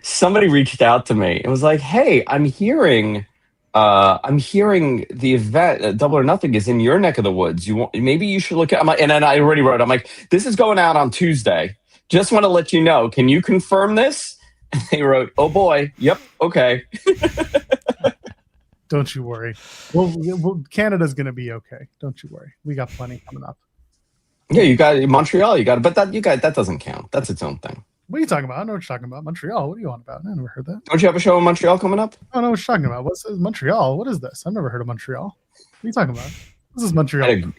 somebody reached out to me and was like, "Hey, I'm hearing the event Double or Nothing is in your neck of the woods. Maybe you should look at." I'm like, and then I already wrote. I'm like, "This is going out on Tuesday. Just want to let you know. Can you confirm this?" And they wrote, "Oh boy, yep, okay." Don't you worry. Well, Canada's gonna be okay. Don't you worry. We got plenty coming up. Yeah, you got Montreal. You got it, but that doesn't count. That's its own thing. What are you talking about? I know what you're talking about. Montreal. What are you on about? I never heard that. Don't you have a show in Montreal coming up? I don't know what you're talking about. What's Montreal? What is this? I've never heard of Montreal. What are you talking about? This is Montreal.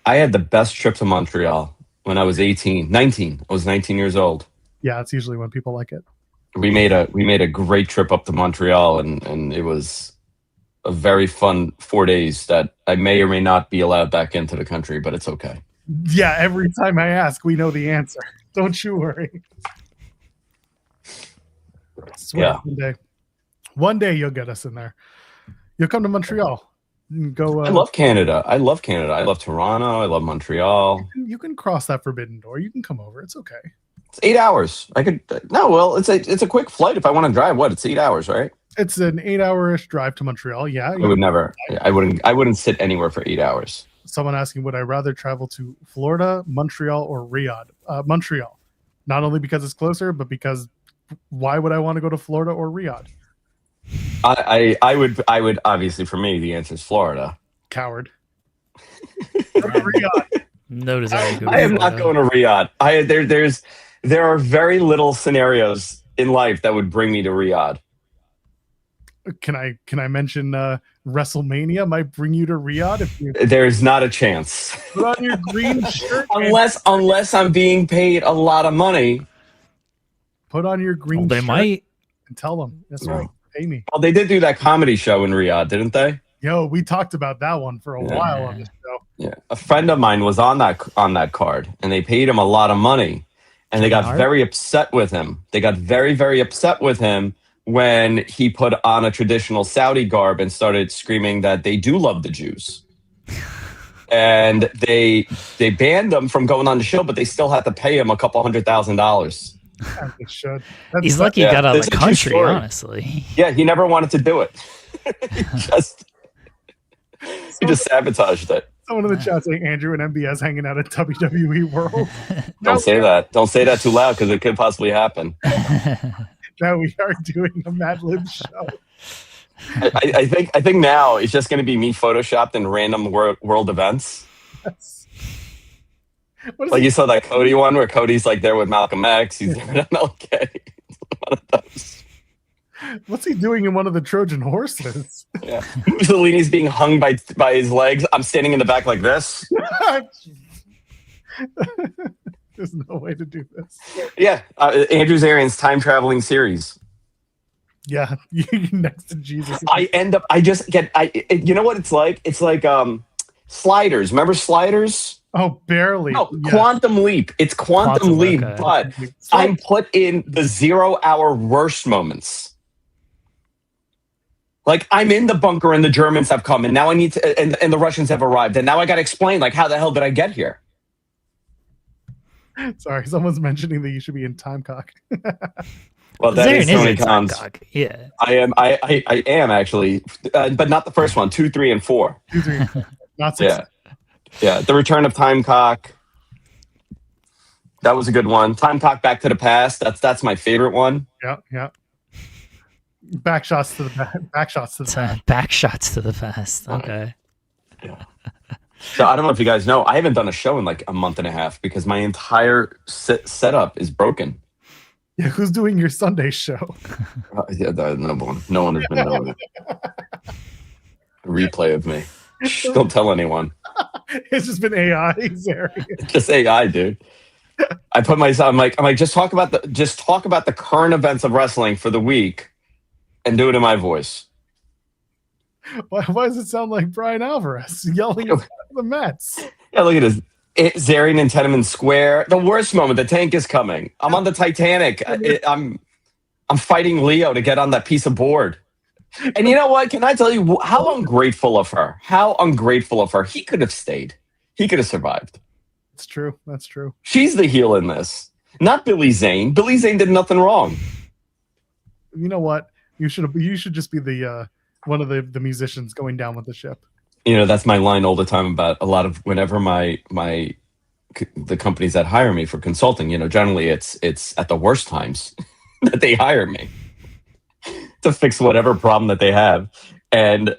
I had the best trip to Montreal when I was 19. I was 19 years old. Yeah, it's usually when people like it. We made a great trip up to Montreal, and it was a very fun 4 days that I may or may not be allowed back into the country, but it's okay. Yeah, every time I ask, we know the answer. Don't you worry. I swear, one day you'll get us in there. You'll come to Montreal. Go. I love Canada. I love Toronto. I love Montreal. You can cross that forbidden door. You can come over. It's okay. It's 8 hours. It's a quick flight if I want to drive. It's 8 hours, right? It's an 8-hour-ish drive to Montreal. Yeah. I wouldn't sit anywhere for 8 hours. Someone asking, would I rather travel to Florida, Montreal, or Riyadh? Montreal. Not only because it's closer, but because why would I want to go to Florida or Riyadh? I would obviously, for me, the answer is Florida. Coward. Go to Riyadh. No desire to go to I am not going to Riyadh. There are very little scenarios in life that would bring me to Riyadh. Can I mention WrestleMania might bring you to Riyadh if you There's not a chance. put on your green shirt unless I'm being paid a lot of money. Put on your green They shirt might. and tell them. That's No. right. Pay me. Well, they did do that comedy show in Riyadh, didn't they? Yo, we talked about that one for a while on the show. Yeah. A friend of mine was on that card, and they paid him a lot of money, and they got very upset with him. They got very, very upset with him when he put on a traditional Saudi garb and started screaming that they do love the Jews. And they banned him from going on the show, but they still had to pay him a couple $100,000. Yeah, they should. He's lucky he got out of It's the a true country, story. honestly. Yeah, he never wanted to do it. He just sabotaged it. Someone in the chat saying Andrew and MBS hanging out at WWE World. Don't say that. Don't say that too loud because it could possibly happen. Now we are doing a Mad Lib show. I think now it's just going to be me photoshopped in random world events. Yes. What is Like he- you saw that Cody one where Cody's like there with Malcolm X. He's there with MLK. One of those. What's he doing in one of the Trojan horses? Yeah. Mussolini's being hung by his legs. I'm standing in the back like this. There's no way to do this. Yeah. Andrew Zarian's time traveling series. Yeah, you next to Jesus. You know what it's like? It's like Sliders. Remember Sliders? Oh, barely. No, Yeah. Quantum Leap. It's Quantum Leap, okay. but I'm put in the 0 hour worst moments. Like, I'm in the bunker and the Germans have come, and now I need to, and the Russians have arrived, and now I got to explain, like, how the hell did I get here? Sorry, someone's mentioning that you should be in Timecock. Well, that is Tony Khan's. Yeah, I am actually, but not the first one. 2, 3, and 4. 2, 3, and 4. Not 6. Yeah. The Return of Timecock. That was a good one. Timecock Back to the Past. That's my favorite one. Yeah. Back shots to the past. Back shots to the past. Okay. Yeah. So I don't know if you guys know, I haven't done a show in like a month and a half because my entire setup is broken. Yeah, who's doing your Sunday show? No one has been knowing it. A replay of me. Shh, don't tell anyone. It's just been AI, Zary. Just AI, dude. I put myself. I'm like, just talk about the current events of wrestling for the week, and do it in my voice. Why does it sound like Brian Alvarez yelling at the Mets? Yeah, look at this. Zarian and Tenement Square. The worst moment. The tank is coming. I'm on the Titanic. I'm fighting Leo to get on that piece of board. And you know what? Can I tell you how ungrateful of her? How ungrateful of her. He could have stayed. He could have survived. It's true. That's true. She's the heel in this, not Billy Zane. Billy Zane did nothing wrong. You know what? You should just be the one of the musicians going down with the ship. You know, that's my line all the time about a lot of whenever the companies that hire me for consulting, you know, generally it's at the worst times that they hire me to fix whatever problem that they have. And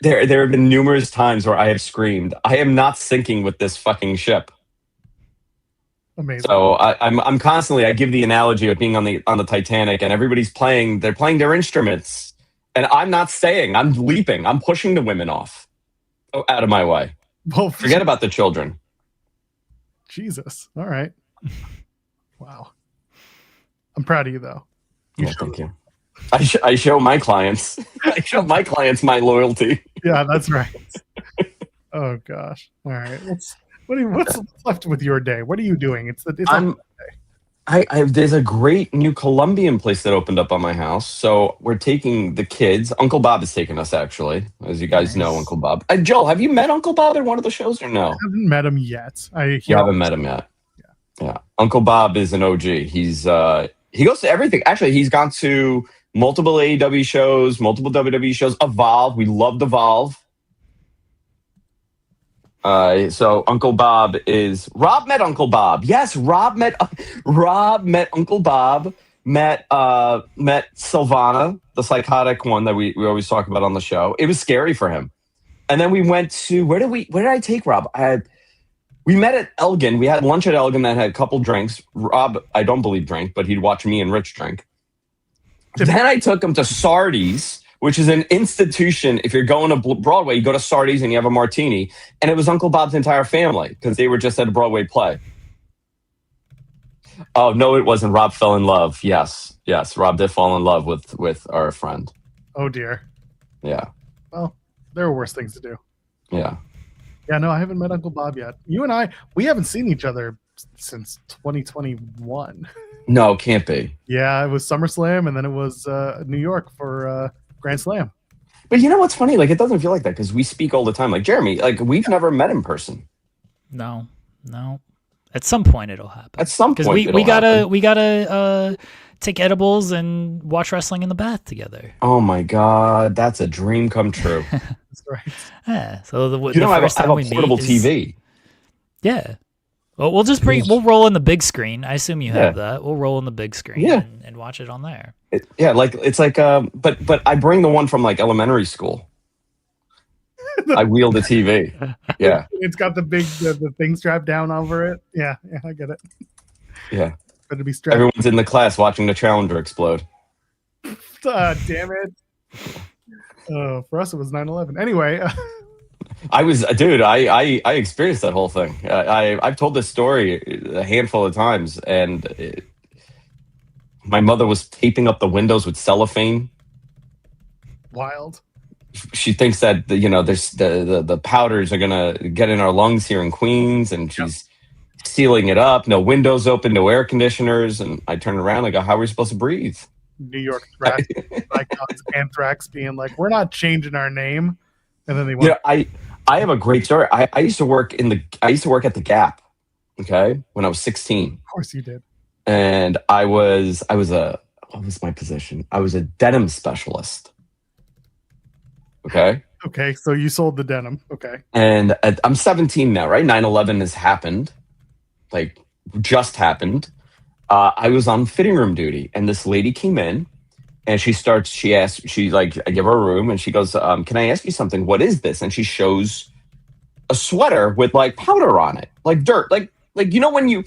there have been numerous times where I have screamed, I am not sinking with this fucking ship. Amazing. So I'm constantly, I give the analogy of being on the Titanic and everybody's playing their instruments and I'm not staying. I'm leaping. I'm pushing the women off. Out of my way. Well, forget about the children. Jesus. All right. Wow. I'm proud of you, though. Thank you. I show my clients. I show my clients my loyalty. Yeah, that's right. Oh gosh. All right. What's left with your day? What are you doing? There's a great new Colombian place that opened up on my house. So we're taking the kids. Uncle Bob is taking us, actually. As you guys know, Uncle Bob. Joel, have you met Uncle Bob at one of the shows or no? I haven't met him yet. You haven't met him yet? Yeah. Uncle Bob is an OG. He goes to everything. Actually, he's gone to multiple AEW shows, multiple WWE shows. Evolve. We loved Evolve. So Uncle Bob is Rob met Uncle Bob. Yes, Rob met Uncle Bob. Met Silvana, the psychotic one that we always talk about on the show. It was scary for him. And then we went to where did I take Rob? We met at Elgin. We had lunch at Elgin that had a couple drinks. Rob, I don't believe drank, but he'd watch me and Rich drink. Then I took him to Sardi's, which is an institution. If you're going to Broadway, you go to Sardi's and you have a martini. And it was Uncle Bob's entire family because they were just at a Broadway play. Oh, no, it wasn't. Rob fell in love. Yes. Rob did fall in love with our friend. Oh, dear. Yeah. Well, there are worse things to do. Yeah. Yeah, no, I haven't met Uncle Bob yet. You and we haven't seen each other since 2021. No, can't be. Yeah, it was SummerSlam, and then it was New York for Grand Slam. But you know what's funny? Like, it doesn't feel like that because we speak all the time. Like, Jeremy, like, we've never met in person. No. At some point it'll happen. At some point, because we gotta take edibles and watch wrestling in the bath together. Oh my God, that's a dream come true. That's right. Yeah. So the first time I have a portable TV. Yeah. Well, we'll roll in the big screen. I assume you have that. We'll roll in the big screen and watch it on there. But I bring the one from like elementary school. I wheel the TV. Yeah. It's got the big the thing strapped down over it. Yeah, I get it. Yeah. Better be strapped. Everyone's in the class watching the Challenger explode. Damn it. For us it was 9/11. Anyway, I experienced that whole thing. I've told this story a handful of times, and my mother was taping up the windows with cellophane. Wild. She thinks that there's the powders are gonna get in our lungs here in Queens, and she's sealing it up. No windows open, no air conditioners, and I turn around and I go, "How are we supposed to breathe?" New York thrash icons, Anthrax being like, "We're not changing our name," and then they went. Yeah, I have a great story. I used to work at the Gap, okay, when I was 16. Of course, you did. And I was what was my position? I was a denim specialist. Okay. Okay, so you sold the denim. Okay. And I'm 17 now, right? 9/11 has happened, like just happened. I was on fitting room duty, and this lady came in, and I give her a room, and she goes, "Can I ask you something? What is this?" And she shows a sweater with like powder on it, like dirt, like you know when you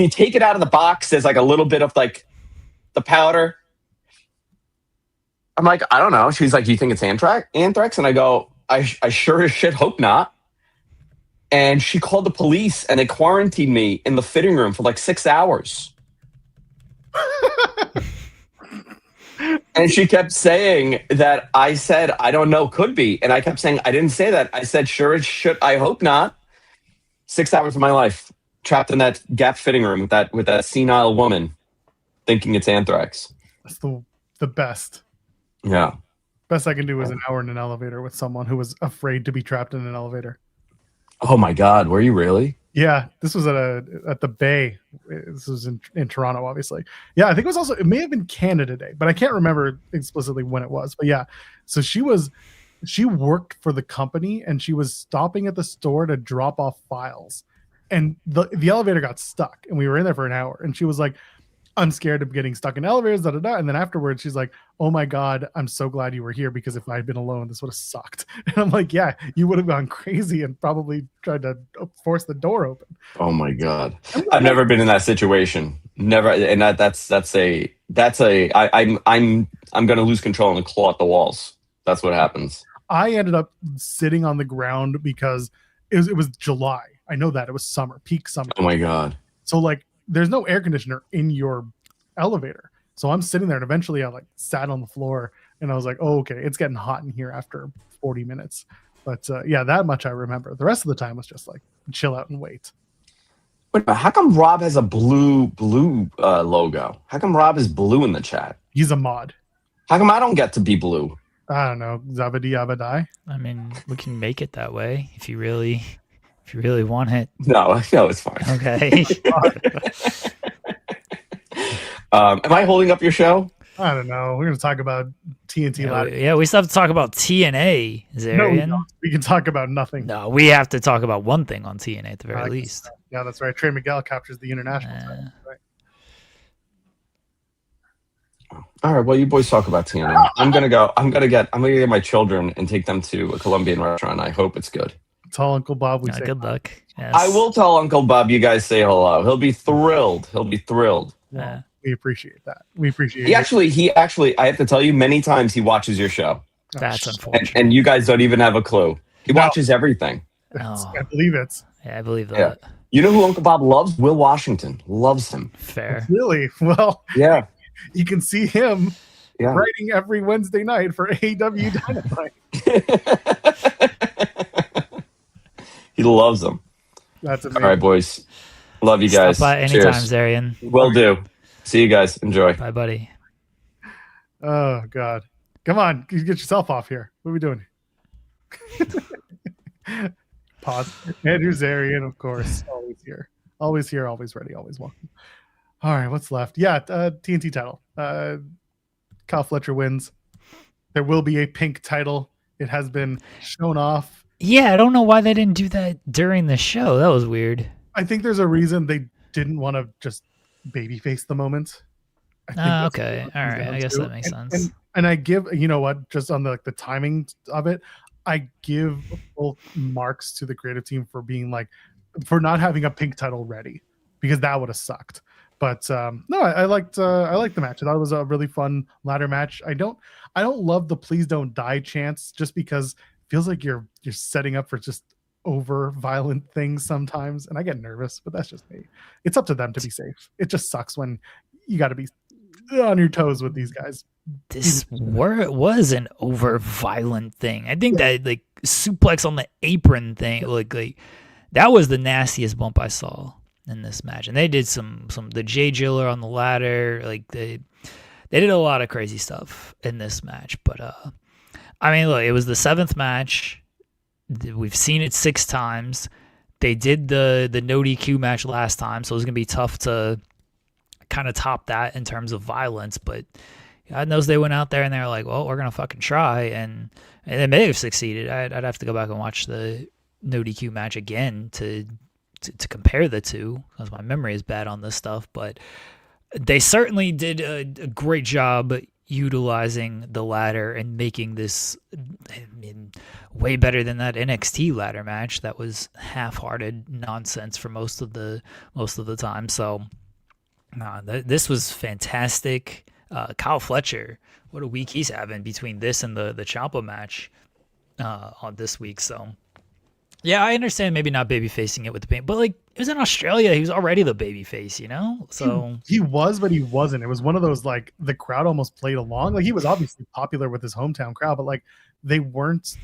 take it out of the box, there's like a little bit of like the powder. I'm like, I don't know. She's like, "Do you think it's anthrax?" And I go, I sure as shit hope not. And she called the police, and they quarantined me in the fitting room for like 6 hours. And she kept saying that I said, "I don't know, could be." And I kept saying, "I didn't say that. I said, sure as shit, I hope not." 6 hours of my life trapped in that Gap fitting room with that senile woman thinking it's anthrax. That's the best. Yeah. Best I can do is an hour in an elevator with someone who was afraid to be trapped in an elevator. Oh my God, were you really? Yeah, this was at the Bay. This was in Toronto, obviously. Yeah, I think it may have been Canada Day, but I can't remember explicitly when it was. But yeah, so she worked for the company, and she was stopping at the store to drop off files, and the elevator got stuck, and we were in there for an hour, and she was like, "I'm scared of getting stuck in elevators, da da da." And then afterwards, she's like, "Oh my God, I'm so glad you were here, because if I had been alone, this would have sucked." And I'm like, "Yeah, you would have gone crazy and probably tried to force the door open." Oh my God, I've never been in that situation. Never, and I'm gonna lose control and claw at the walls. That's what happens. I ended up sitting on the ground because it was July. I know that it was summer, peak summer. Oh my God. So like, there's no air conditioner in your elevator. So I'm sitting there, and eventually I like sat on the floor, and I was like, "Oh, okay, it's getting hot in here after 40 minutes. But yeah, that much I remember. The rest of the time was just like chill out and wait. Wait, how come Rob has a blue logo? How come Rob is blue in the chat? He's a mod. How come I don't get to be blue? I don't know. Zabadi Abadai. I mean, we can make it that way if you really want it. No, it's fine. Okay. Am I holding up your show? I don't know. We're going to talk about TNT ladder. Yeah, we still have to talk about TNA, Zarian. No, we can talk about nothing. No, we have to talk about one thing on TNA at the very least. Yeah, that's right. Trey Miguel captures the international title. Right. All right. Well, you boys talk about TNA. I'm gonna get my children and take them to a Colombian restaurant. I hope it's good. Tell Uncle Bob we say good luck. Yes. I will tell Uncle Bob you guys say hello. He'll be thrilled. Well, we appreciate that. We appreciate He actually, I have to tell you, many times he watches your show. That's unfortunate. And you guys don't even have a clue. He watches everything. Oh. I believe it. Yeah, I believe that. Yeah. You know who Uncle Bob loves? Will Washington. Loves him. Fair. Really? Well, Yeah. you can see him Yeah. writing every Wednesday night for AEW Dynamite. He loves them. That's amazing. All right, boys. Love you guys. Stop by anytime, Cheers. Zarian. Will do. See you guys. Enjoy. Bye, buddy. Oh, God. Come on. Get yourself off here. What are we doing? Pause. Andrew Zarian, of course. Always here. Always here. Always ready. Always welcome. All right. What's left? Yeah. TNT title. Kyle Fletcher wins. There will be a pink title. It has been shown off. Yeah, I don't know why they didn't do that during the show. That was weird. I think there's a reason they didn't want to just babyface the moment. I think that's Okay. what it All comes right. down I guess to. that makes sense. And I give, you know what, just on the timing of it, I give full marks to the creative team for being like, for not having a pink title ready, because that would have sucked. But no, I liked the match. I thought it was a really fun ladder match. I don't love the "please don't die" chants, just because it feels like you're setting up for just over violent things sometimes, and I get nervous, but that's just me. It's up to them to be safe. It just sucks when you got to be on your toes with these guys. This was an over violent thing. I think that like suplex on the apron thing, like that was the nastiest bump I saw in this match. And they did some the J Jiller on the ladder, like they did a lot of crazy stuff in this match. But I mean, look, it was the 7th match. We've seen it 6 times. They did the no DQ match last time, so it was gonna be tough to kind of top that in terms of violence. But God knows they went out there and they were like, well, we're gonna fucking try, and they may have succeeded. I'd have to go back and watch the no DQ match again to compare the two, because my memory is bad on this stuff. But they certainly did a great job utilizing the ladder and making this, I mean, way better than that NXT ladder match that was half-hearted nonsense for most of the time. So this was fantastic. Kyle Fletcher, what a week he's having between this and the Ciampa match on this week. So yeah, I understand maybe not baby facing it with the paint, but like, it was in Australia. He was already the baby face, you know? So he was, but he wasn't. It was one of those, like, the crowd almost played along. Like, he was obviously popular with his hometown crowd, but like, they weren't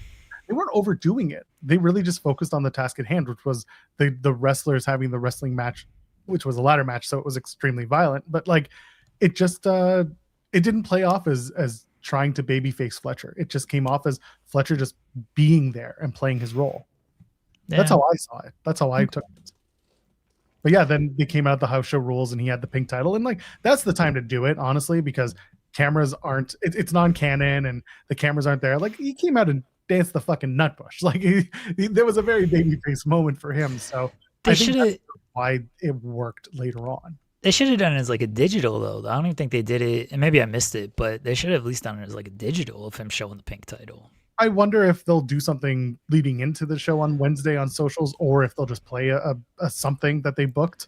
overdoing it. They really just focused on the task at hand, which was the wrestlers having the wrestling match, which was a ladder match, so it was extremely violent. But like, it just it didn't play off as trying to babyface Fletcher. It just came off as Fletcher just being there and playing his role. Yeah. That's how I saw it. That's how I took it. But yeah, then they came out the house show rules and he had the pink title. And like, that's the time to do it, honestly, because cameras aren't, it's non-canon and the cameras aren't there. Like, he came out and danced the fucking nutbush. Like, there was a very babyface moment for him. So I think that's why it worked later on. They should have done it as like a digital, though. I don't even think they did it, and maybe I missed it, but they should have at least done it as like a digital of him showing the pink title. I wonder if they'll do something leading into the show on Wednesday on socials, or if they'll just play a something that they booked.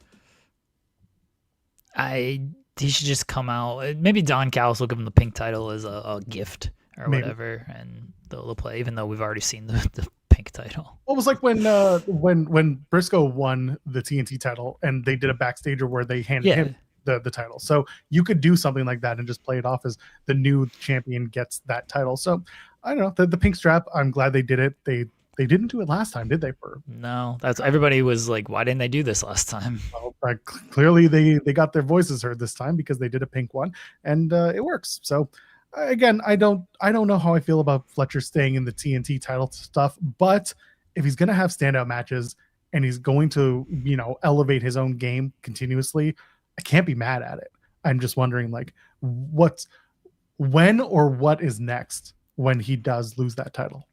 He should just come out. Maybe Don Callis will give him the pink title as a gift or whatever, and they'll play, even though we've already seen the pink title. Well, it was like when Briscoe won the TNT title and they did a backstager where they handed him the title. So you could do something like that and just play it off as the new champion gets that title. So I don't know, the pink strap, I'm glad they did it. They didn't do it last time, did they? No, that's, everybody was like, why didn't they do this last time? Well, clearly they got their voices heard this time, because they did a pink one and it works. So again, I don't know how I feel about Fletcher staying in the TNT title stuff, but if he's going to have standout matches and he's going to, elevate his own game continuously, I can't be mad at it. I'm just wondering, like, when or what is next when he does lose that title.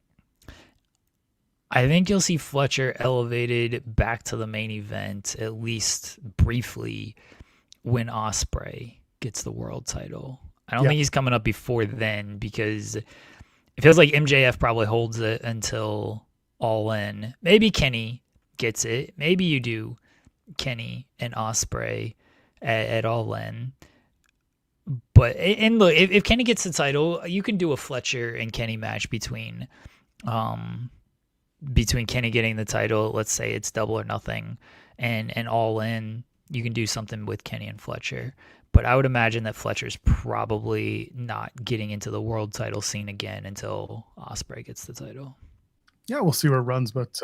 I think you'll see Fletcher elevated back to the main event, at least briefly, when Ospreay gets the world title. I don't think he's coming up before then, because it feels like MJF probably holds it until All In. Maybe Kenny gets it. Maybe you do Kenny and Ospreay at All In. But, and look, if Kenny gets the title, you can do a Fletcher and Kenny match between Kenny getting the title. Let's say it's Double or Nothing, and All In, you can do something with Kenny and Fletcher. But I would imagine that Fletcher's probably not getting into the world title scene again until Ospreay gets the title. Yeah, we'll see where it runs. But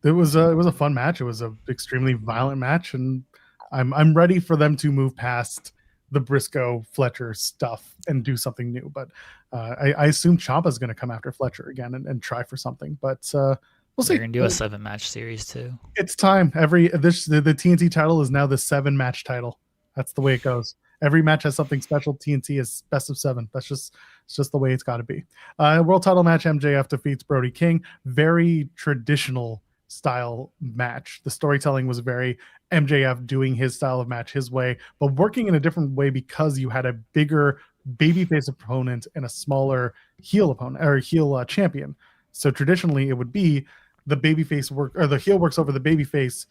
it was a fun match. It was an extremely violent match, and I'm ready for them to move past the Briscoe Fletcher stuff and do something new. But I assume Ciampa's going to come after Fletcher again and try for something. But we'll see. They're going to do a 7-match series too. It's time. The TNT title is now the 7-match title. That's the way it goes. Every match has something special. TNT is best of 7. It's just the way it's got to be. World title match, MJF defeats Brody King. Very traditional style match. The storytelling was very MJF doing his style of match his way, but working in a different way because you had a bigger babyface opponent and a smaller heel opponent or heel champion. So traditionally, it would be the babyface or the heel works over the babyface,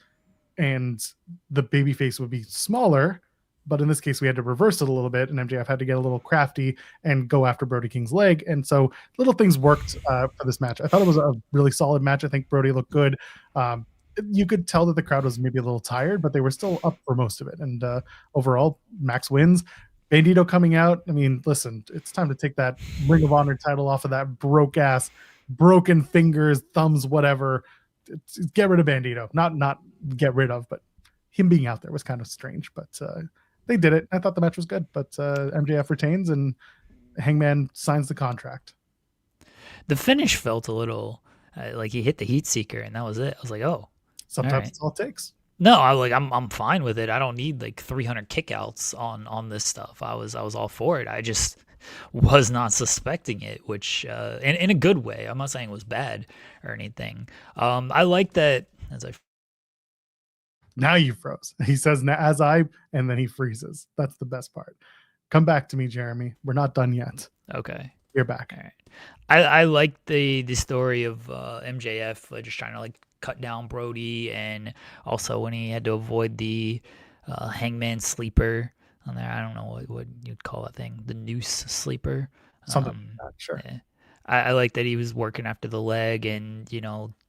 and the babyface would be smaller. But in this case, we had to reverse it a little bit, and MJF had to get a little crafty and go after Brody King's leg. And so little things worked for this match. I thought it was a really solid match. I think Brody looked good. You could tell that the crowd was maybe a little tired, but they were still up for most of it. And overall, Max wins. Bandito coming out. I mean, listen, it's time to take that Ring of Honor title off of that broken fingers, thumbs, whatever. Get rid of Bandito. Not get rid of, but him being out there was kind of strange. But they did it. I thought the match was good, but MJF retains and Hangman signs the contract. The finish felt a little like he hit the heat seeker and that was it. I was like, oh, Sometimes it's all it takes. No, I'm fine with it. I don't need like 300 kickouts on this stuff. I was all for it. I just was not suspecting it, which in a good way. I'm not saying it was bad or anything. I like that as I. Now you froze. He says as I, and then he freezes. That's the best part. Come back to me, Jeremy. We're not done yet. Okay. You're back. All right. I like the story of MJF just trying to like cut down Brody, and also when he had to avoid the hangman sleeper on there. I don't know what you'd call that thing, the noose sleeper. Something like that, sure. Yeah. I like that he was working after the leg and,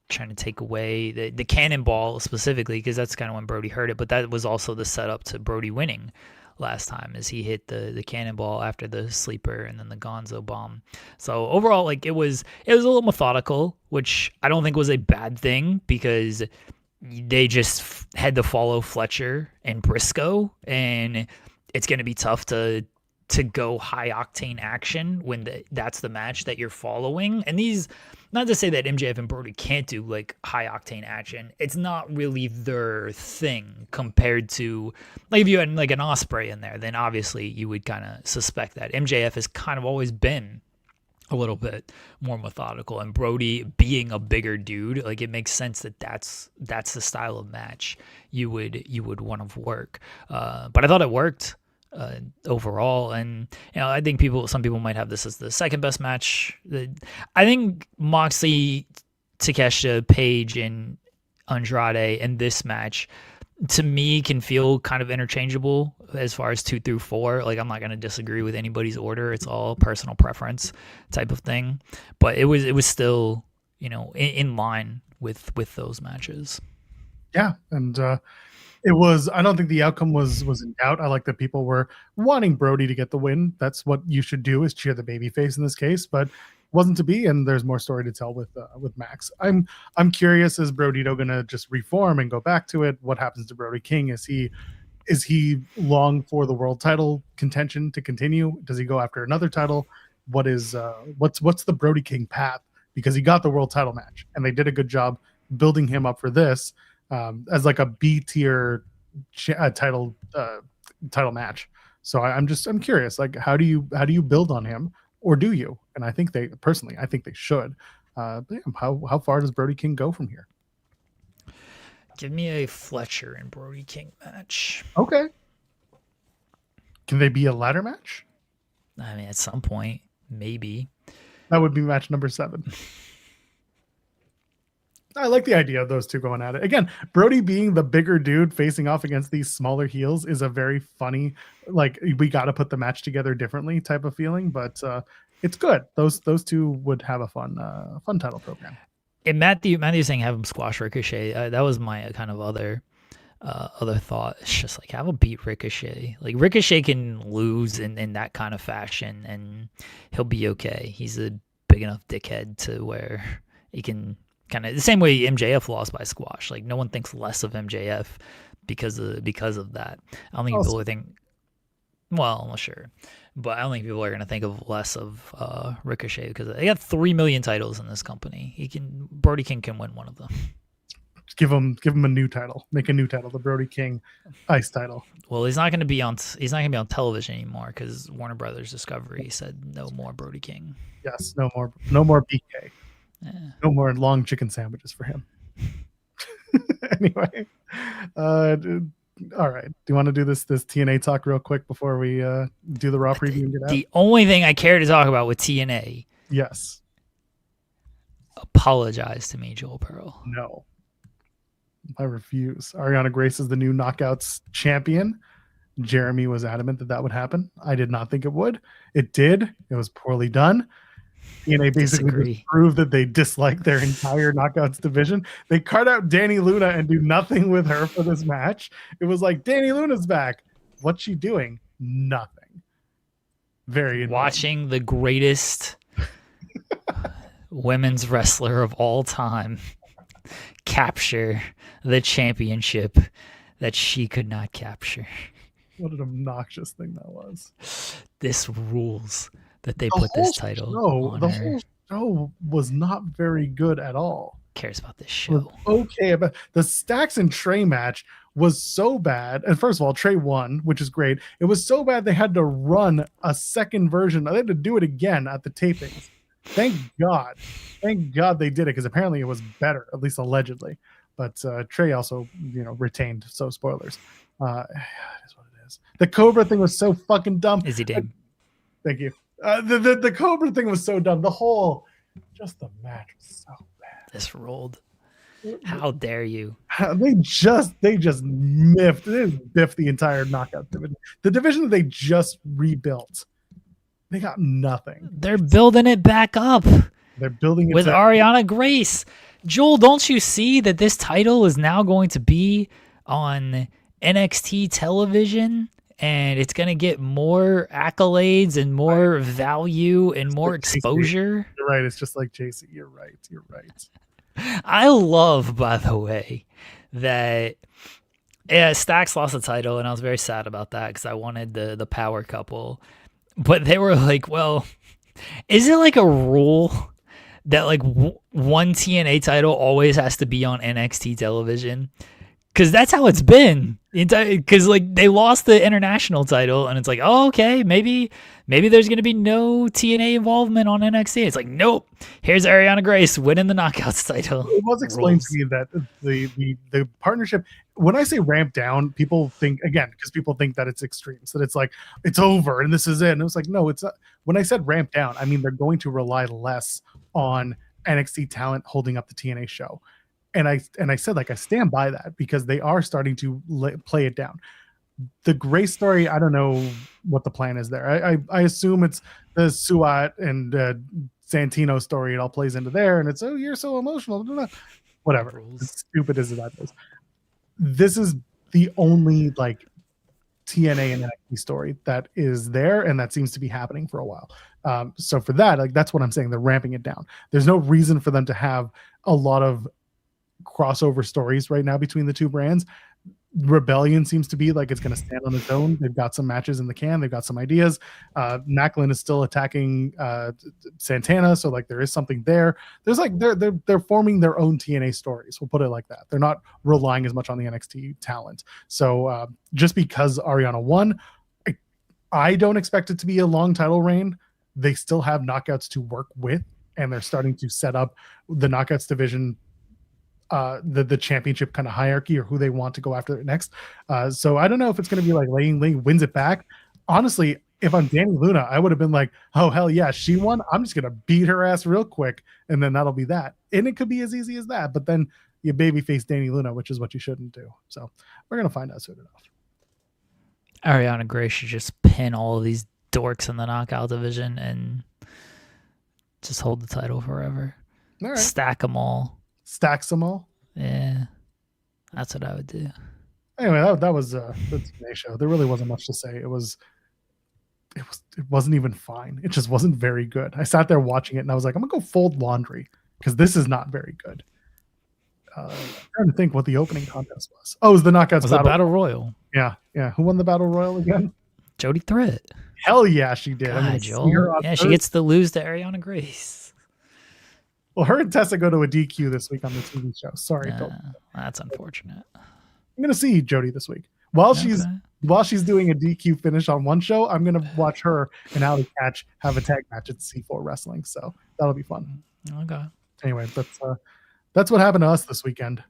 trying to take away the cannonball specifically, because that's kind of when Brody hurt it. But that was also the setup to Brody winning last time, as he hit the cannonball after the sleeper and then the Gonzo bomb. So overall, like it was a little methodical, which I don't think was a bad thing, because they just had to follow Fletcher and Briscoe, and it's going to be tough to go high octane action when that's the match that you're following. And these, not to say that MJF and Brody can't do like high octane action, it's not really their thing compared to, like, if you had like an Osprey in there, then obviously you would kind of suspect that. MJF has kind of always been a little bit more methodical, and Brody being a bigger dude, like it makes sense that that's the style of match you would want to work. But I thought it worked overall, and I think some people might have this as the second best match. I think Moxley, Takeshita, Page, and Andrade in this match, to me, can feel kind of interchangeable as far as 2 through 4. Like, I'm not going to disagree with anybody's order. It's all personal preference type of thing. But it was still, in line with those matches. Yeah, and it was. I don't think the outcome was in doubt. I like that people were wanting Brody to get the win. That's what you should do, is cheer the babyface in this case. But wasn't to be, and there's more story to tell with Max. I'm curious, is Brodito gonna just reform and go back to it? What happens to Brody King? Is he long for the world title contention to continue? Does he go after another title? What's the Brody King path? Because he got the world title match, and they did a good job building him up for this as like a B tier title match. So I'm curious, like, how do you build on him? Or do you? And I think they should. How far does Brody King go from here? Give me a Fletcher and Brody King match. Okay. Can they be a ladder match? I mean, at some point, maybe. That would be match number 7. I like the idea of those two going at it. Again, Brody being the bigger dude facing off against these smaller heels is a very funny, like, we got to put the match together differently type of feeling, but it's good. Those two would have a fun title program. And Matthew's saying have him squash Ricochet. That was my kind of other thought. It's just like, have him beat Ricochet. Like, Ricochet can lose in that kind of fashion, and he'll be okay. He's a big enough dickhead to where he can kind of, the same way MJF lost by squash. Like, no one thinks less of MJF because of that. I don't think people think. Well, sure, but I don't think people are going to think of less of Ricochet, because they got 3 million titles in this company. Brody King can win one of them. Give him a new title. Make a new title, the Brody King Ice title. Well, he's not going to be on television anymore, because Warner Brothers Discovery said no more Brody King. Yes, no more BK. Yeah. No more long chicken sandwiches for him. Anyway, all right. Do you want to do this TNA talk real quick before we do the Raw preview and get out? The only thing I care to talk about with TNA. Yes. Apologize to me, Joel Pearl. No. I refuse. Ariana Grace is the new Knockouts champion. Jeremy was adamant that would happen. I did not think it would. It did. It was poorly done. TNA basically proved that they dislike their entire Knockouts division. They cut out Danny Luna and do nothing with her for this match. It was like, Danny Luna's back. What's she doing? Nothing. Very annoying. Watching the greatest women's wrestler of all time capture the championship that she could not capture. What an obnoxious thing that was. This rules that they The put this whole title on the her. whole show was not very good at all. Cares about this It was show. okay, but the Stacks and Trey match was so bad. And first of all, Trey won, which is great. It was so bad they had to run a second version. They had to do it again at the tapings. Thank God they did it, because apparently it was better, at least allegedly. But Trey also, retained. So spoilers. It is what it is. The Cobra thing was so fucking dumb. Is he damn? Thank you. The Cobra thing was so dumb. The match was so bad. This rolled. How dare you? They just biffed the entire knockout division. The division that they just rebuilt. They got nothing. They're building it back up. They're building it with back. Ariana Grace. Joel, don't you see that this title is now going to be on NXT television, and it's going to get more accolades and more value and more exposure? You're right. It's just like JC. You're right. I love, by the way, that Stacks lost the title, and I was very sad about that because I wanted the power couple. But they were like, well, is it like a rule that like one TNA title always has to be on NXT television? Because that's how it's been. Because like they lost the international title, and it's like, oh, okay, maybe there's gonna be no TNA involvement on NXT. It's like, nope. Here's Ariana Grace winning the Knockouts title. It was explained to me that the partnership. When I say ramp down, people think that it's extremes, that it's like it's over and this is it. And it was like, no, it's not. When I said ramp down, I mean they're going to rely less on NXT talent holding up the TNA show. And I said, like, I stand by that, because they are starting to play it down. The Grace story, I don't know what the plan is there. I assume it's the Suat and Santino story. It all plays into there, and it's, oh, you're so emotional. Whatever. As stupid as that is. This is the only like TNA and NXT story that is there, and that seems to be happening for a while. So for that, like, that's what I'm saying. They're ramping it down. There's no reason for them to have a lot of crossover stories right now between the two brands. Rebellion seems to be like it's going to stand on its own. They've got some matches in the can. They've got some ideas. Macklin is still attacking Santana, so like there is something there. There's like they're forming their own TNA stories. We'll put it like that. They're not relying as much on the NXT talent. So just because Ariana won, I don't expect it to be a long title reign. They still have knockouts to work with, and they're starting to set up the knockouts division, the championship kind of hierarchy, or who they want to go after next. So I don't know if it's going to be like Lee wins it back. Honestly, if I'm Danny Luna, I would have been like, oh, hell yeah, she won. I'm just going to beat her ass real quick, and then that'll be that. And it could be as easy as that. But then you babyface Danny Luna, which is what you shouldn't do. So we're going to find out soon enough. Ariana Grace should just pin all of these dorks in the knockout division and just hold the title forever. All right. Stack them all. Stacks them all. Yeah, that's what I would do. Anyway, that was the TNA show. There really wasn't much to say. It wasn't even fine. It just wasn't very good. I sat there watching it, and I was like, I'm gonna go fold laundry, because this is not very good. I'm trying to think what the opening contest was. Oh, it was the Knockouts Was a battle royal. Yeah. Who won the battle royal again? Jody Threat. Hell yeah, she did. God, Joel. Yeah, she gets to lose to Ariana Grace. Well, her and Tessa go to a DQ this week on the TV show. Sorry, that's unfortunate. I'm gonna see Jody this week while she's doing a DQ finish on one show. I'm gonna watch her and Allie Catch have a tag match at C4 Wrestling. So that'll be fun. Okay. Anyway, that's what happened to us this weekend.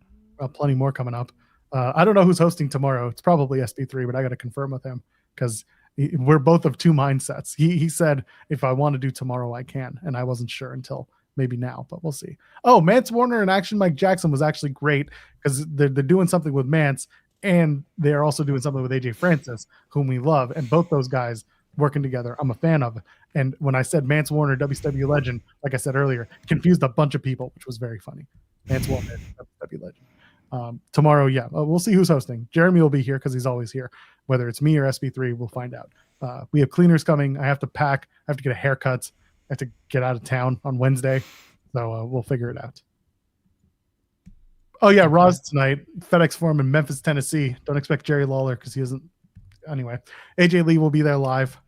Plenty more coming up. I don't know who's hosting tomorrow. It's probably SB3, but I got to confirm with him, because we're both of two mindsets. He said if I want to do tomorrow, I can, and I wasn't sure until maybe now, but we'll see. Oh, Mance Warner and Action Mike Jackson was actually great, because they're doing something with Mance, and they're also doing something with AJ Francis, whom we love, and both those guys working together, I'm a fan of. And when I said Mance Warner, WCW legend, like I said earlier, confused a bunch of people, which was very funny. Mance Warner, WCW legend. Tomorrow, we'll see who's hosting. Jeremy will be here because he's always here. Whether it's me or SB3, we'll find out. We have cleaners coming. I have to pack. I have to get a haircut. I have to get out of town on Wednesday, so we'll figure it out. Oh yeah, Raw's tonight. FedEx Forum in Memphis, Tennessee. Don't expect Jerry Lawler, because he isn't. anyway, AJ Lee will be there live.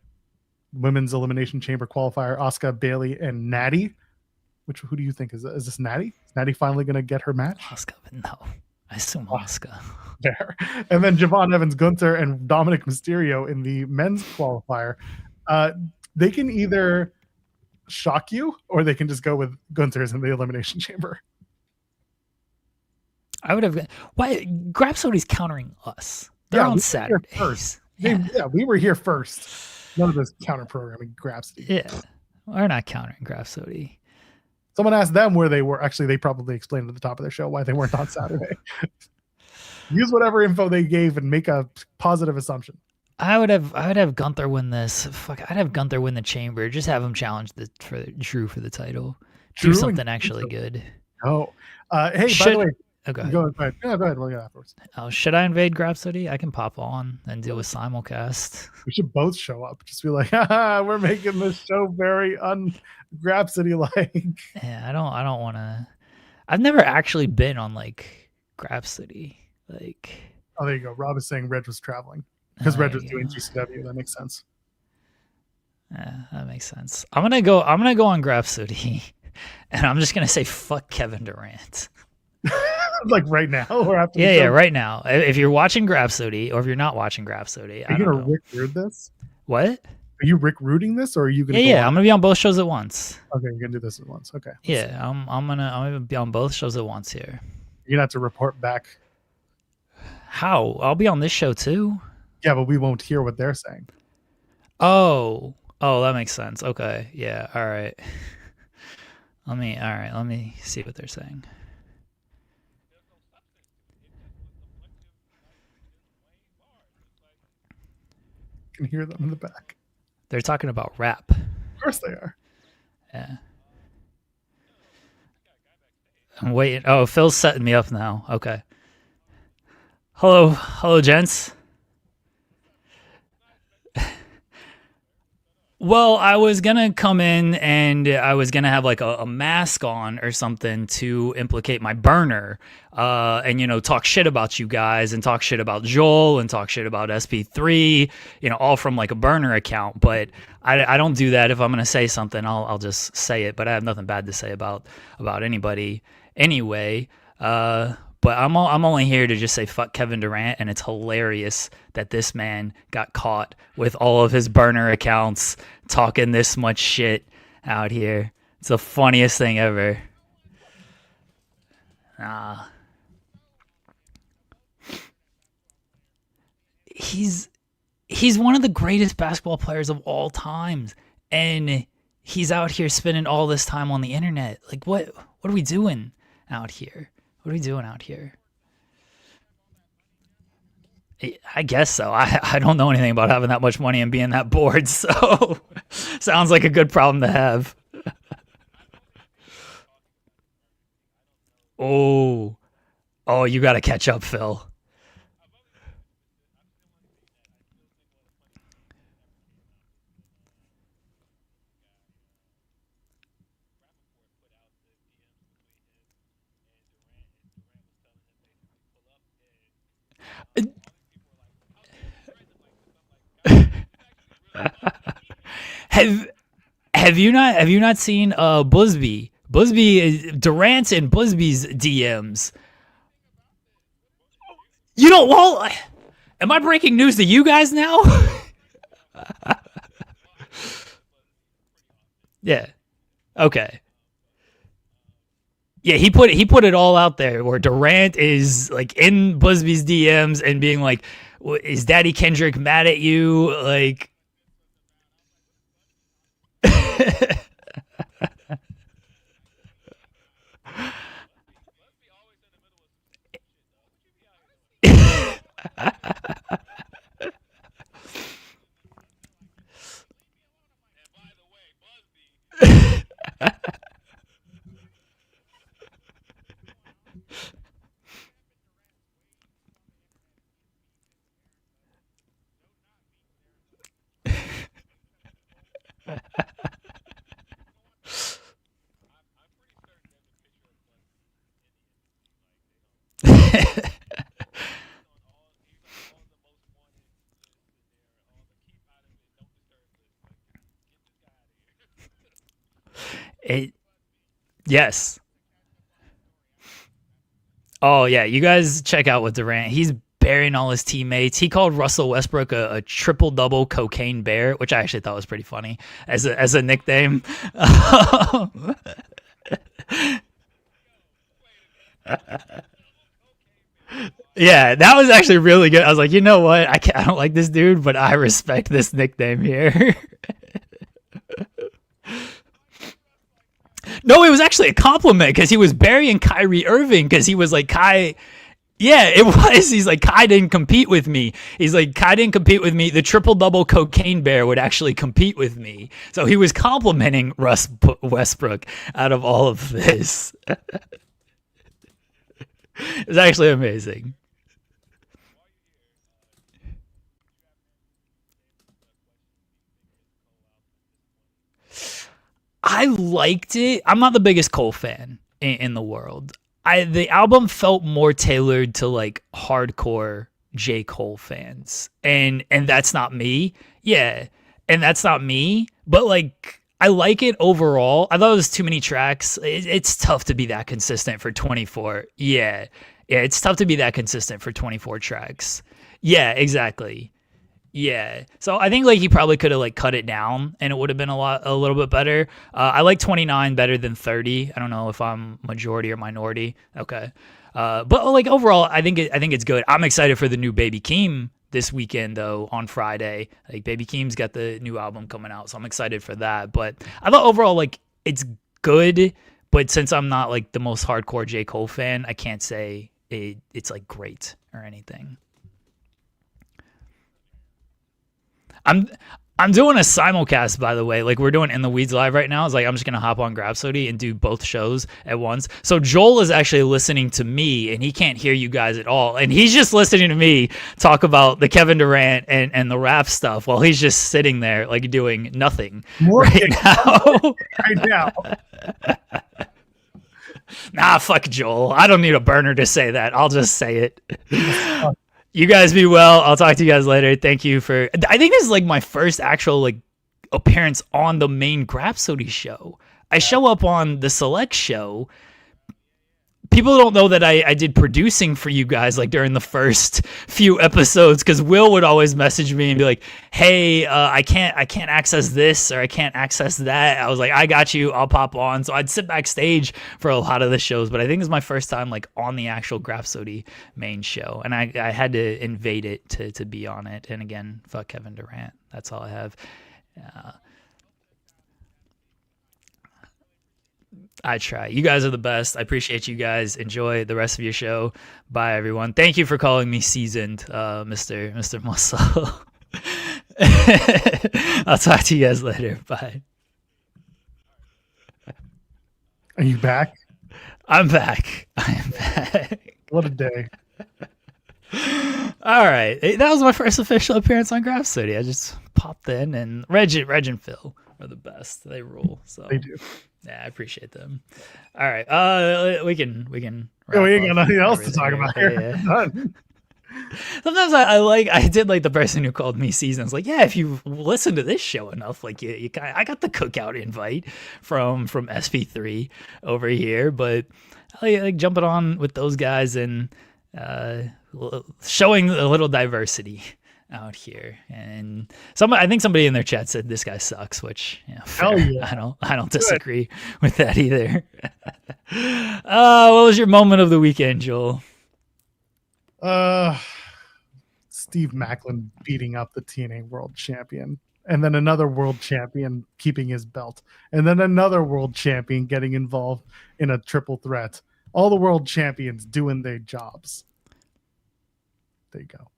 Women's Elimination Chamber qualifier, Asuka, Bailey, and Natty. Who do you think is this? Natty? Is Natty finally going to get her match? Asuka, no. I assume Asuka. There. And then Javon Evans, Gunther, and Dominic Mysterio in the men's qualifier. They can either shock you or they can just go with Gunther's in the Elimination Chamber. I would have. Why? Grapsody's countering us. They're on Saturdays. First. We were here first. None of this counter programming Grapsody. Yeah. We're not countering Grapsody. Someone asked them where they were. Actually, they probably explained at the top of their show why they weren't on Saturday. Use whatever info they gave and make a positive assumption. I would have Gunther win this. Fuck, I'd have Gunther win the Chamber. Just have him challenge Drew for the title. Do something actually good. Oh, hey, by the way, okay. Go ahead. Yeah, go ahead. We'll get afterwards. Should I invade Grapsody? I can pop on and do a simulcast. We should both show up. Just be like, we're making this show very un-Grapsody-like. Yeah, I don't want to. I've never actually been on like Grapsody. Like, oh, there you go. Rob is saying Reg was traveling because Reg was doing GCW. That makes sense. Yeah, that makes sense. I'm gonna go on Grapsody, and I'm just gonna say fuck Kevin Durant. Like right now or after? Yeah, right now. If you're watching Grapsody or if you're not watching Grapsody, are you gonna Rick Root this? What? Are you Rick Rooting this, or are you gonna? Yeah, I'm gonna be on both shows at once. Okay, you're gonna do this at once. Okay. Yeah, I'm gonna be on both shows at once here. You're gonna have to report back. How? I'll be on this show too. Yeah, but we won't hear what they're saying. Oh, that makes sense. Okay, yeah, all right. Let me see what they're saying. Can hear them in the back. They're talking about rap. Of course they are. Yeah. I'm waiting. Oh, Phil's setting me up now. Okay. Hello, gents. Well, I was gonna come in and I was gonna have like a mask on or something to implicate my burner, and talk shit about you guys and talk shit about Joel and talk shit about SP3, all from like a burner account. But I don't do that. If I'm gonna say something, I'll just say it. But I have nothing bad to say about anybody anyway. But I'm only here to just say fuck Kevin Durant, and it's hilarious that this man got caught with all of his burner accounts talking this much shit out here. It's the funniest thing ever. He's one of the greatest basketball players of all times, and he's out here spending all this time on the internet. Like, what are we doing out here? What are we doing out here? I guess so. I don't know anything about having that much money and being that bored, so sounds like a good problem to have. Oh, you got to catch up, Phil. Have you not seen Busby? Busby, Durant and Busby's DMs. You don't. Well, am I breaking news to you guys now? Yeah. Okay. Yeah, he put it all out there where Durant is like in Busby's DMs and being like, "Is Daddy Kendrick mad at you?" Like. Yes. Oh yeah, you guys check out what Durant. He's burying all his teammates. He called Russell Westbrook a triple double cocaine bear, which I actually thought was pretty funny as a nickname. Yeah, that was actually really good. I was like, you know what? I don't like this dude, but I respect this nickname here. No, it was actually a compliment because he was burying Kyrie Irving because he was like, Kai. Yeah, it was. He's like, Kai didn't compete with me. He's like, Kai didn't compete with me. The triple double cocaine bear would actually compete with me. So he was complimenting Russ Westbrook out of all of this. It's actually amazing. I liked it. I'm not the biggest Cole fan in the world. The album felt more tailored to like hardcore J. Cole fans. And that's not me. Yeah. And that's not me. But like I like it overall. I thought it was too many tracks. It's tough to be that consistent for 24. Yeah. Yeah, it's tough to be that consistent for 24 tracks. Yeah, exactly. Yeah. So I think like he probably could have like cut it down and it would have been a little bit better. I like 29 better than 30. I don't know if I'm majority or minority. Okay. But like overall, I think it's good. I'm excited for the new Baby Keem this weekend though on Friday. Like Baby Keem's got the new album coming out, so I'm excited for that. But I thought overall like it's good, but since I'm not like the most hardcore J. Cole fan, I can't say it's like great or anything. I'm doing a simulcast, by the way. Like we're doing In the Weeds live right now. It's like I'm just gonna hop on Grapsody and do both shows at once. So Joel is actually listening to me, and he can't hear you guys at all, and he's just listening to me talk about the Kevin Durant and the rap stuff while he's just sitting there like doing nothing right now. Right now. Nah, fuck Joel. I don't need a burner to say that. I'll just say it. You guys be well. I'll talk to you guys later. Thank you for. I think this is like my first actual like appearance on the main Grapsody show. I show up on the Select show. People don't know that I did producing for you guys like during the first few episodes because Will would always message me and be like, "Hey, I can't access this or I can't access that." I was like, "I got you. I'll pop on." So I'd sit backstage for a lot of the shows, but I think it's my first time like on the actual Grapsody main show, and I had to invade it to be on it. And again, fuck Kevin Durant. That's all I have. I try. You guys are the best. I appreciate you guys. Enjoy the rest of your show. Bye, everyone. Thank you for calling me seasoned, Mr. Muscle. I'll talk to you guys later. Bye. Are you back? I'm back. I am back. What a day. All right. That was my first official appearance on Grapsody. I just popped in, and Reg and Phil are the best. They rule. So They do. Yeah, I appreciate them. All right. We can. We ain't got nothing else to talk about here. Yeah. Sometimes I did like the person who called me seasons. Like, yeah, if you listen to this show enough, like I got the cookout invite from SP3 over here, but I like jumping on with those guys and showing a little diversity out here. And I think somebody in their chat said this guy sucks, which hell yeah. I don't disagree with that either. What was your moment of the weekend, Joel? Steve Macklin beating up the TNA World Champion, and then another World Champion keeping his belt, and then another World Champion getting involved in a triple threat. All the World Champions doing their jobs. There you go.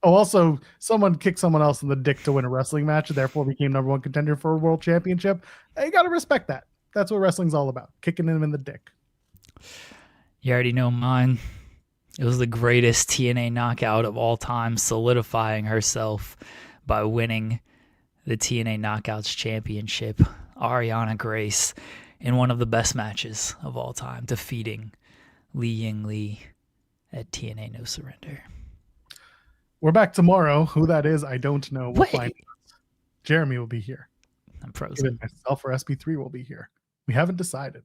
Oh, also, someone kicked someone else in the dick to win a wrestling match, and therefore became number one contender for a world championship. You got to respect that. That's what wrestling's all about. Kicking him in the dick. You already know mine. It was the greatest TNA knockout of all time, solidifying herself by winning the TNA Knockouts Championship. Ariana Grace in one of the best matches of all time, defeating Li Ying Li at TNA No Surrender. We're back tomorrow. Who that is, I don't know. We'll Wait. find out. Jeremy will be here. I'm frozen. Even myself or SB3 will be here. We haven't decided,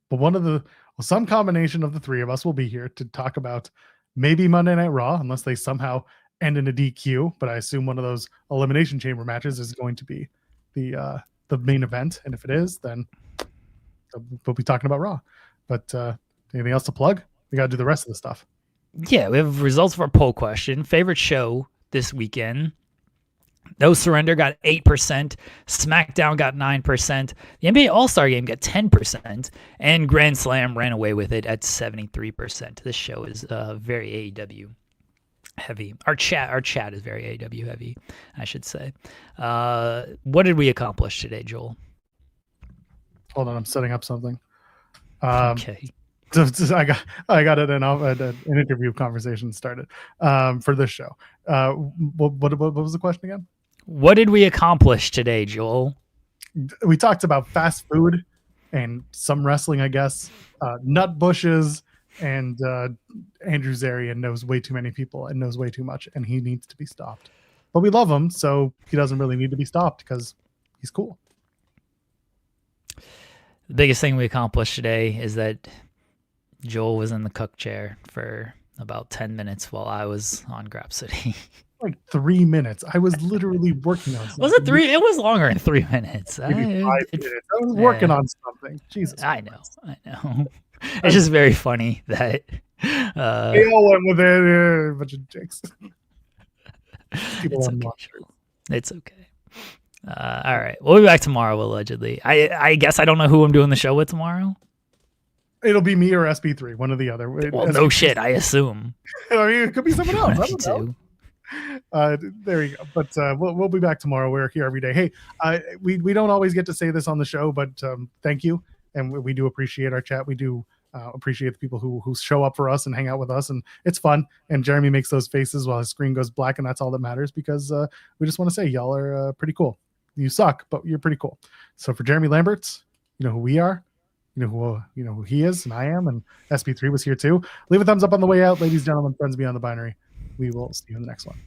but some combination of the three of us will be here to talk about maybe Monday Night Raw, unless they somehow end in a DQ. But I assume one of those elimination chamber matches is going to be the main event, and if it is, then we'll be talking about Raw. But anything else to plug? We got to do the rest of the stuff. Yeah, we have results of our poll question. Favorite show this weekend. No Surrender got 8%. SmackDown got 9%. The NBA All-Star Game got 10%. And Grand Slam ran away with it at 73%. This show is very AEW heavy. Our chat is very AEW heavy, I should say. What did we accomplish today, Joel? Hold on, I'm setting up something. Okay. I got an interview conversation started for this show. What was the question again? What did we accomplish today, Joel? We talked about fast food and some wrestling, I guess. Nut bushes, and Andrew Zarian knows way too many people and knows way too much, and he needs to be stopped. But we love him, so he doesn't really need to be stopped because he's cool. The biggest thing we accomplished today is that Joel was in the cook chair for about 10 minutes while I was on Grapsody. Like 3 minutes. I was literally working on something. Was it 3? It was longer than 3 minutes. Maybe 5 minutes. I was working on something. Jesus. I know. It's just very funny that they all went with it. A bunch of dicks. It's okay. All right. We'll be back tomorrow, allegedly. I guess I don't know who I'm doing the show with tomorrow. It'll be me or SB3, one or the other. Well, no shit, I assume. I mean, it could be someone else. I don't know. There you go. But we'll be back tomorrow. We're here every day. Hey, we don't always get to say this on the show, but thank you, and we do appreciate our chat. We do appreciate the people who show up for us and hang out with us, and it's fun. And Jeremy makes those faces while his screen goes black, and that's all that matters, because we just want to say y'all are pretty cool. You suck, but you're pretty cool. So for Jeremy Lamberts, you know who we are. You know who he is, and I am, and SB3 was here too. Leave a thumbs up on the way out, ladies, gentlemen, friends beyond the binary. We will see you in the next one.